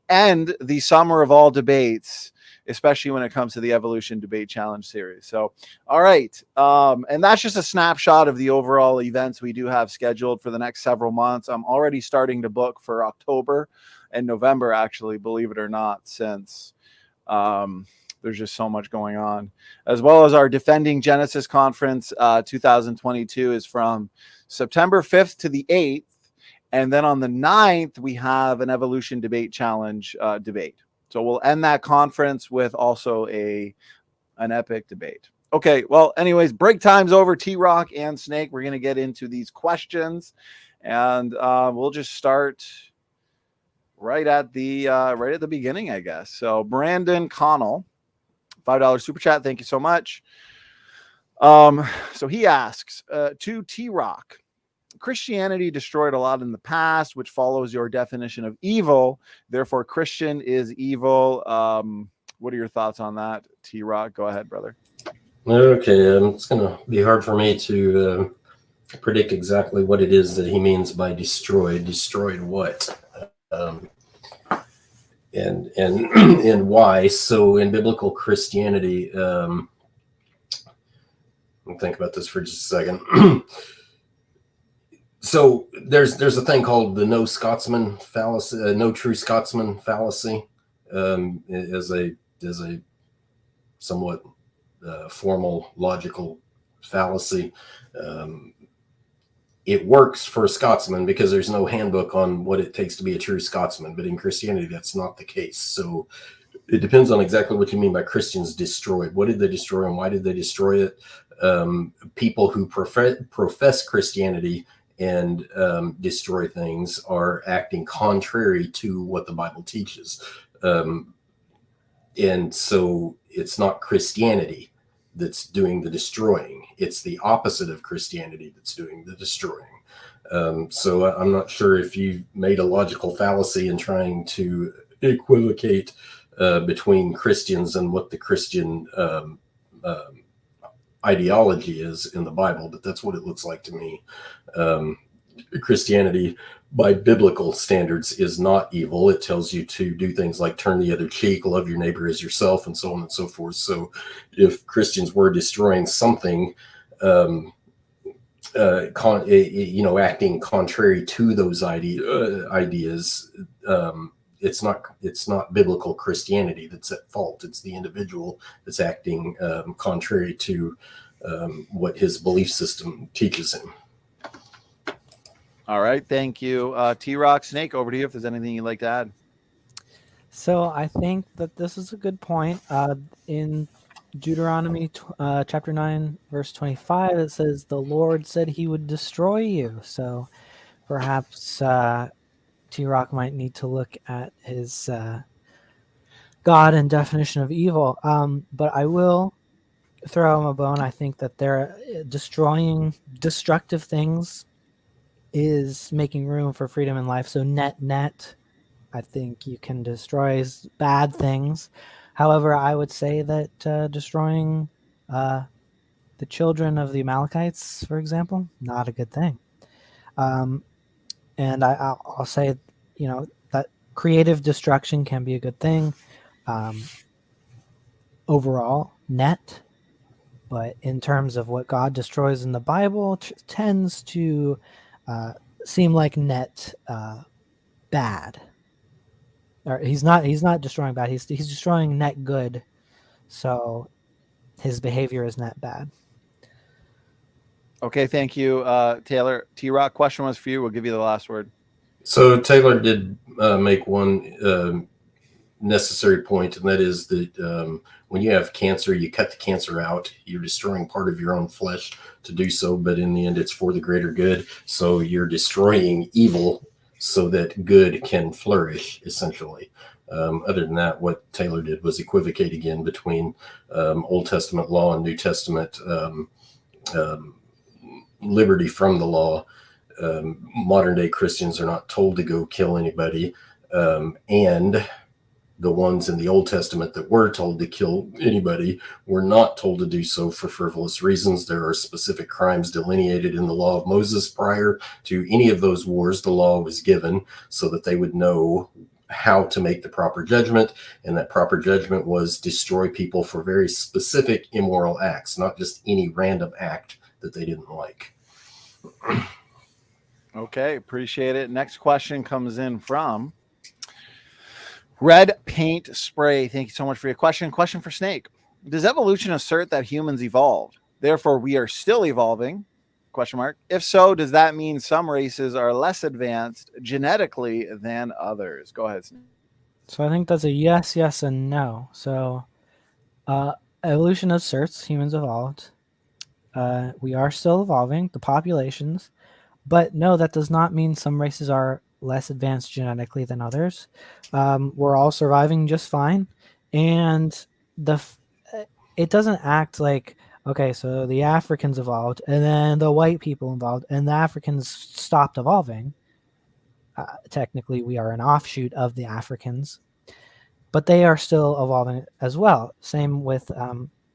end the summer of all debates, especially when it comes to the Evolution Debate Challenge series. So, all right. And that's just a snapshot of the overall events we do have scheduled for the next several months. I'm already starting to book for October and November, actually, believe it or not, since there's just so much going on. As well as our Defending Genesis Conference 2022 is from September 5th to the 8th. And then on the 9th, we have an Evolution Debate Challenge debate. So we'll end that conference with also an epic debate. Okay, well, anyways, break time's over. TRock and Snake, we're going to get into these questions, and we'll just start right at the beginning, I guess. So Brandon Connell, $5 super chat. Thank you so much. So he asks, to TRock, Christianity destroyed a lot in the past, which follows your definition of evil. Therefore, Christian is evil. What are your thoughts on that, TRock? Go ahead, brother. Okay, it's going to be hard for me to predict exactly what it is that he means by destroyed. Destroyed what? Um, and and why? So in biblical Christianity, let me think about this for just a second. So there's a thing called the no Scotsman fallacy, no true Scotsman fallacy, as a somewhat formal logical fallacy. Um, it works for a Scotsman because there's no handbook on what it takes to be a true Scotsman, but in Christianity that's not the case. So it depends on exactly what you mean by Christians destroyed. What did they destroy and why did they destroy it? People who profess Christianity and destroy things are acting contrary to what the Bible teaches. And so it's not Christianity that's doing the destroying. It's the opposite of Christianity that's doing the destroying. So I'm not sure if you've made a logical fallacy in trying to equivocate between Christians and what the Christian ideology is in the Bible, but that's what it looks like to me. Christianity, by biblical standards, is not evil. It tells you to do things like turn the other cheek, love your neighbor as yourself, and so on and so forth. So if Christians were destroying something, acting contrary to those ideas, it's not biblical Christianity that's at fault. It's the individual that's acting contrary to what his belief system teaches him. All right, thank you. TRock, Snake, over to you if there's anything you'd like to add. So I think that this is a good point. In Deuteronomy chapter 9, verse 25, it says, the Lord said he would destroy you. So perhaps TRock might need to look at his God and definition of evil. But I will throw him a bone. I think that they're destroying destructive things is making room for freedom in life. So net, I think you can destroy bad things. However, I would say that destroying the children of the Amalekites, for example, not a good thing. And I'll say, that creative destruction can be a good thing overall, net. But in terms of what God destroys in the Bible, tends to seem like net bad. Or he's not destroying bad. He's destroying net good. So his behavior is net bad. Okay, thank you, Taylor. TRock, question was for you. We'll give you the last word. So Taylor did make one necessary point, and that is that when you have cancer, you cut the cancer out. You're destroying part of your own flesh to do so, but in the end, it's for the greater good. So you're destroying evil so that good can flourish, essentially. Other than that, what Taylor did was equivocate again between Old Testament law and New Testament liberty from the law. Modern day Christians are not told to go kill anybody, and the ones in the Old Testament that were told to kill anybody were not told to do so for frivolous reasons. There are specific crimes delineated in the law of Moses. Prior to any of those wars, the law was given so that they would know how to make the proper judgment, and that proper judgment was destroy people for very specific immoral acts, not just any random act that they didn't like. Okay, appreciate it. Next question comes in from Red Paint Spray. Thank you so much for your question. Question for Snake. Does evolution assert that humans evolved? Therefore, we are still evolving? Question mark. If so, does that mean some races are less advanced genetically than others? Go ahead, Snake. So I think that's a yes, and no. So evolution asserts humans evolved. We are still evolving, the populations. But no, that does not mean some races are less advanced genetically than others. We're all surviving just fine. And it doesn't act like, okay, so the Africans evolved and then the white people evolved and the Africans stopped evolving. Technically, we are an offshoot of the Africans, but they are still evolving as well. Same with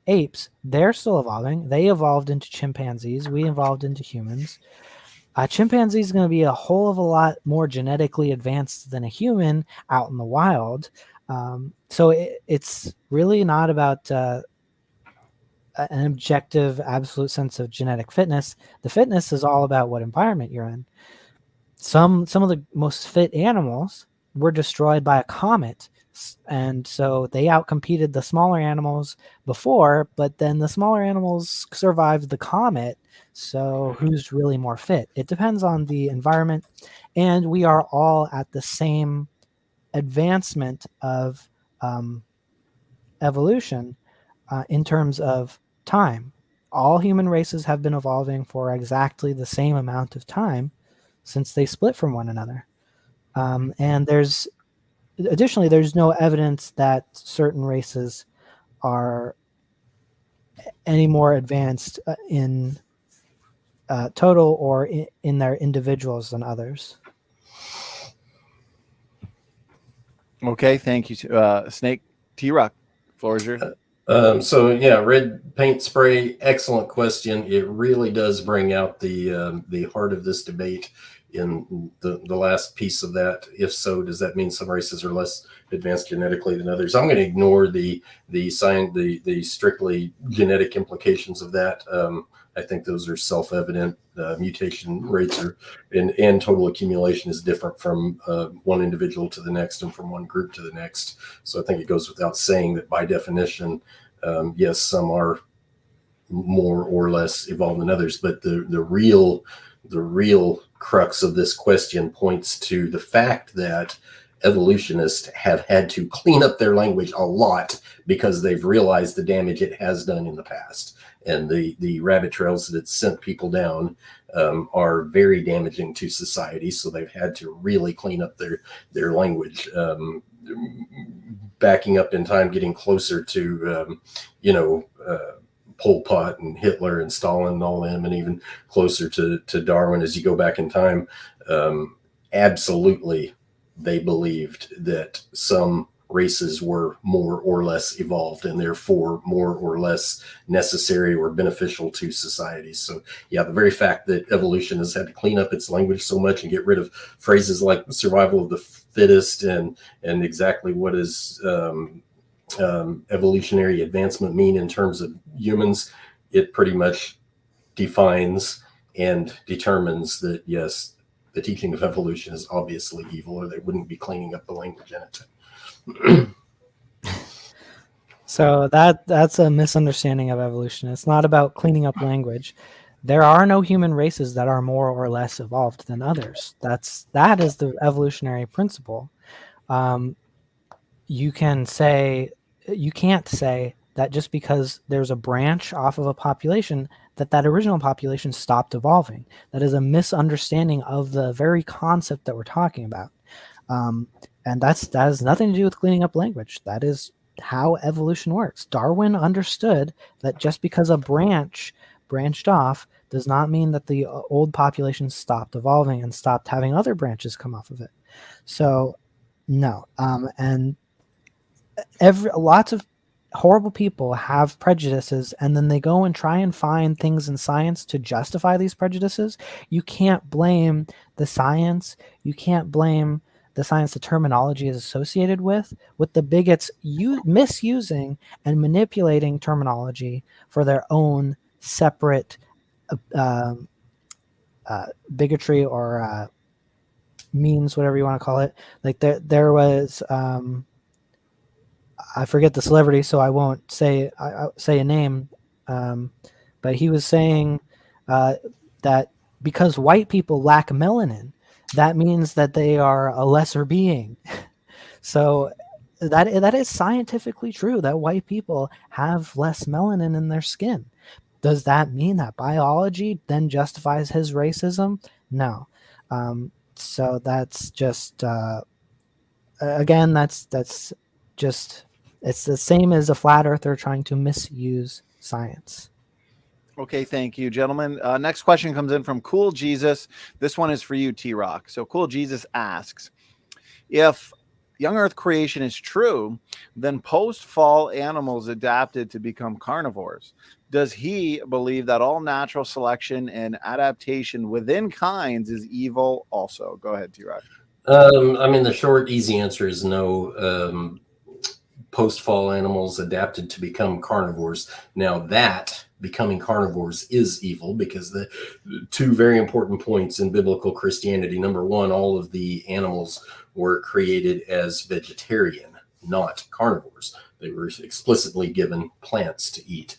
apes, they're still evolving. They evolved into chimpanzees. We evolved into humans. A chimpanzee is going to be a whole of a lot more genetically advanced than a human out in the wild. So it's really not about an objective, absolute sense of genetic fitness. The fitness is all about what environment you're in. Some of the most fit animals were destroyed by a comet, and so they outcompeted the smaller animals before, but then the smaller animals survived the comet. So who's really more fit? It depends on the environment, and we are all at the same advancement of evolution in terms of time. All human races have been evolving for exactly the same amount of time since they split from one another. And there's additionally, there's no evidence that certain races are any more advanced in total or in their individuals than others. Okay, thank you, Snake. TRock, floor is yours. So yeah, red paint spray. Excellent question. It really does bring out the heart of this debate in the last piece of that. If so, does that mean some races are less advanced genetically than others? I'm going to ignore the strictly genetic implications of that. I think those are self-evident. Mutation rates are and total accumulation is different from one individual to the next and from one group to the next. So I think it goes without saying that by definition, yes, some are more or less evolved than others. But the real crux of this question points to the fact that evolutionists have had to clean up their language a lot because they've realized the damage it has done in the past. And the rabbit trails that it's sent people down are very damaging to society. So they've had to really clean up their language, backing up in time, getting closer to, Pol Pot and Hitler and Stalin and all them, and even closer to Darwin as you go back in time. Absolutely, they believed that some races were more or less evolved and therefore more or less necessary or beneficial to society. So yeah, the very fact that evolution has had to clean up its language so much and get rid of phrases like survival of the fittest and exactly what is evolutionary advancement mean in terms of humans, it pretty much defines and determines that yes, the teaching of evolution is obviously evil, or they wouldn't be cleaning up the language in it. So that's a misunderstanding of evolution. It's not about cleaning up language. There are no human races that are more or less evolved than others. That is the evolutionary principle. You can't say that just because there's a branch off of a population that original population stopped evolving. That is a misunderstanding of the very concept that we're talking about. And that has nothing to do with cleaning up language. That is how evolution works. Darwin understood that just because a branch branched off does not mean that the old population stopped evolving and stopped having other branches come off of it. So no. And lots of horrible people have prejudices, and then they go and try and find things in science to justify these prejudices. You can't blame the science. You can't blame the science the terminology is associated with the bigots misusing and manipulating terminology for their own separate bigotry or means, whatever you want to call it. Like there was I forget the celebrity, so I won't say a name, but he was saying that because white people lack melanin, that means that they are a lesser being. So that is scientifically true, that white people have less melanin in their skin. Does that mean that biology then justifies his racism? No. So that's just again, that's just, it's the same as a flat earther trying to misuse science. Okay, thank you, gentlemen. Next question comes in from Cool Jesus. This one is for you, TRock. So Cool Jesus asks, if young Earth creation is true, then post-fall animals adapted to become carnivores. Does he believe that all natural selection and adaptation within kinds is evil also? Go ahead, TRock. I mean, the short, easy answer is no. Post-fall animals adapted to become carnivores. Now that becoming carnivores is evil, because the two very important points in biblical Christianity. Number one, all of the animals were created as vegetarian, not carnivores. They were explicitly given plants to eat.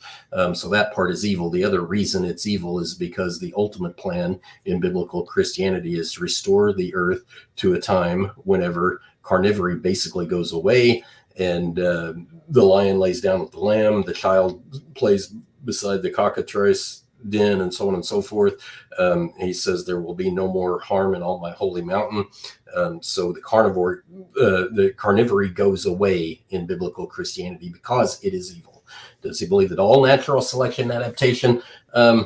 So that part is evil. The other reason it's evil is because the ultimate plan in biblical Christianity is to restore the earth to a time whenever carnivory basically goes away, and the lion lays down with the lamb, the child plays beside the cockatrice den, and so on and so forth. He says there will be no more harm in all my holy mountain. So the carnivory goes away in biblical Christianity because it is evil. Does he believe that all natural selection adaptation? I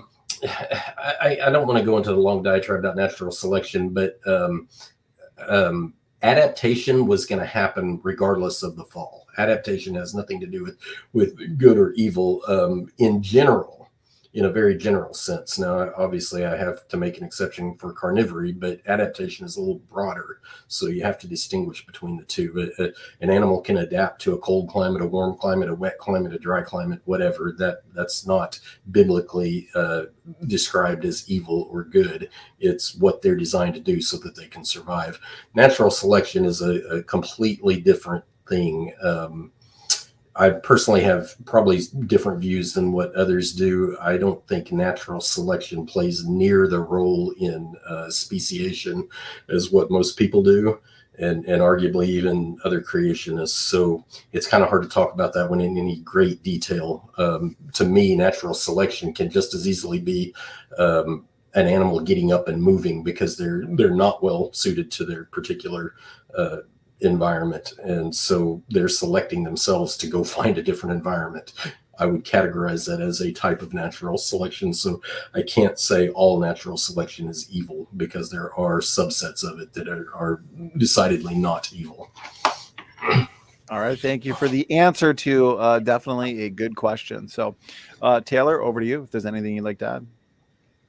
don't want to go into the long diatribe about natural selection, but adaptation was going to happen regardless of the fall. Adaptation has nothing to do with good or evil in general, in a very general sense. Now, obviously, I have to make an exception for carnivory, but adaptation is a little broader, so you have to distinguish between the two. An animal can adapt to a cold climate, a warm climate, a wet climate, a dry climate, whatever. That's not biblically described as evil or good. It's what they're designed to do so that they can survive. Natural selection is a completely different thing. I personally have probably different views than what others do. I don't think natural selection plays near the role in speciation as what most people do, and arguably even other creationists. So it's kind of hard to talk about that one in any great detail. To me, natural selection can just as easily be an animal getting up and moving because they're not well suited to their particular environment, and so they're selecting themselves to go find a different environment. I would categorize that as a type of natural selection. So I can't say all natural selection is evil, because there are subsets of it that are decidedly not evil. All right, thank you for the answer to definitely a good question. So Taylor, over to you if there's anything you'd like to add.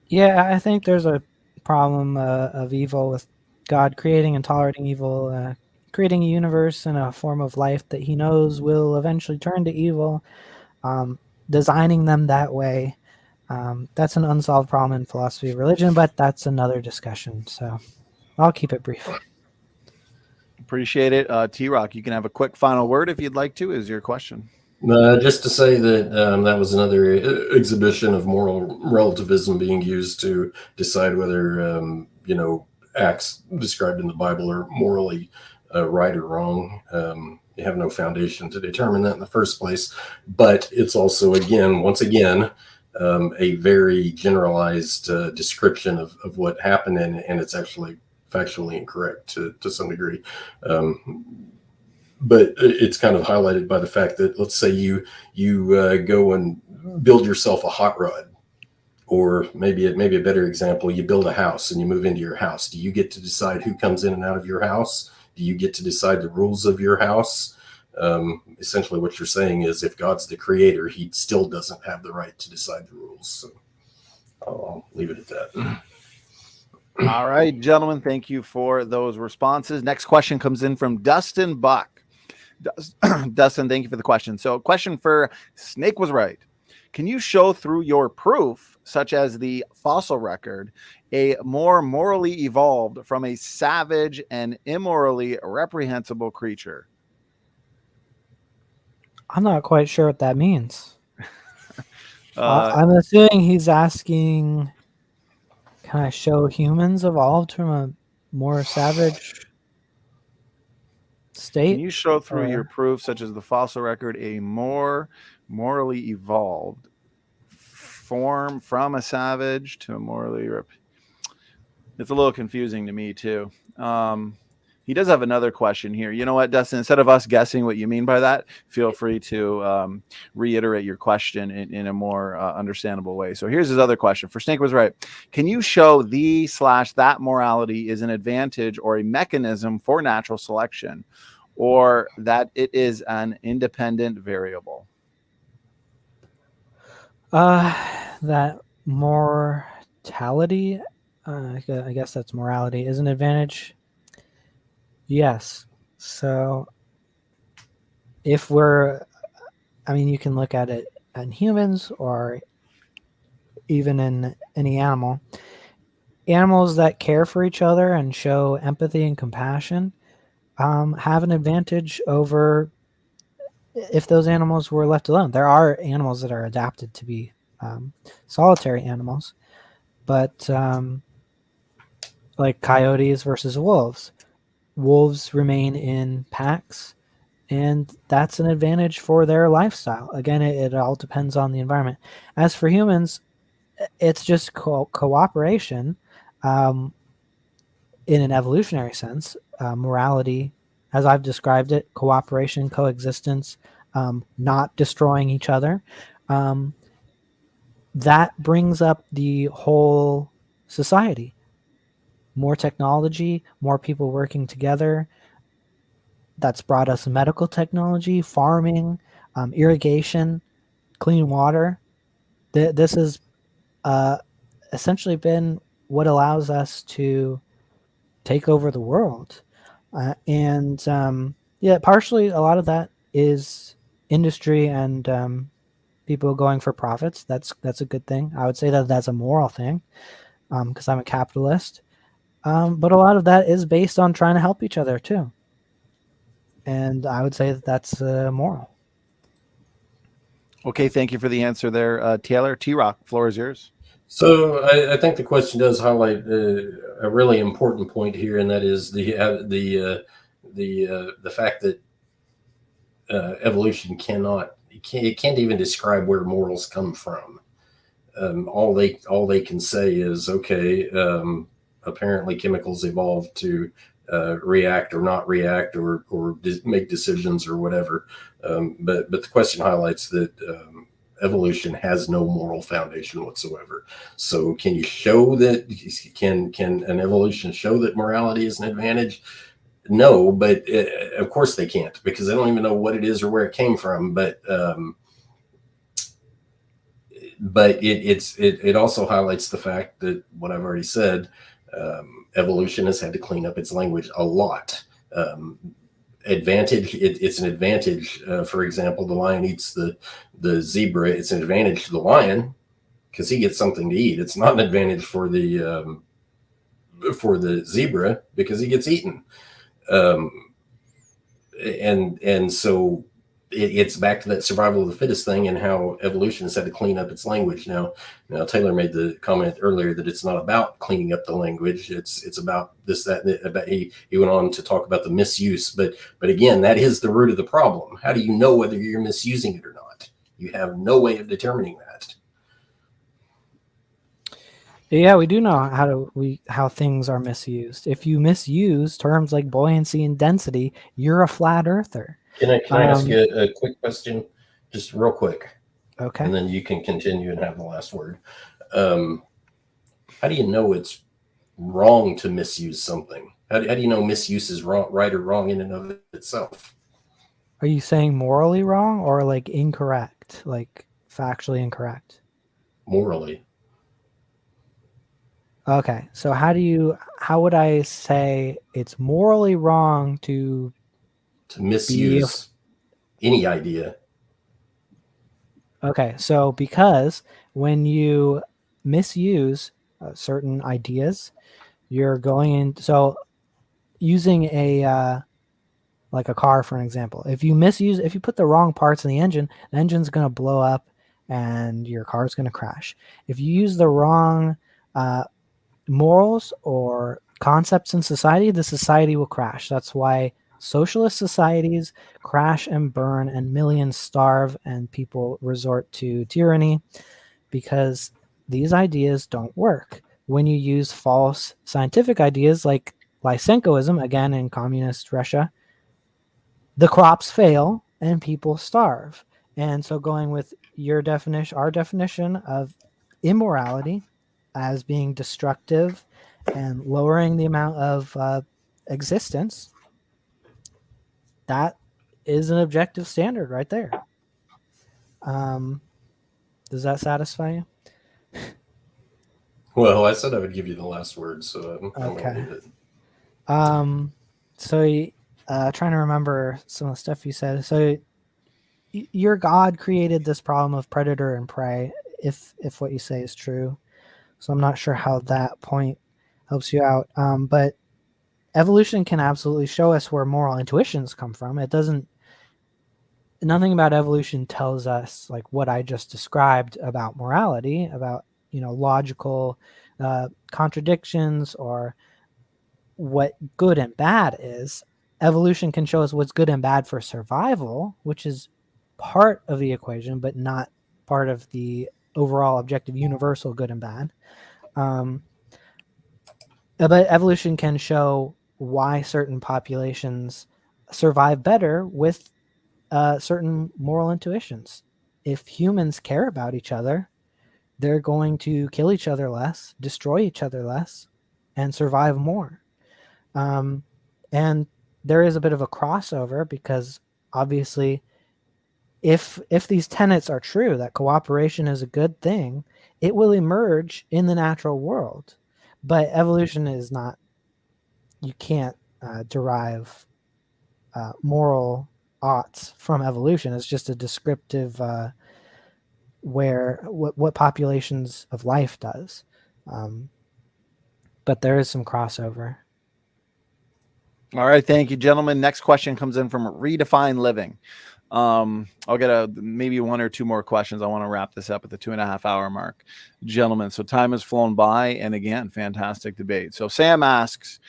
Yeah, I think there's a problem of evil with God creating and tolerating evil, creating a universe and a form of life that he knows will eventually turn to evil, designing them that way. That's an unsolved problem in philosophy of religion, but that's another discussion. So I'll keep it brief. Appreciate it. TRock, you can have a quick final word if you'd like to. Is your question? Just to say that that was another exhibition of moral relativism being used to decide whether acts described in the Bible are morally right or wrong. You have no foundation to determine that in the first place. But it's also, once again, a very generalized description of what happened, and it's actually factually incorrect to some degree. But it's kind of highlighted by the fact that, let's say you go and build yourself a hot rod, or maybe a better example, you build a house and you move into your house. Do you get to decide who comes in and out of your house? Do you get to decide the rules of your house? Essentially what you're saying is, if God's the creator, he still doesn't have the right to decide the rules. So I'll leave it at that. All right, gentlemen, thank you for those responses. Next question comes in from Dustin Buck. Dustin, thank you for the question. So, question for Snake Was Right. Can you show through your proof, such as the fossil record, a more morally evolved from a savage and immorally reprehensible creature? I'm not quite sure what that means. I'm assuming he's asking, can I show humans evolved from a more savage state? Can you show through your proof, such as the fossil record, a more morally evolved form from a savage to a morally it's a little confusing to me too. He does have another question here. You know what, Dustin, instead of us guessing what you mean by that, feel free to reiterate your question in a more understandable way. So here's his other question. For Snake Was Right. Can you show that morality is an advantage or a mechanism for natural selection, or that it is an independent variable? That mortality, I guess that's morality, is an advantage. Yes. So if you can look at it in humans or even in any animal. Animals that care for each other and show empathy and compassion have an advantage over if those animals were left alone. There are animals that are adapted to be solitary animals, but like coyotes versus wolves. Wolves remain in packs, and that's an advantage for their lifestyle. Again, it all depends on the environment. As for humans, it's just cooperation in an evolutionary sense. Morality, as I've described it, cooperation, coexistence, not destroying each other. That brings up the whole society. More technology, more people working together. That's brought us medical technology, farming, irrigation, clean water. This has essentially been what allows us to take over the world. And yeah, partially a lot of that is industry and people going for profits. That's a good thing. I would say that that's a moral thing because I'm a capitalist. But a lot of that is based on trying to help each other too. And I would say that that's moral. Okay, thank you for the answer there, Taylor. TRock, floor is yours. So I think the question does highlight a really important point here, and that is the fact that evolution it can't even describe where morals come from. All they can say is, okay, apparently chemicals evolved to react or not react or make decisions or whatever. But the question highlights that evolution has no moral foundation whatsoever. So can you show that? Can an evolution show that morality is an advantage? No, but of course they can't, because they don't even know what it is or where it came from. But it also highlights the fact that what I've already said, evolution has had to clean up its language a lot. Advantage, it's an advantage. For example, the lion eats the zebra. It's an advantage to the lion because he gets something to eat. It's not an advantage for the zebra because he gets eaten. And so it's back to that survival of the fittest thing, and how evolution has had to clean up its language. Now Taylor made the comment earlier that it's not about cleaning up the language. It's about this, that, about he went on to talk about the misuse. But again, that is the root of the problem. How do you know whether you're misusing it or not? You have no way of determining that. Yeah, we do know how things are misused. If you misuse terms like buoyancy and density, you're a flat earther. Can I ask you a quick question, just real quick? Okay. And then you can continue and have the last word. How do you know it's wrong to misuse something? How do you know misuse is wrong, right or wrong in and of itself? Are you saying morally wrong or like incorrect, like factually incorrect? Morally. Okay, so how would I say it's morally wrong to misuse any idea? Okay, so because when you misuse certain ideas, you're going in. So using like a car for an example, if you put the wrong parts in the engine's going to blow up and your car's going to crash. If you use the wrong morals or concepts in society, the society will crash. That's why socialist societies crash and burn and millions starve and people resort to tyranny, because these ideas don't work. When you use false scientific ideas like Lysenkoism, again in communist Russia, the crops fail and people starve. And so going with our definition of immorality as being destructive and lowering the amount of existence, that is an objective standard right there. Does that satisfy you? Well, I said I would give you the last word, so I'm going to Okay. leave it. So trying to remember some of the stuff you said. So your God created this problem of predator and prey, if what you say is true. So I'm not sure how that point helps you out. But evolution can absolutely show us where moral intuitions come from. It doesn't. Nothing about evolution tells us like what I just described about morality, about logical contradictions or what good and bad is. Evolution can show us what's good and bad for survival, which is part of the equation, but not part of the overall objective universal good and bad. But evolution can show why certain populations survive better with certain moral intuitions. If humans care about each other, they're going to kill each other less, destroy each other less, and survive more. And there is a bit of a crossover because obviously if these tenets are true, that cooperation is a good thing, it will emerge in the natural world. But evolution is not, you can't derive moral oughts from evolution. It's just a descriptive where what populations of life does. But there is some crossover. All right, thank you, gentlemen. Next question comes in from Redefine Living. I'll get maybe one or two more questions. I want to wrap this up at the 2.5 hour mark, gentlemen. So time has flown by, and again, fantastic debate. So Sam asks,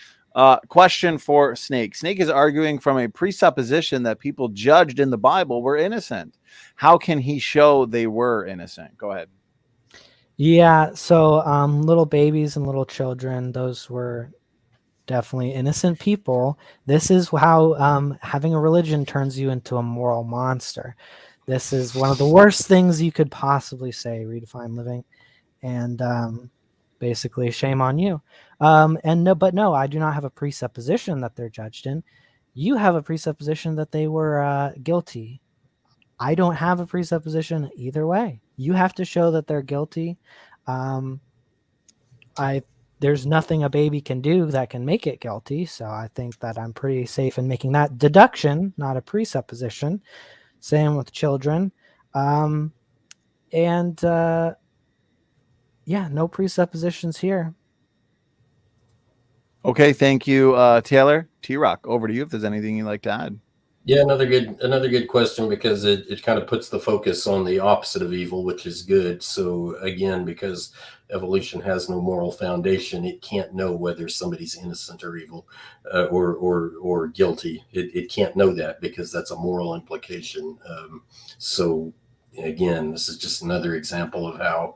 question for Snake. Snake is arguing from a presupposition that people judged in the Bible were innocent. How can he show they were innocent? Go ahead. Yeah, so little babies and little children, those were definitely innocent people. This is how having a religion turns you into a moral monster. This is one of the worst things you could possibly say, Redefine Living. And basically, shame on you. But no, I do not have a presupposition that they're judged in. You have a presupposition that they were guilty. I don't have a presupposition either way. You have to show that they're guilty. There's nothing a baby can do that can make it guilty. So I think that I'm pretty safe in making that deduction, not a presupposition. Same with children. Yeah, no presuppositions here. Okay, thank you, Taylor. TRock, over to you if there's anything you'd like to add. Yeah, another good question, because it kind of puts the focus on the opposite of evil, which is good. So again, because evolution has no moral foundation, it can't know whether somebody's innocent or evil or guilty. It can't know that because that's a moral implication. So again, this is just another example of how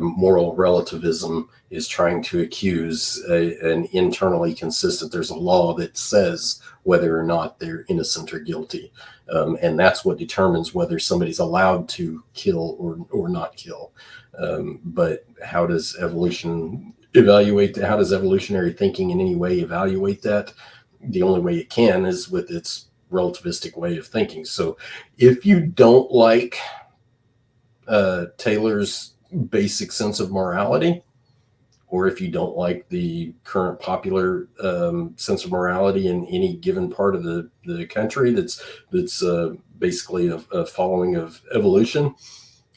moral relativism is trying to accuse an internally consistent. There's a law that says whether or not they're innocent or guilty. And that's what determines whether somebody's allowed to kill or not kill. But how does evolution evaluate that? How does evolutionary thinking in any way evaluate that? The only way it can is with its relativistic way of thinking. So if you don't like Taylor's basic sense of morality, or if you don't like the current popular sense of morality in any given part of the country that's basically a following of evolution,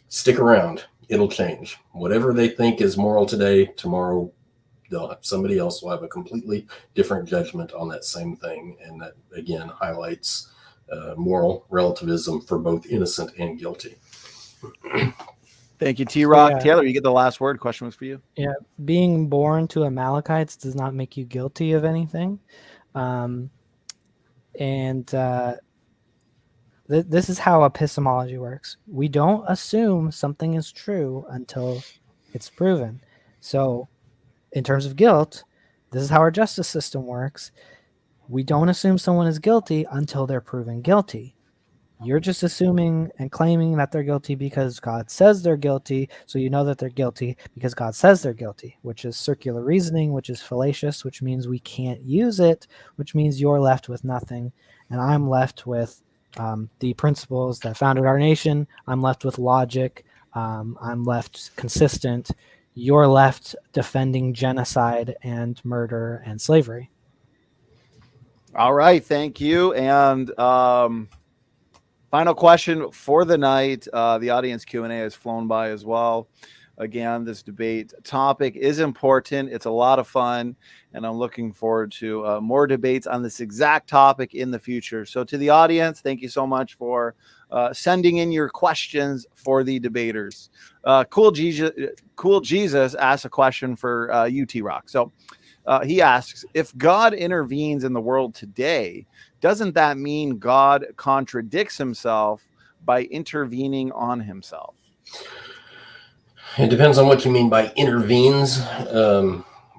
stick around. It'll change. Whatever they think is moral today, tomorrow somebody else will have a completely different judgment on that same thing. And that, again, highlights moral relativism for both innocent and guilty. Thank you, TRock. Yeah. Taylor, you get the last word. Question was for you. Yeah, being born to Amalekites does not make you guilty of anything. This is how epistemology works. We don't assume something is true until it's proven. So in terms of guilt, this is how our justice system works. We don't assume someone is guilty until they're proven guilty. You're just assuming and claiming that they're guilty because God says they're guilty, so you know that they're guilty because God says they're guilty, which is circular reasoning, which is fallacious, which means we can't use it, which means you're left with nothing. and I'm left with the principles that founded our nation. I'm left with logic. I'm left consistent. You're left defending genocide and murder and slavery. All right, thank you. And final question for the night. The audience Q&A has flown by as well. Again, this debate topic is important. It's a lot of fun, and I'm looking forward to more debates on this exact topic in the future. So to the audience, thank you so much for sending in your questions for the debaters. Cool Jesus asked a question for you, TRock. So he asks, if God intervenes in the world today, doesn't that mean God contradicts himself by intervening on himself? It depends on what you mean by intervenes.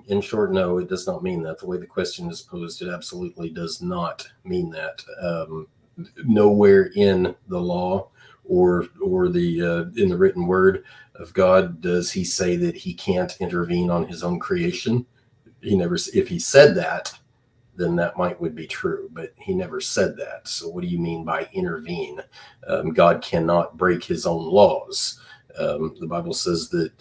In short, no, it does not mean that. The way the question is posed, it absolutely does not mean that. Nowhere in the law or the in the written word of God does he say that he can't intervene on his own creation. He never. If he said that, then that would be true, but he never said that. So what do you mean by intervene? God cannot break his own laws. The Bible says that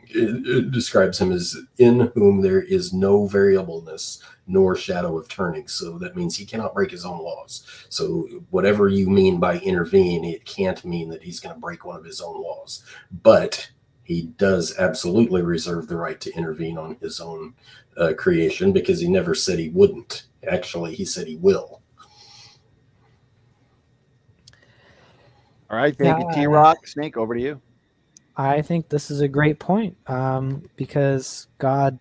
it describes him as in whom there is no variableness nor shadow of turning. So that means he cannot break his own laws. So whatever you mean by intervene, it can't mean that he's going to break one of his own laws. But he does absolutely reserve the right to intervene on his own creation, because he never said he wouldn't. Actually, he said he will. All right, thank you, TRock. Snake, over to you. I think this is a great point, because God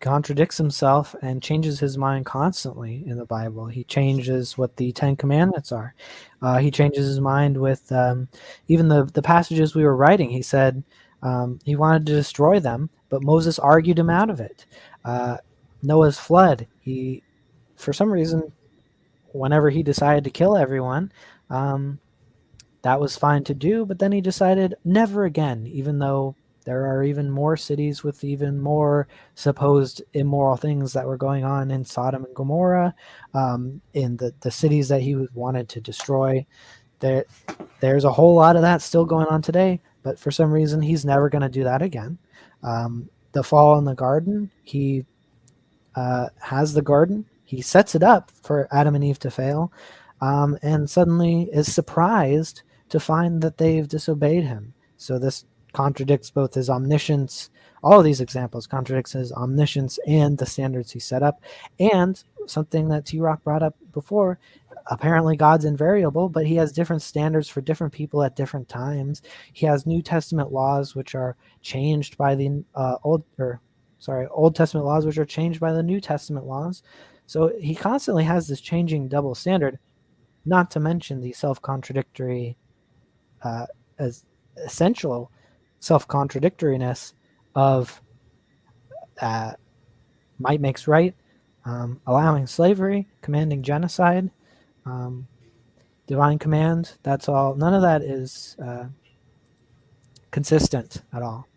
contradicts himself and changes his mind constantly in the Bible. He changes what the 10 Commandments are. He changes his mind with even the passages we were writing. He said he wanted to destroy them, but Moses argued him out of it. Noah's flood, he, for some reason, whenever he decided to kill everyone, that was fine to do, but then he decided never again, even though there are even more cities with even more supposed immoral things that were going on in Sodom and Gomorrah, in the cities that he wanted to destroy. There's a whole lot of that still going on today, but for some reason he's never going to do that again. The fall in the garden, he has the garden, he sets it up for Adam and Eve to fail, and suddenly is surprised to find that they've disobeyed him. So this contradicts both his omniscience, all of these examples contradicts his omniscience and the standards he set up. And something that TRock brought up before, apparently God's invariable, but he has different standards for different people at different times. He has New Testament laws which are changed by the Old Testament laws which are changed by the New Testament laws. So he constantly has this changing double standard, not to mention the self-contradictory, as essential self-contradictoriness of might makes right, allowing slavery, commanding genocide, divine command. That's all. None of that is consistent at all.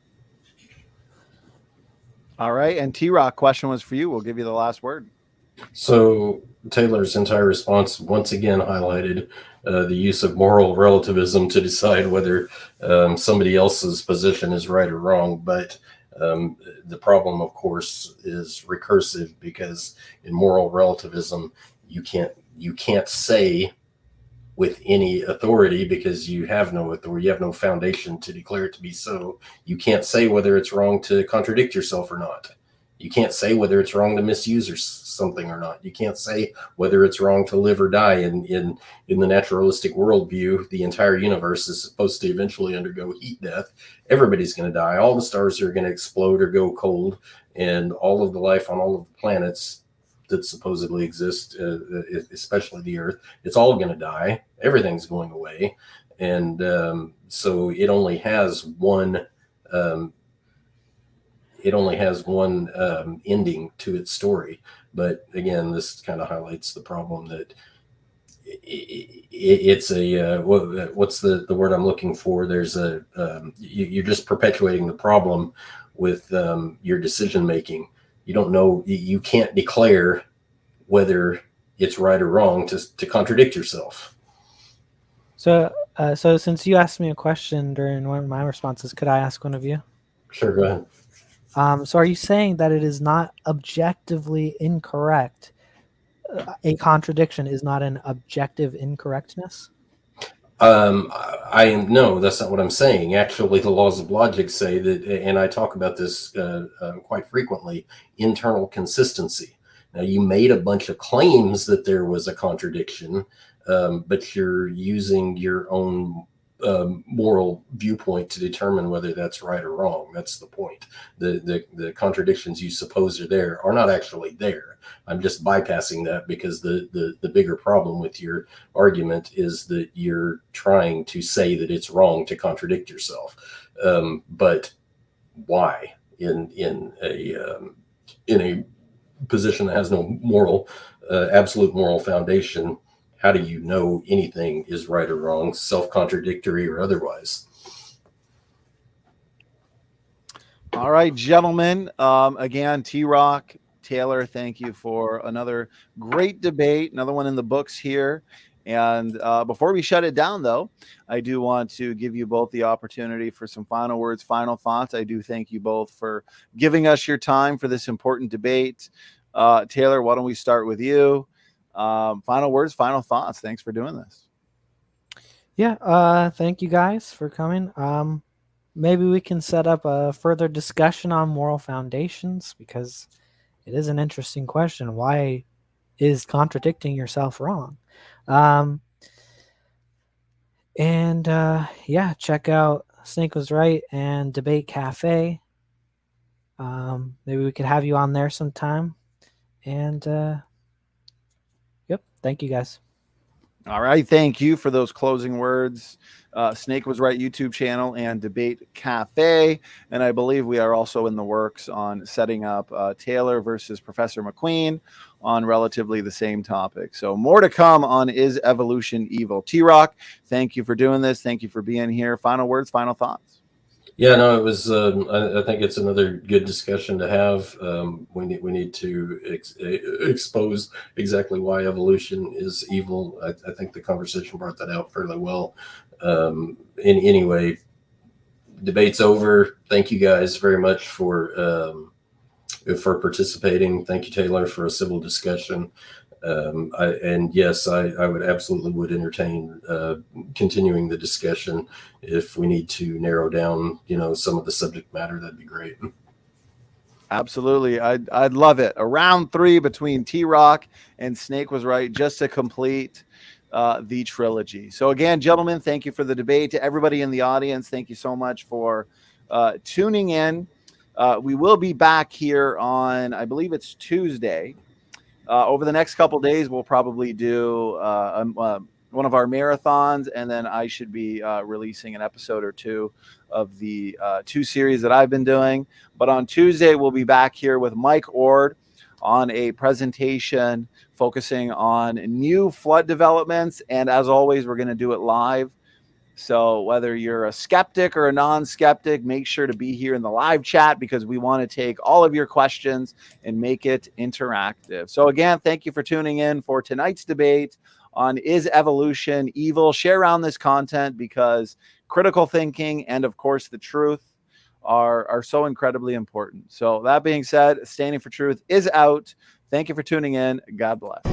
All right, and TRock, question was for you. We'll give you the last word. So Taylor's entire response once again highlighted the use of moral relativism to decide whether somebody else's position is right or wrong. But the problem, of course, is recursive, because in moral relativism, you can't say with any authority, because you have no authority, you have no foundation to declare it to be so. You can't say whether it's wrong to contradict yourself or not. You can't say whether it's wrong to misuse or something or not. You can't say whether it's wrong to live or die. In the naturalistic worldview, the entire universe is supposed to eventually undergo heat death. Everybody's going to die. All the stars are going to explode or go cold, and all of the life on all of the planets that supposedly exist, especially the Earth, it's all going to die. Everything's going away, and so it only has one. It only has one ending to its story. But again, this kind of highlights the problem that it's a what's the word I'm looking for? There's you're just perpetuating the problem with your decision making. You don't know. You can't declare whether it's right or wrong to contradict yourself. So, so since you asked me a question during one of my responses, could I ask one of you? Sure, go ahead. So are you saying that it is not objectively incorrect? A contradiction is not an objective incorrectness? I am no, that's not what I'm saying. Actually, the laws of logic say that, and I talk about this quite frequently, internal consistency. Now, you made a bunch of claims that there was a contradiction, but you're using your own moral viewpoint to determine whether that's right or wrong. That's the point. The contradictions you suppose are there are not actually there. I'm just bypassing that because the bigger problem with your argument is that you're trying to say that it's wrong to contradict yourself. But why in a position that has no moral, absolute moral foundation? How do you know anything is right or wrong, self-contradictory or otherwise? All right, gentlemen. Again, TRock, Taylor, thank you for another great debate, another one in the books here. And before we shut it down, though, I do want to give you both the opportunity for some final words, final thoughts. I do thank you both for giving us your time for this important debate. Taylor, why don't we start with you? Final words, final thoughts. Thanks for doing this. Yeah, thank you guys for coming. Maybe we can set up a further discussion on moral foundations, because it is an interesting question. Why is contradicting yourself wrong? Yeah, check out Snake Was Right and Debate Cafe. Maybe we could have you on there sometime. And yep, thank you guys. All right. Thank you for those closing words. Snake Was Right YouTube channel and Debate Cafe. And I believe we are also in the works on setting up Taylor versus Professor McQueen on relatively the same topic. So more to come on Is Evolution Evil? TRock, thank you for doing this. Thank you for being here. Final words, final thoughts. Yeah, no, it was. I think it's another good discussion to have. We need to expose exactly why evolution is evil. I think the conversation brought that out fairly well. In anyway, debate's over. Thank you guys very much for participating. Thank you, Taylor, for a civil discussion. Yes, I would absolutely would entertain continuing the discussion. If we need to narrow down, some of the subject matter, that'd be great. Absolutely. I'd love it. A round 3 between TRock and Snake Was Right, just to complete the trilogy. So again, gentlemen, thank you for the debate. To everybody in the audience, thank you so much for tuning in. We will be back here on, I believe it's Tuesday. Over the next couple days, we'll probably do one of our marathons, and then I should be releasing an episode or two of the 2 series that I've been doing. But on Tuesday, we'll be back here with Mike Ord on a presentation focusing on new flood developments. And as always, we're going to do it live. So whether you're a skeptic or a non-skeptic, make sure to be here in the live chat, because we want to take all of your questions and make it interactive. So again, thank you for tuning in for tonight's debate on Is Evolution Evil? Share around this content, because critical thinking and, of course, the truth are so incredibly important. So that being said, Standing for Truth is out. Thank you for tuning in. God bless.